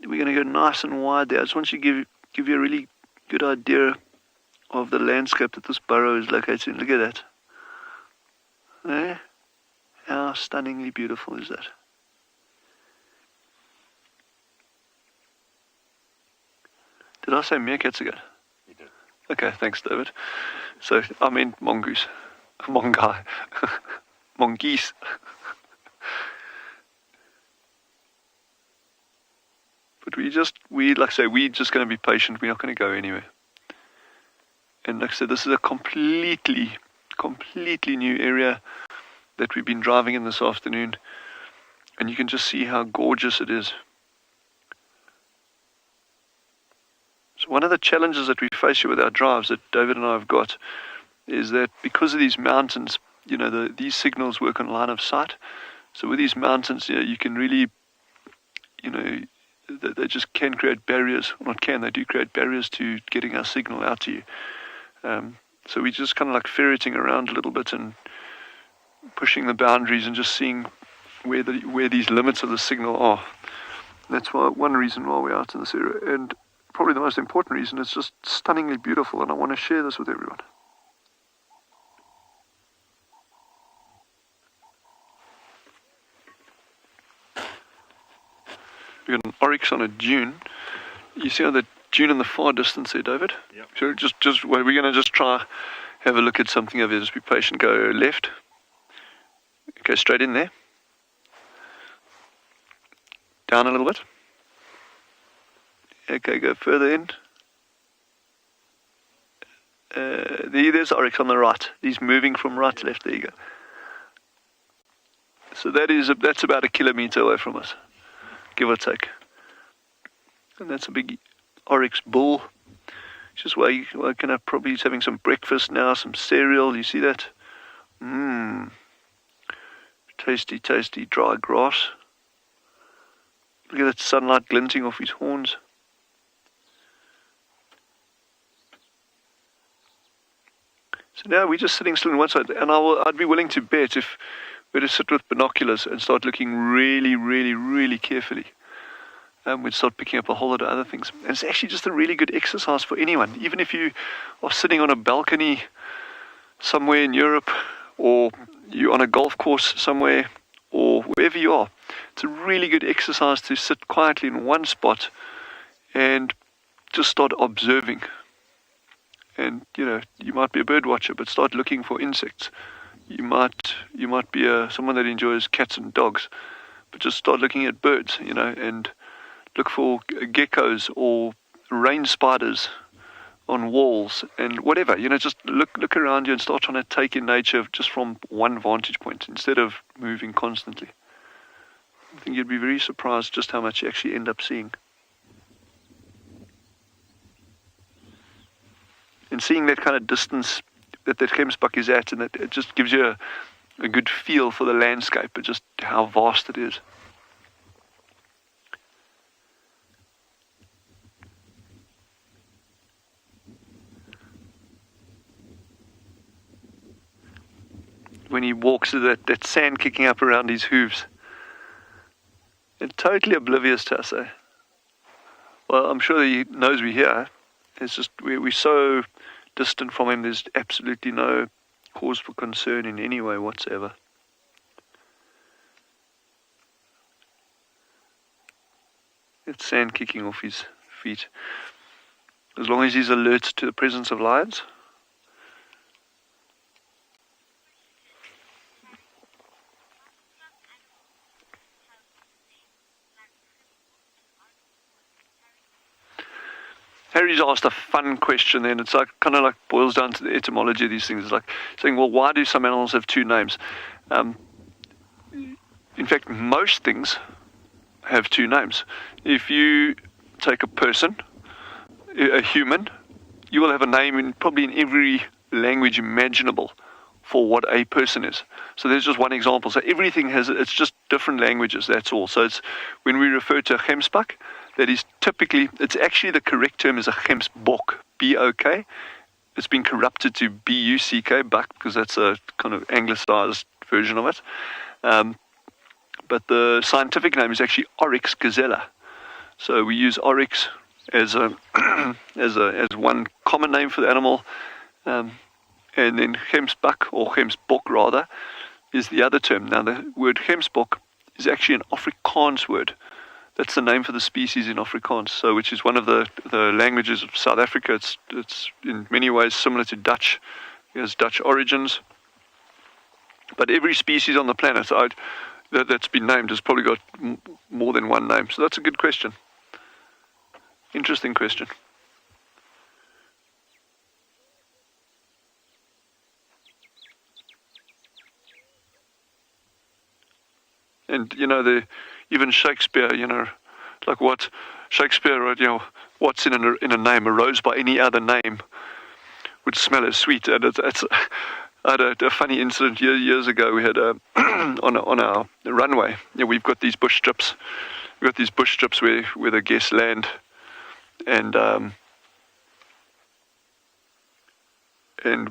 we're going to go nice and wide there. I just want to give you a really good idea of the landscape that this burrow is located in. Look at that. There. How stunningly beautiful is that? Did I say meerkats again? You did. Okay, thanks, David. So, I meant mongoose. Mongai. Mongoose. But like I say, we're just going to be patient. We're not going to go anywhere. And like I said, this is a completely new area that we've been driving in this afternoon. And you can just see how gorgeous it is. So one of the challenges that we face here with our drives that David and I have got is that because of these mountains, these signals work on line of sight. So with these mountains, you can really, they just can create barriers. They do create barriers to getting our signal out to you. So we just kind of like ferreting around a little bit and pushing the boundaries and just seeing where these limits of the signal are. That's one reason why we're out in this area. And probably the most important reason, it's just stunningly beautiful, and I want to share this with everyone. We've got an oryx on a dune. You see how the dune in the far distance there, David? Yep. So we're going to just try have a look at something over there. Just be patient. Go left. Go straight in there. Down a little bit. Okay, go further in. There's oryx on the right. He's moving from right to left. There you go. So that's about 1 kilometer away from us, give or take. And that's a big oryx bull. Just waking up, probably he's having some breakfast now, some cereal. You see that? Tasty, tasty dry grass. Look at that sunlight glinting off his horns. So now we're just sitting still on one side, and I'd be willing to bet if we were to sit with binoculars and start looking really, really, really carefully, we'd start picking up a whole lot of other things. And it's actually just a really good exercise for anyone, even if you are sitting on a balcony somewhere in Europe, or you're on a golf course somewhere, or wherever you are. It's a really good exercise to sit quietly in one spot and just start observing. And you might be a bird watcher, but start looking for insects. You might be someone that enjoys cats and dogs, but just start looking at birds, and look for geckos or rain spiders on walls and whatever. Just look around you and start trying to take in nature just from one vantage point instead of moving constantly. I think you'd be very surprised just how much you actually end up seeing. And seeing that kind of distance that Kemsbach is at, and that it just gives you a good feel for the landscape, but just how vast it is. When he walks, that sand kicking up around his hooves. And totally oblivious to us, eh? Well, I'm sure he knows we're here. It's just we're so distant from him, there's absolutely no cause for concern in any way whatsoever. It's sand kicking off his feet. As long as he's alert to the presence of lions. Harry's asked a fun question then. It's like kind of like boils down to the etymology of these things. It's like saying, well, why do some animals have two names? In fact, most things have two names. If you take a person, a human, you will have a name probably in every language imaginable for what a person is. So there's just one example. So everything it's just different languages, that's all. So it's when we refer to a gemsbok, that is typically, it's actually the correct term is a gemsbok, B-O-K. It's been corrupted to B-U-C-K, buck, because that's a kind of anglicized version of it. But the scientific name is actually Oryx gazella. So we use oryx as a as one common name for the animal, and then gemsbok, or gemsbok rather, is the other term. Now the word gemsbok is actually an Afrikaans word. That's the name for the species in Afrikaans, so which is one of the languages of South Africa. It's in many ways similar to Dutch. It has Dutch origins. But every species on the planet that's been named has probably got more than one name. So that's a good question. Interesting question. And even Shakespeare, like what Shakespeare wrote, what's in a name? A rose by any other name would smell as sweet. And I had a funny incident years ago. We had on our runway. We've got these bush strips. We've got these bush strips where the guests land, and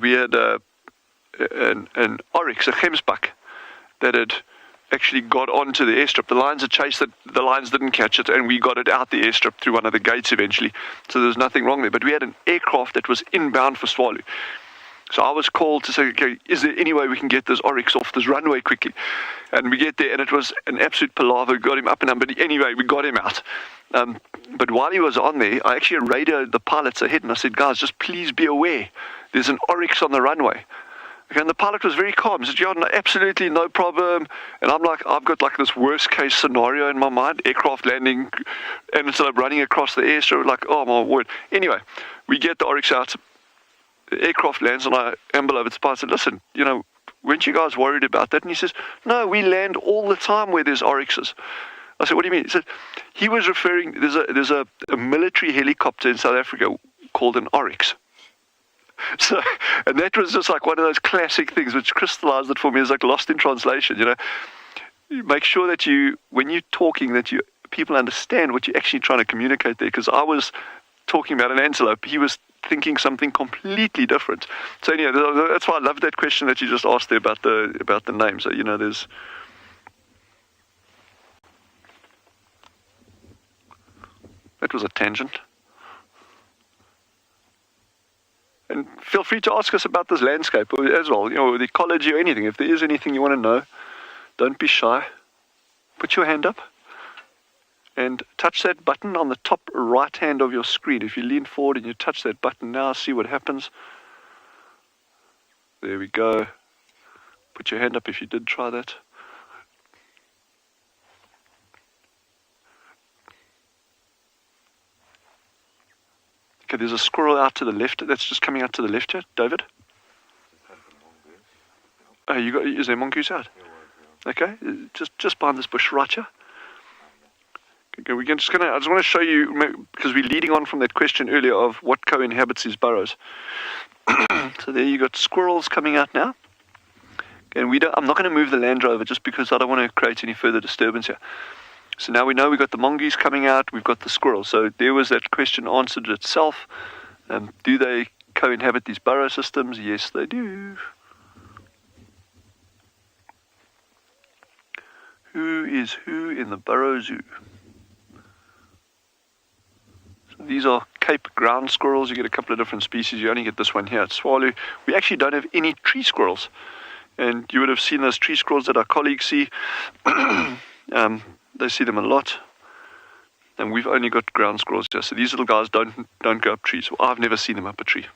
we had an oryx, a gemsbok, that had actually got onto the airstrip. The lions had chased it, the lions didn't catch it, and we got it out the airstrip through one of the gates eventually. So there was nothing wrong there. But we had an aircraft that was inbound for Tswalu. So I was called to say, okay, is there any way we can get this oryx off this runway quickly? And we get there, and it was an absolute palaver. We got him up and down, but anyway, we got him out. But while he was on there, I actually radioed the pilots ahead, and I said, guys, just please be aware. There's an oryx on the runway. Okay, and the pilot was very calm. He said, yeah, no, absolutely no problem. And I'm like, I've got like this worst case scenario in my mind, aircraft landing, and instead of running across the air, so like, oh my word. Anyway, we get the oryx out. The aircraft lands, and I amble over to the pilot and said, listen, weren't you guys worried about that? And he says, no, we land all the time where there's oryxes. I said, what do you mean? He said, he was referring, there's a military helicopter in South Africa called an oryx. So, and that was just like one of those classic things which crystallized it for me as like lost in translation. You make sure that when you're talking, that people understand what you're actually trying to communicate there. Because I was talking about an antelope, he was thinking something completely different. So anyway, that's why I love that question that you just asked there about the name. So there's. That was a tangent. And feel free to ask us about this landscape as well, the ecology or anything. If there is anything you want to know, don't be shy. Put your hand up and touch that button on the top right hand of your screen. If you lean forward and you touch that button now, see what happens. There we go. Put your hand up if you did try that. Okay, there's a squirrel out to the left. That's just coming out to the left here, David. Oh, is there a mongoose out? Okay, just behind this bush right here. Okay, I just want to show you, because we're leading on from that question earlier of what co-inhabits these burrows. So there you got squirrels coming out now. And I'm not going to move the Land Rover just because I don't want to create any further disturbance here. So now we know we've got the mongoose coming out, we've got the squirrels. So there was that question answered itself. Do they co-inhabit these burrow systems? Yes, they do. Who is who in the burrow zoo? So these are Cape ground squirrels. You get a couple of different species. You only get this one here at Tswalu. We actually don't have any tree squirrels. And you would have seen those tree squirrels that our colleagues see. They see them a lot, and we've only got ground squirrels here. So these little guys don't go up trees. Well, I've never seen them up a tree.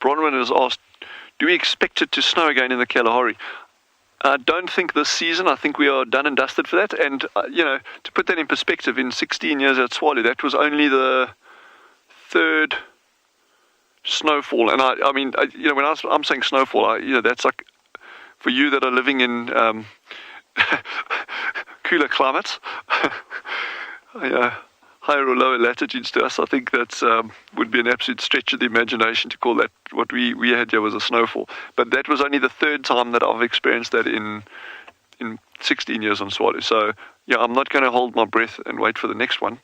Bronwyn has asked, do we expect it to snow again in the Kalahari? I don't think this season. I think we are done and dusted for that. And, to put that in perspective, in 16 years at Tswalu, that was only the third snowfall. And I mean, when I'm saying snowfall, that's like, for you that are living in cooler climates, higher or lower latitudes to us, I think that would be an absolute stretch of the imagination to call that what we had here was a snowfall. But that was only the third time that I've experienced that in 16 years on Tswalu. So, I'm not going to hold my breath and wait for the next one.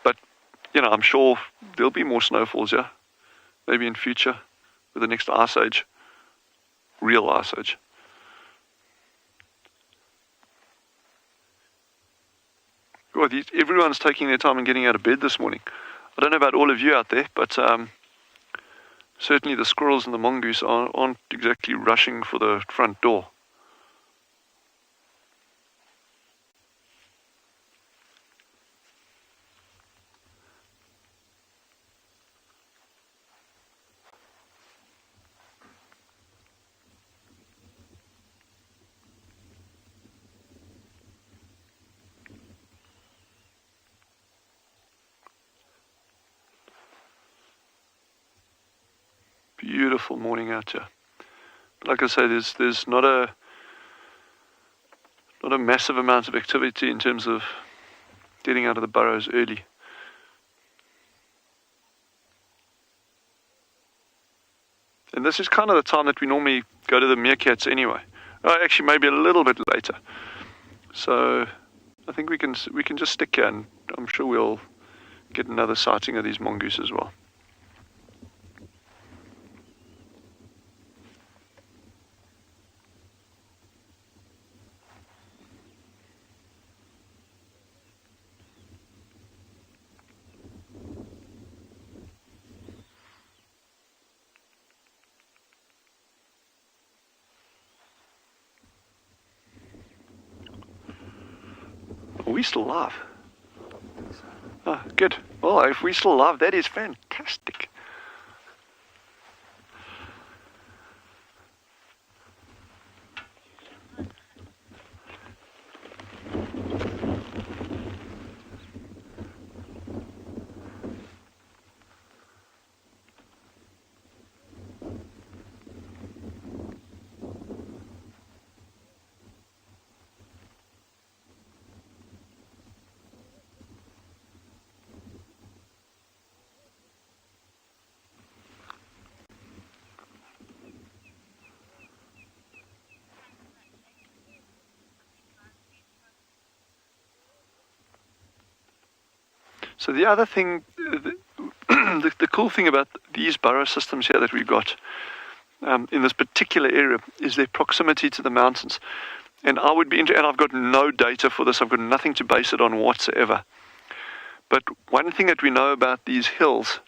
But, I'm sure there'll be more snowfalls, maybe in future with the next ice age, real ice age. Well, everyone's taking their time and getting out of bed this morning. I don't know about all of you out there, but certainly the squirrels and the mongoose aren't exactly rushing for the front door. Beautiful morning out here. But like I say, there's not a massive amount of activity in terms of getting out of the burrows early. And this is kind of the time that we normally go to the meerkats anyway. Actually, maybe a little bit later. So I think we can just stick here, and I'm sure we'll get another sighting of these mongoose as well. Are we still live? Oh, good. Well, if we still live, that is fantastic. So the other thing, the cool thing about these burrow systems here that we've got in this particular area is their proximity to the mountains. And I would be and I've got no data for this. I've got nothing to base it on whatsoever. But one thing that we know about these hills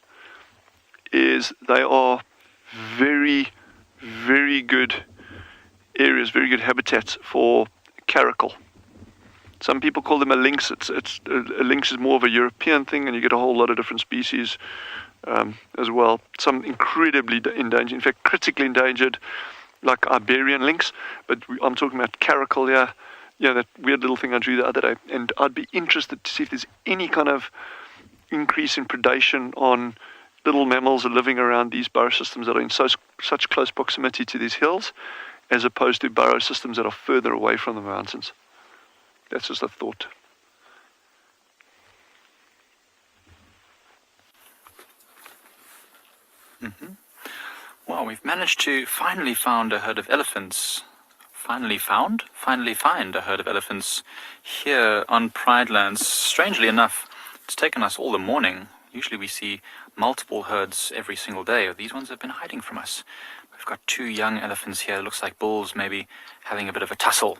is they are very, very good areas, very good habitats for caracal. Some people call them a lynx. A lynx is more of a European thing, and you get a whole lot of different species as well. Some incredibly endangered, in fact, critically endangered, like Iberian lynx. But I'm talking about caracal here. That weird little thing I drew the other day. And I'd be interested to see if there's any kind of increase in predation on little mammals living around these burrow systems that are in such close proximity to these hills, as opposed to burrow systems that are further away from the mountains. That's just a thought. Well, we've managed to finally find a herd of elephants. Finally find a herd of elephants here on Pride Lands. Strangely enough, it's taken us all the morning. Usually we see multiple herds every single day. These ones have been hiding from us. We've got two young elephants here. It looks like bulls maybe having a bit of a tussle.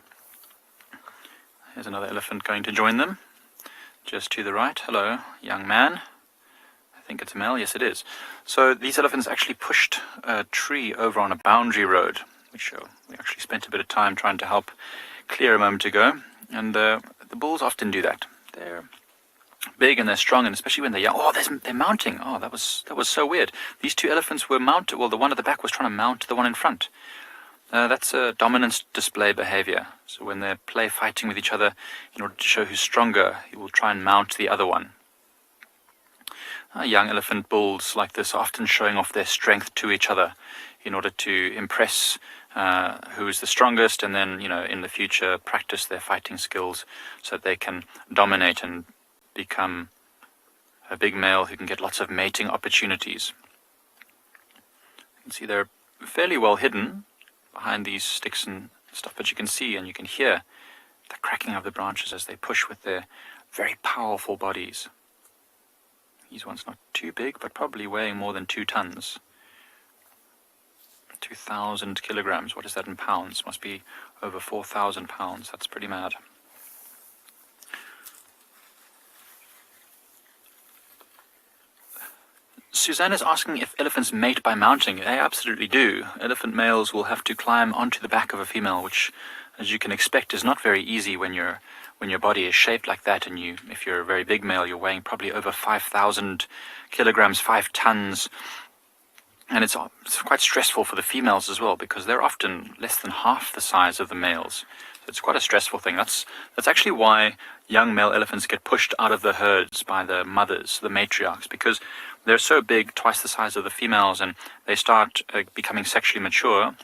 Here's another elephant going to join them, just to the right. Hello, young man. I think it's a male. Yes, it is. So these elephants actually pushed a tree over on a boundary road, which we actually spent a bit of time trying to help clear a moment ago. And the bulls often do that. They're big and they're strong, and especially when they're young. Oh, they're mounting. Oh, that was so weird. These two elephants were mounted. Well, the one at the back was trying to mount the one in front. That's a dominance display behavior. So when they're fighting with each other, in order to show who's stronger, he will try and mount the other one. Young elephant bulls like this are often showing off their strength to each other in order to impress who is the strongest, and then, in the future practice their fighting skills so that they can dominate and become a big male who can get lots of mating opportunities. You can see they're fairly well hidden behind these sticks and stuff, but you can see and you can hear the cracking of the branches as they push with their very powerful bodies. These ones not too big, but probably weighing more than 2 tons. 2,000 kilograms. What is that in pounds? Must be over 4,000 pounds. That's pretty mad. Suzanne is asking if elephants mate by mounting. They absolutely do. Elephant males will have to climb onto the back of a female, which, as you can expect, is not very easy when your body is shaped like that, and if you're a very big male, you're weighing probably over 5,000 kilograms, 5 tons. And it's quite stressful for the females as well, because they're often less than half the size of the males. So it's quite a stressful thing. That's actually why young male elephants get pushed out of the herds by the mothers, the matriarchs, because they're so big, twice the size of the females, and they start becoming sexually mature,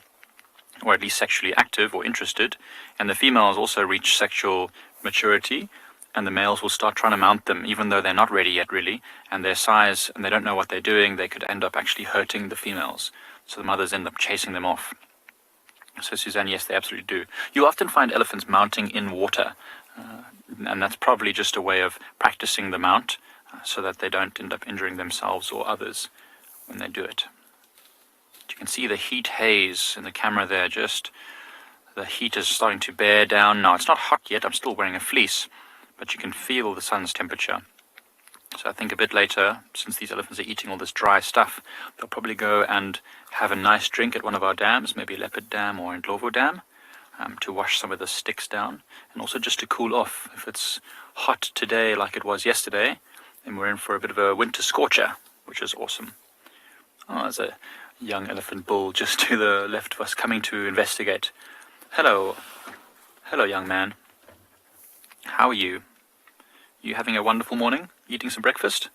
or at least sexually active or interested, and the females also reach sexual maturity, and the males will start trying to mount them, even though they're not ready yet, really, and their size, and they don't know what they're doing, they could end up actually hurting the females. So the mothers end up chasing them off. So Suzanne, yes, they absolutely do. You often find elephants mounting in water, and that's probably just a way of practicing the mount, so that they don't end up injuring themselves or others when they do it. You can see the heat haze in the camera there, just the heat is starting to bear down now. It's not hot yet, I'm still wearing a fleece, but you can feel the sun's temperature. So I think a bit later, since these elephants are eating all this dry stuff, they'll probably go and have a nice drink at one of our dams, maybe Leopard Dam or Ndlovu Dam, to wash some of the sticks down, and also just to cool off. If it's hot today like it was yesterday, then we're in for a bit of a winter scorcher, which is awesome. Oh, there's a young elephant bull just to the left of us coming to investigate. Hello. Hello, young man. How are you? You having a wonderful morning? Eating some breakfast?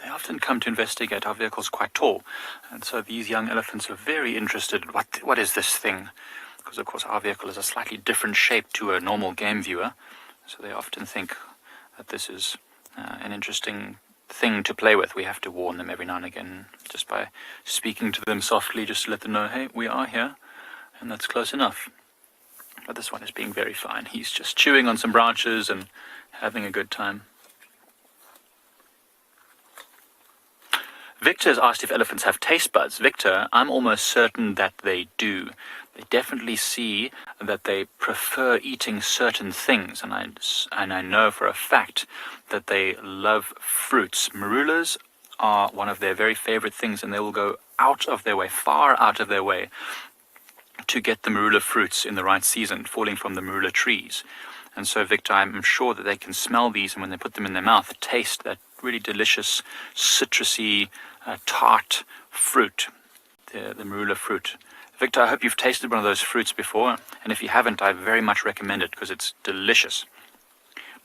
They often come to investigate. Our vehicle's quite tall, and so these young elephants are very interested. What is this thing? Because, of course, our vehicle is a slightly different shape to a normal game viewer, so they often think that this is an interesting thing to play with. We have to warn them every now and again, just by speaking to them softly, just to let them know, hey, we are here, and that's close enough. But this one is being very fine. He's just chewing on some branches and having a good time. Victor has asked if elephants have taste buds. Victor, I'm almost certain that they do. They definitely see that they prefer eating certain things, and I know for a fact that they love fruits. Marulas are one of their very favorite things, and they will go out of their way, far out of their way, to get the marula fruits in the right season, falling from the marula trees. And so, Victor, I'm sure that they can smell these, and when they put them in their mouth, taste that really delicious, citrusy, tart fruit, the marula fruit. Victor, I hope you've tasted one of those fruits before, and if you haven't, I very much recommend it because it's delicious.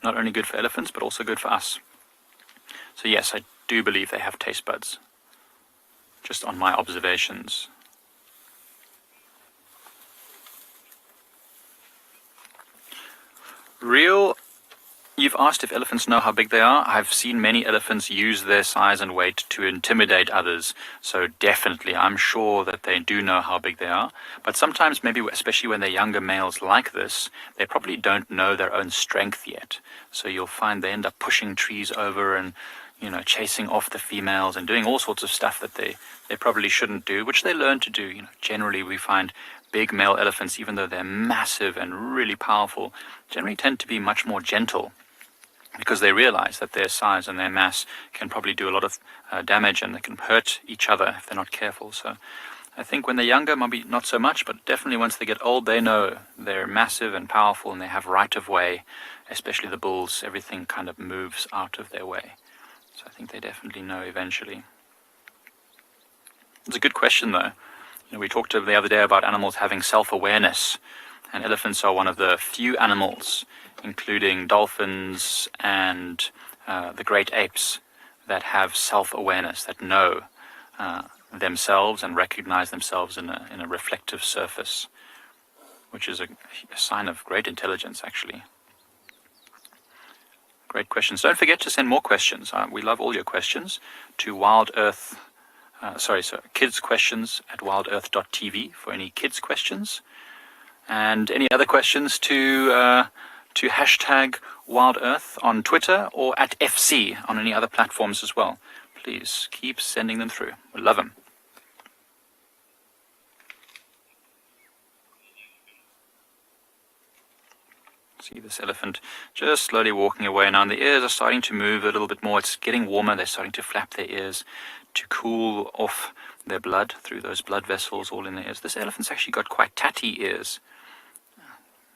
Not only good for elephants, but also good for us. So yes, I do believe they have taste buds, just on my observations. Real, you've asked if elephants know how big they are. I've seen many elephants use their size and weight to intimidate others. So definitely, I'm sure that they do know how big they are. But sometimes, maybe especially when they're younger males like this, they probably don't know their own strength yet. So you'll find they end up pushing trees over and, chasing off the females and doing all sorts of stuff that they probably shouldn't do, which they learn to do. Generally we find big male elephants, even though they're massive and really powerful, generally tend to be much more gentle, because they realize that their size and their mass can probably do a lot of damage, and they can hurt each other if they're not careful. So I think when they're younger, maybe not so much, but definitely once they get old, they know they're massive and powerful, and they have right of way, especially the bulls, everything kind of moves out of their way. So I think they definitely know eventually. It's a good question though. We talked the other day about animals having self-awareness, and elephants are one of the few animals, including dolphins and the great apes, that have self-awareness, that know themselves and recognize themselves in a reflective surface, which is a sign of great intelligence, actually. Great questions. Don't forget to send more questions. We love all your questions to WildEarth. Kids questions at wildearth.tv for any kids questions, and any other questions to hashtag WildEarth on Twitter or at FC on any other platforms as well. Please keep sending them through. We love them. See this elephant just slowly walking away now, and the ears are starting to move a little bit more. It's getting warmer. They're starting to flap their ears to cool off their blood through those blood vessels all in the ears. This elephant's actually got quite tatty ears.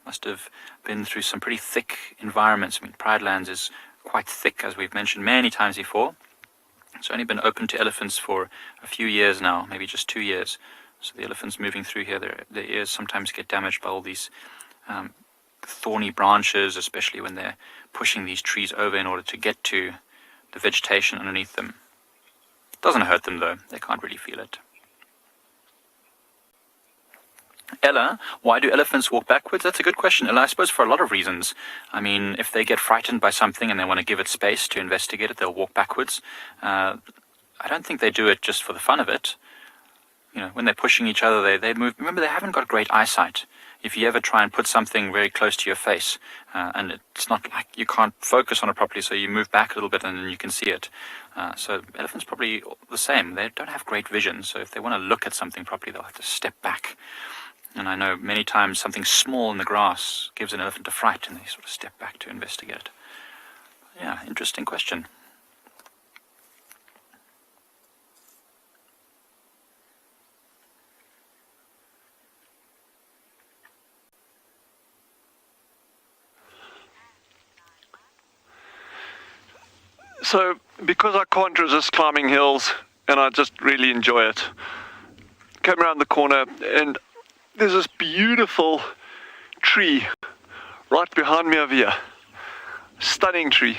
Must have been through some pretty thick environments. I mean, Pride Lands is quite thick, as we've mentioned many times before. It's only been open to elephants for a few years now, maybe just 2 years. So the elephants moving through here, their ears sometimes get damaged by all these thorny branches, especially when they're pushing these trees over in order to get to the vegetation underneath them. Doesn't hurt them though, they can't really feel it. Ella, why do elephants walk backwards? That's a good question, Ella. I suppose for a lot of reasons. I mean, if they get frightened by something and they want to give it space to investigate it, they'll walk backwards. I don't think they do it just for the fun of it. You know, when they're pushing each other, they move. Remember, they haven't got great eyesight. If you ever try and put something very close to your face, and it's not like you can't focus on it properly, so you move back a little bit and then you can see it. So elephants probably the same. They don't have great vision, so if they want to look at something properly, they'll have to step back. And I know many times something small in the grass gives an elephant a fright, and they sort of step back to investigate. Yeah, interesting question. So, because I can't resist climbing hills, and I just really enjoy it, came around the corner and there's this beautiful tree right behind me over here. Stunning tree.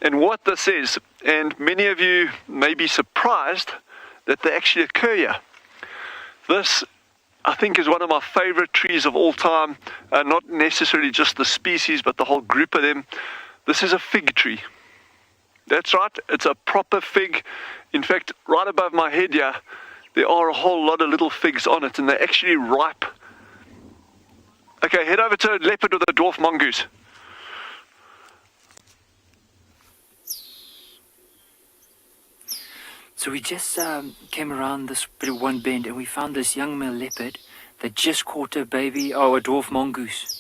And what this is, and many of you may be surprised that they actually occur here. This, I think, is one of my favorite trees of all time. Not necessarily just the species, but the whole group of them. This is a fig tree. That's right, it's a proper fig. In fact, right above my head here, there are a whole lot of little figs on it, and they're actually ripe. Okay, head over to Leopard with a dwarf mongoose. So we just came around this bit of one bend, and we found this young male leopard that just caught a baby, a dwarf mongoose.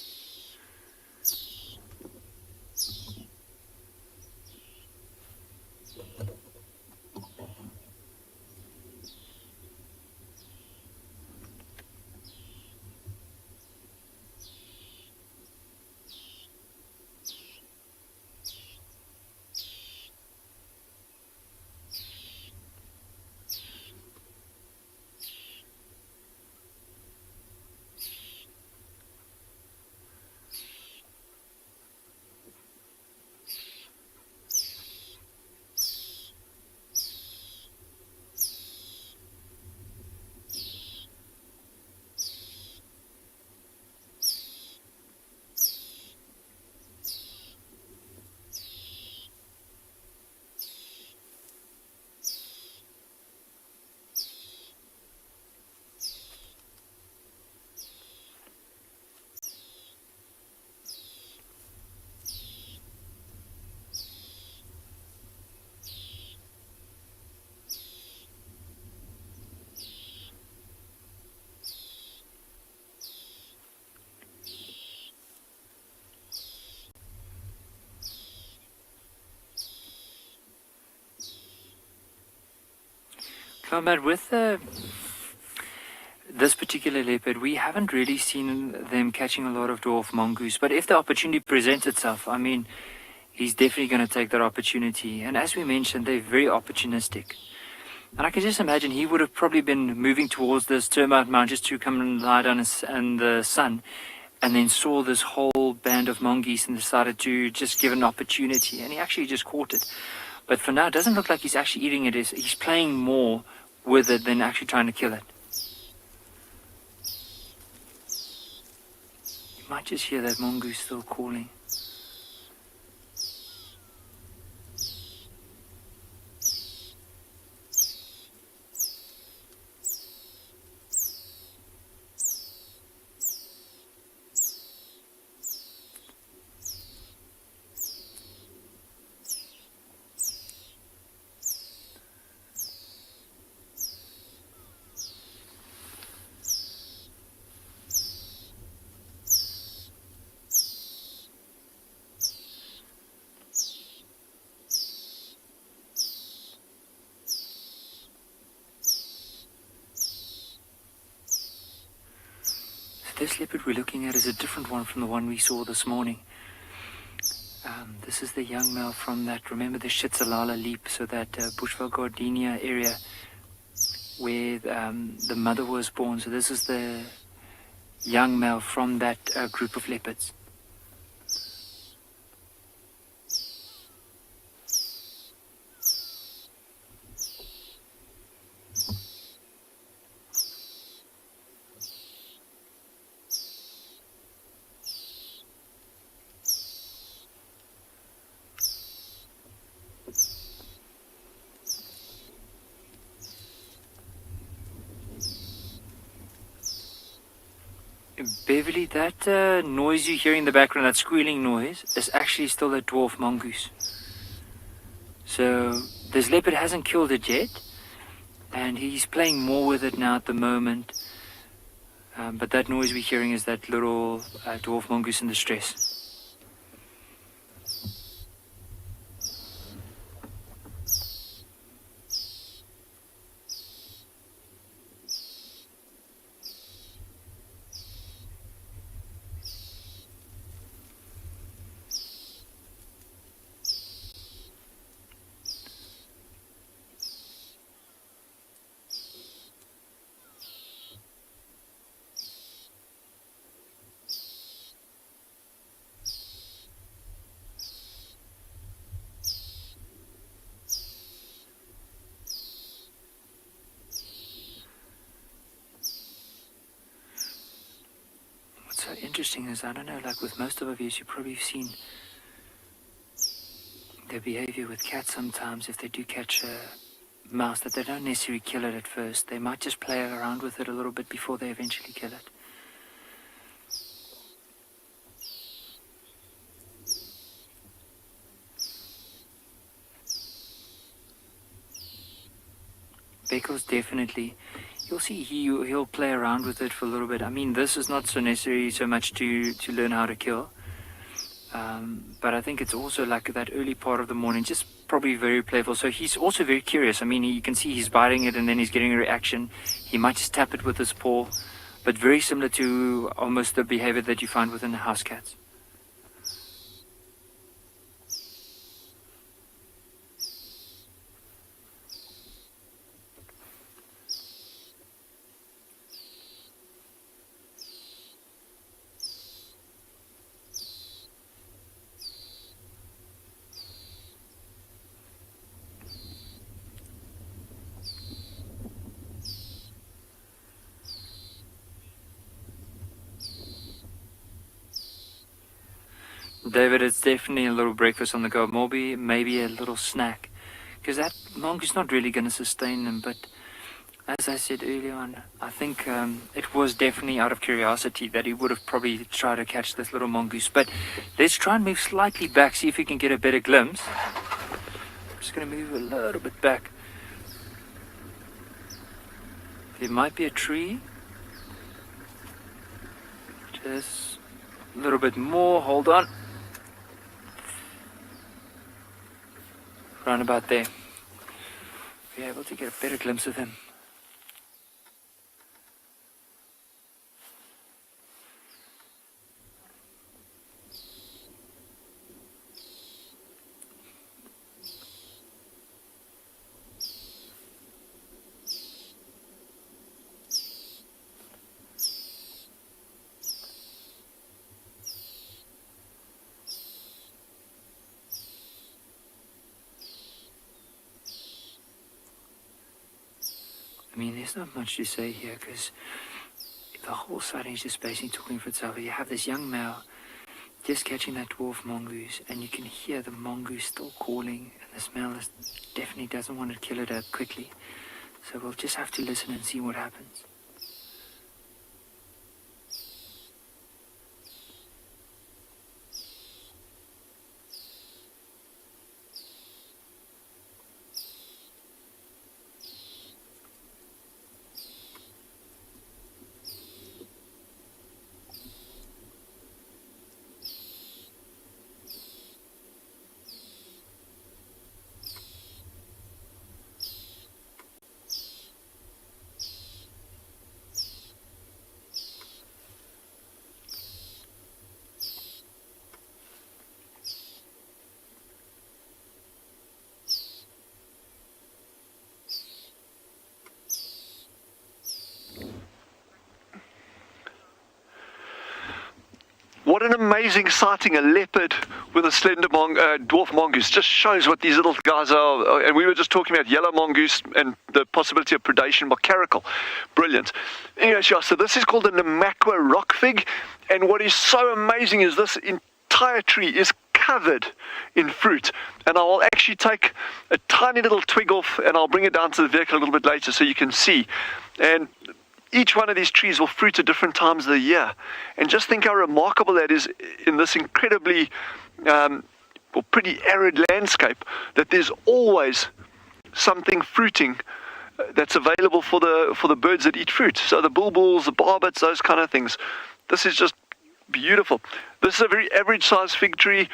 Combat with this particular leopard, we haven't really seen them catching a lot of dwarf mongoose, but if the opportunity presents itself, I mean, he's definitely going to take that opportunity. And as we mentioned, they're very opportunistic. And I can just imagine he would have probably been moving towards this termite mound just to come and lie down in the sun, and then saw this whole band of mongoose and decided to just give it an opportunity, and he actually just caught it. But for now, it doesn't look like he's actually eating it. He's playing more with it than actually trying to kill it. You might just hear that mongoose still calling. This leopard we're looking at is a different one from the one we saw this morning. This is the young male from that, remember the Shitsalala leap, so that Bushveld Gardenia area where the mother was born. So this is the young male from that group of leopards. Beverly, that noise you hear in the background, that squealing noise, is actually still a dwarf mongoose. So this leopard hasn't killed it yet, and he's playing more with it now at the moment. But that noise we're hearing is that little dwarf mongoose in distress. So interesting is, I don't know, like with most of our views, you've probably seen their behavior with cats sometimes. If they do catch a mouse, that they don't necessarily kill it at first. They might just play around with it a little bit before they eventually kill it. Beckles definitely. You'll see he'll play around with it for a little bit. I mean, this is not so necessary so much to learn how to kill. But I think it's also like that early part of the morning, just probably very playful. So he's also very curious. I mean, you can see he's biting it and then he's getting a reaction. He might just tap it with his paw, but very similar to almost the behavior that you find within the house cats. David, it's definitely a little breakfast on the go, maybe a little snack, because that mongoose is not really going to sustain them. But as I said earlier on, I think it was definitely out of curiosity that he would have probably tried to catch this little mongoose. But let's try and move slightly back, see if we can get a better glimpse. I'm just going to move a little bit back. There might be a tree. Just a little bit more, hold on. Round about there. Be able to get a better glimpse of him. mean, there's not much to say here because the whole sighting is just basically talking for itself. You have this young male just catching that dwarf mongoose, and you can hear the mongoose still calling, and this male definitely doesn't want to kill it up quickly. So we'll just have to listen and see what happens. What an amazing sighting, a leopard with a slender dwarf mongoose. Just shows what these little guys are. And we were just talking about yellow mongoose and the possibility of predation by caracal. Brilliant. Anyway, so this is called a Namakwa rock fig. And what is so amazing is this entire tree is covered in fruit. And I will actually take a tiny little twig off and I'll bring it down to the vehicle a little bit later so you can see. And each one of these trees will fruit at different times of the year. And just think how remarkable that is in this incredibly, pretty arid landscape, that there's always something fruiting that's available for the birds that eat fruit. So the bulbuls, the barbets, those kind of things. This is just beautiful. This is a very average size fig tree.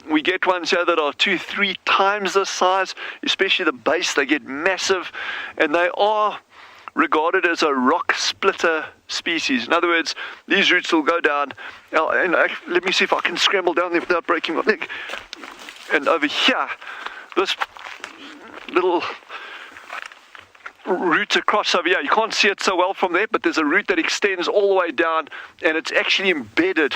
We get ones here that are 2-3 times this size, especially the base. They get massive, and they are regarded as a rock splitter species. In other words, these roots will go down, and let me see if I can scramble down there without breaking my leg. And over here, this little root across over here, you can't see it so well from there, but there's a root that extends all the way down, and it's actually embedded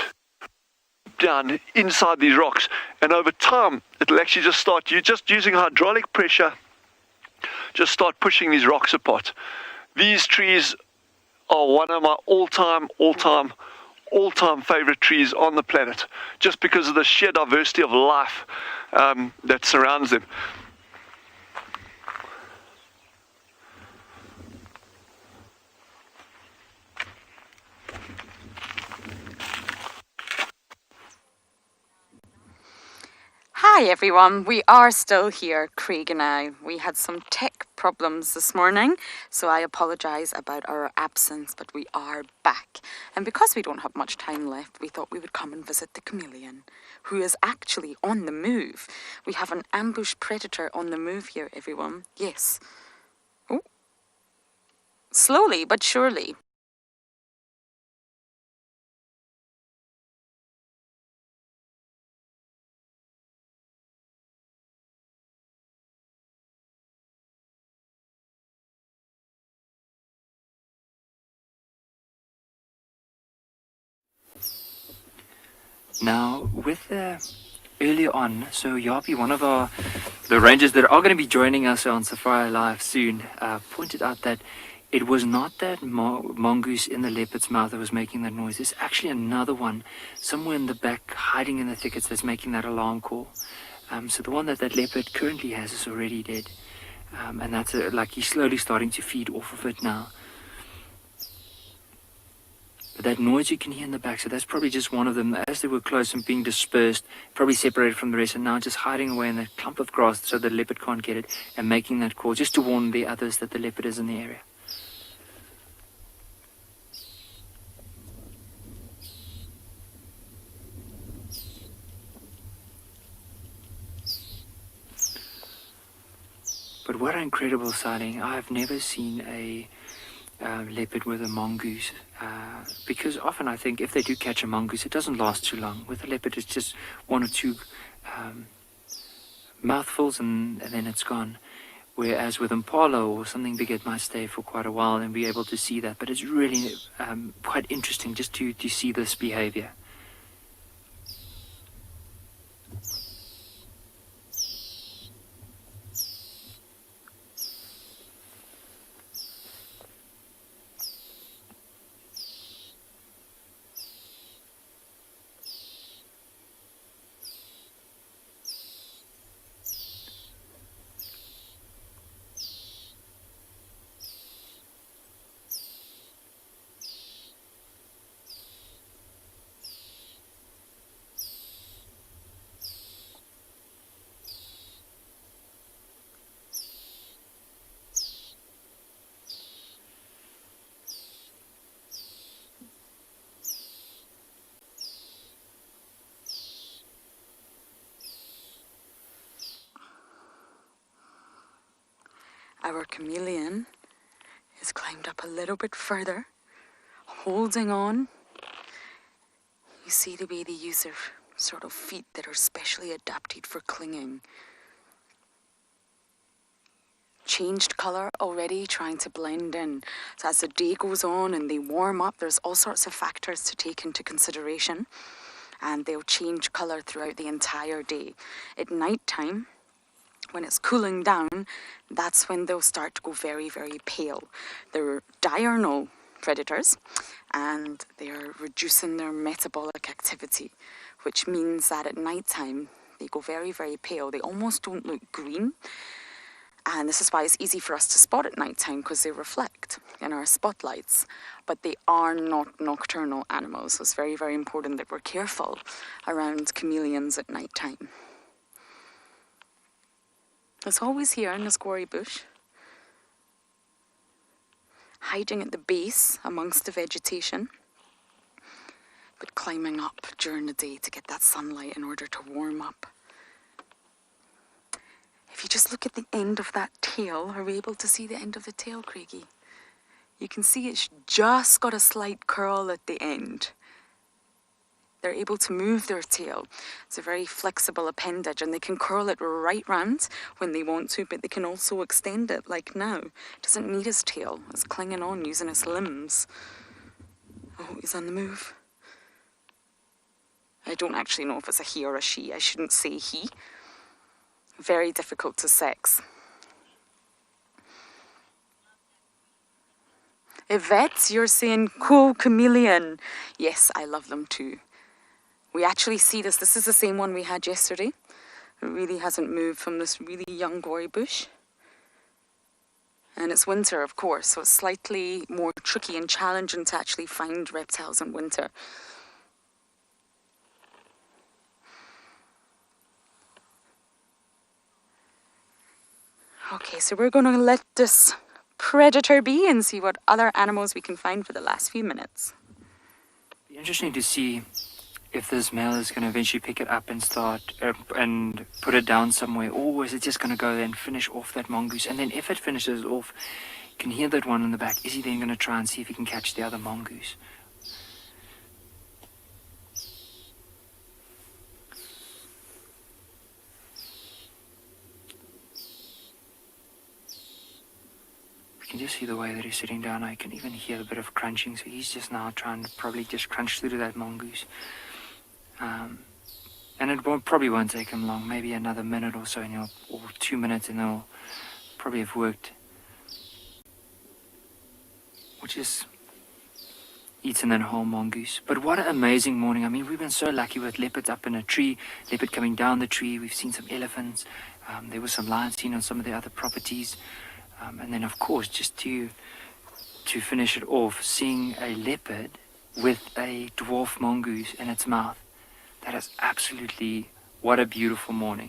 down inside these rocks. And over time, it'll actually just start, you just using hydraulic pressure, just start pushing these rocks apart. These trees are one of my all-time favorite trees on the planet, just because of the sheer diversity of life that surrounds them. Hi everyone, we are still here, Craig and I. We had some tech problems this morning, so I apologise about our absence, but we are back. And because we don't have much time left, we thought we would come and visit the chameleon, who is actually on the move. We have an ambush predator on the move here, everyone. Yes. Oh. Slowly but surely. Now, with earlier on, so Yapi, one of the rangers that are going to be joining us on Safari Live soon, pointed out that it was not that mongoose in the leopard's mouth that was making that noise. There's actually another one somewhere in the back, hiding in the thickets, that's making that alarm call. So the one that leopard currently has is already dead, and that's like he's slowly starting to feed off of it now. But that noise you can hear in the back, so that's probably just one of them. As they were close and being dispersed, probably separated from the rest, and now just hiding away in that clump of grass so the leopard can't get it, and making that call just to warn the others that the leopard is in the area. But what an incredible sighting. I've never seen a leopard with a mongoose, because often I think if they do catch a mongoose, it doesn't last too long. With a leopard, it's just 1 or 2 mouthfuls and then it's gone. Whereas with impala or something bigger, it might stay for quite a while and be able to see that. But it's really quite interesting just to see this behavior. Our chameleon has climbed up a little bit further, holding on. You see the way they use their sort of feet that are specially adapted for clinging. Changed colour already, trying to blend in. So as the day goes on and they warm up, there's all sorts of factors to take into consideration, and they'll change colour throughout the entire day. At night time, when it's cooling down, that's when they'll start to go very, very pale. They're diurnal predators, and they are reducing their metabolic activity, which means that at night time they go very, very pale. They almost don't look green. And this is why it's easy for us to spot at night time, because they reflect in our spotlights. But they are not nocturnal animals, so it's very, very important that we're careful around chameleons at night time. It's always here in this Guarri bush, hiding at the base amongst the vegetation, but climbing up during the day to get that sunlight in order to warm up. If you just look at the end of that tail, are we able to see the end of the tail, Craigie? You can see it's just got a slight curl at the end. They're able to move their tail. It's a very flexible appendage, and they can curl it right round when they want to, but they can also extend it, like now. It doesn't need his tail. It's clinging on using his limbs. Oh, he's on the move. I don't actually know if it's a he or a she. I shouldn't say he. Very difficult to sex. Yvette, you're saying cool chameleon. Yes, I love them too. We actually see this. This is the same one we had yesterday. It really hasn't moved from this really young Guarri bush. And it's winter, of course, so it's slightly more tricky and challenging to actually find reptiles in winter. Okay, so we're going to let this predator be and see what other animals we can find for the last few minutes. It'll be interesting to see if this male is going to eventually pick it up and start and put it down somewhere, or is it just going to go there and finish off that mongoose? And then if it finishes it off, you can hear that one in the back. Is he then going to try and see if he can catch the other mongoose? You can just see the way that he's sitting down. I can even hear a bit of crunching, so he's just now trying to probably just crunch through to that mongoose. And it probably won't take him long, maybe another minute or so, and or 2 minutes, and they'll probably have worked. Which is eaten that whole mongoose. But what an amazing morning. I mean, we've been so lucky with leopards up in a tree, leopard coming down the tree. We've seen some elephants. There was some lions seen on some of the other properties. And then, of course, just to finish it off, seeing a leopard with a dwarf mongoose in its mouth. That is absolutely, what a beautiful morning.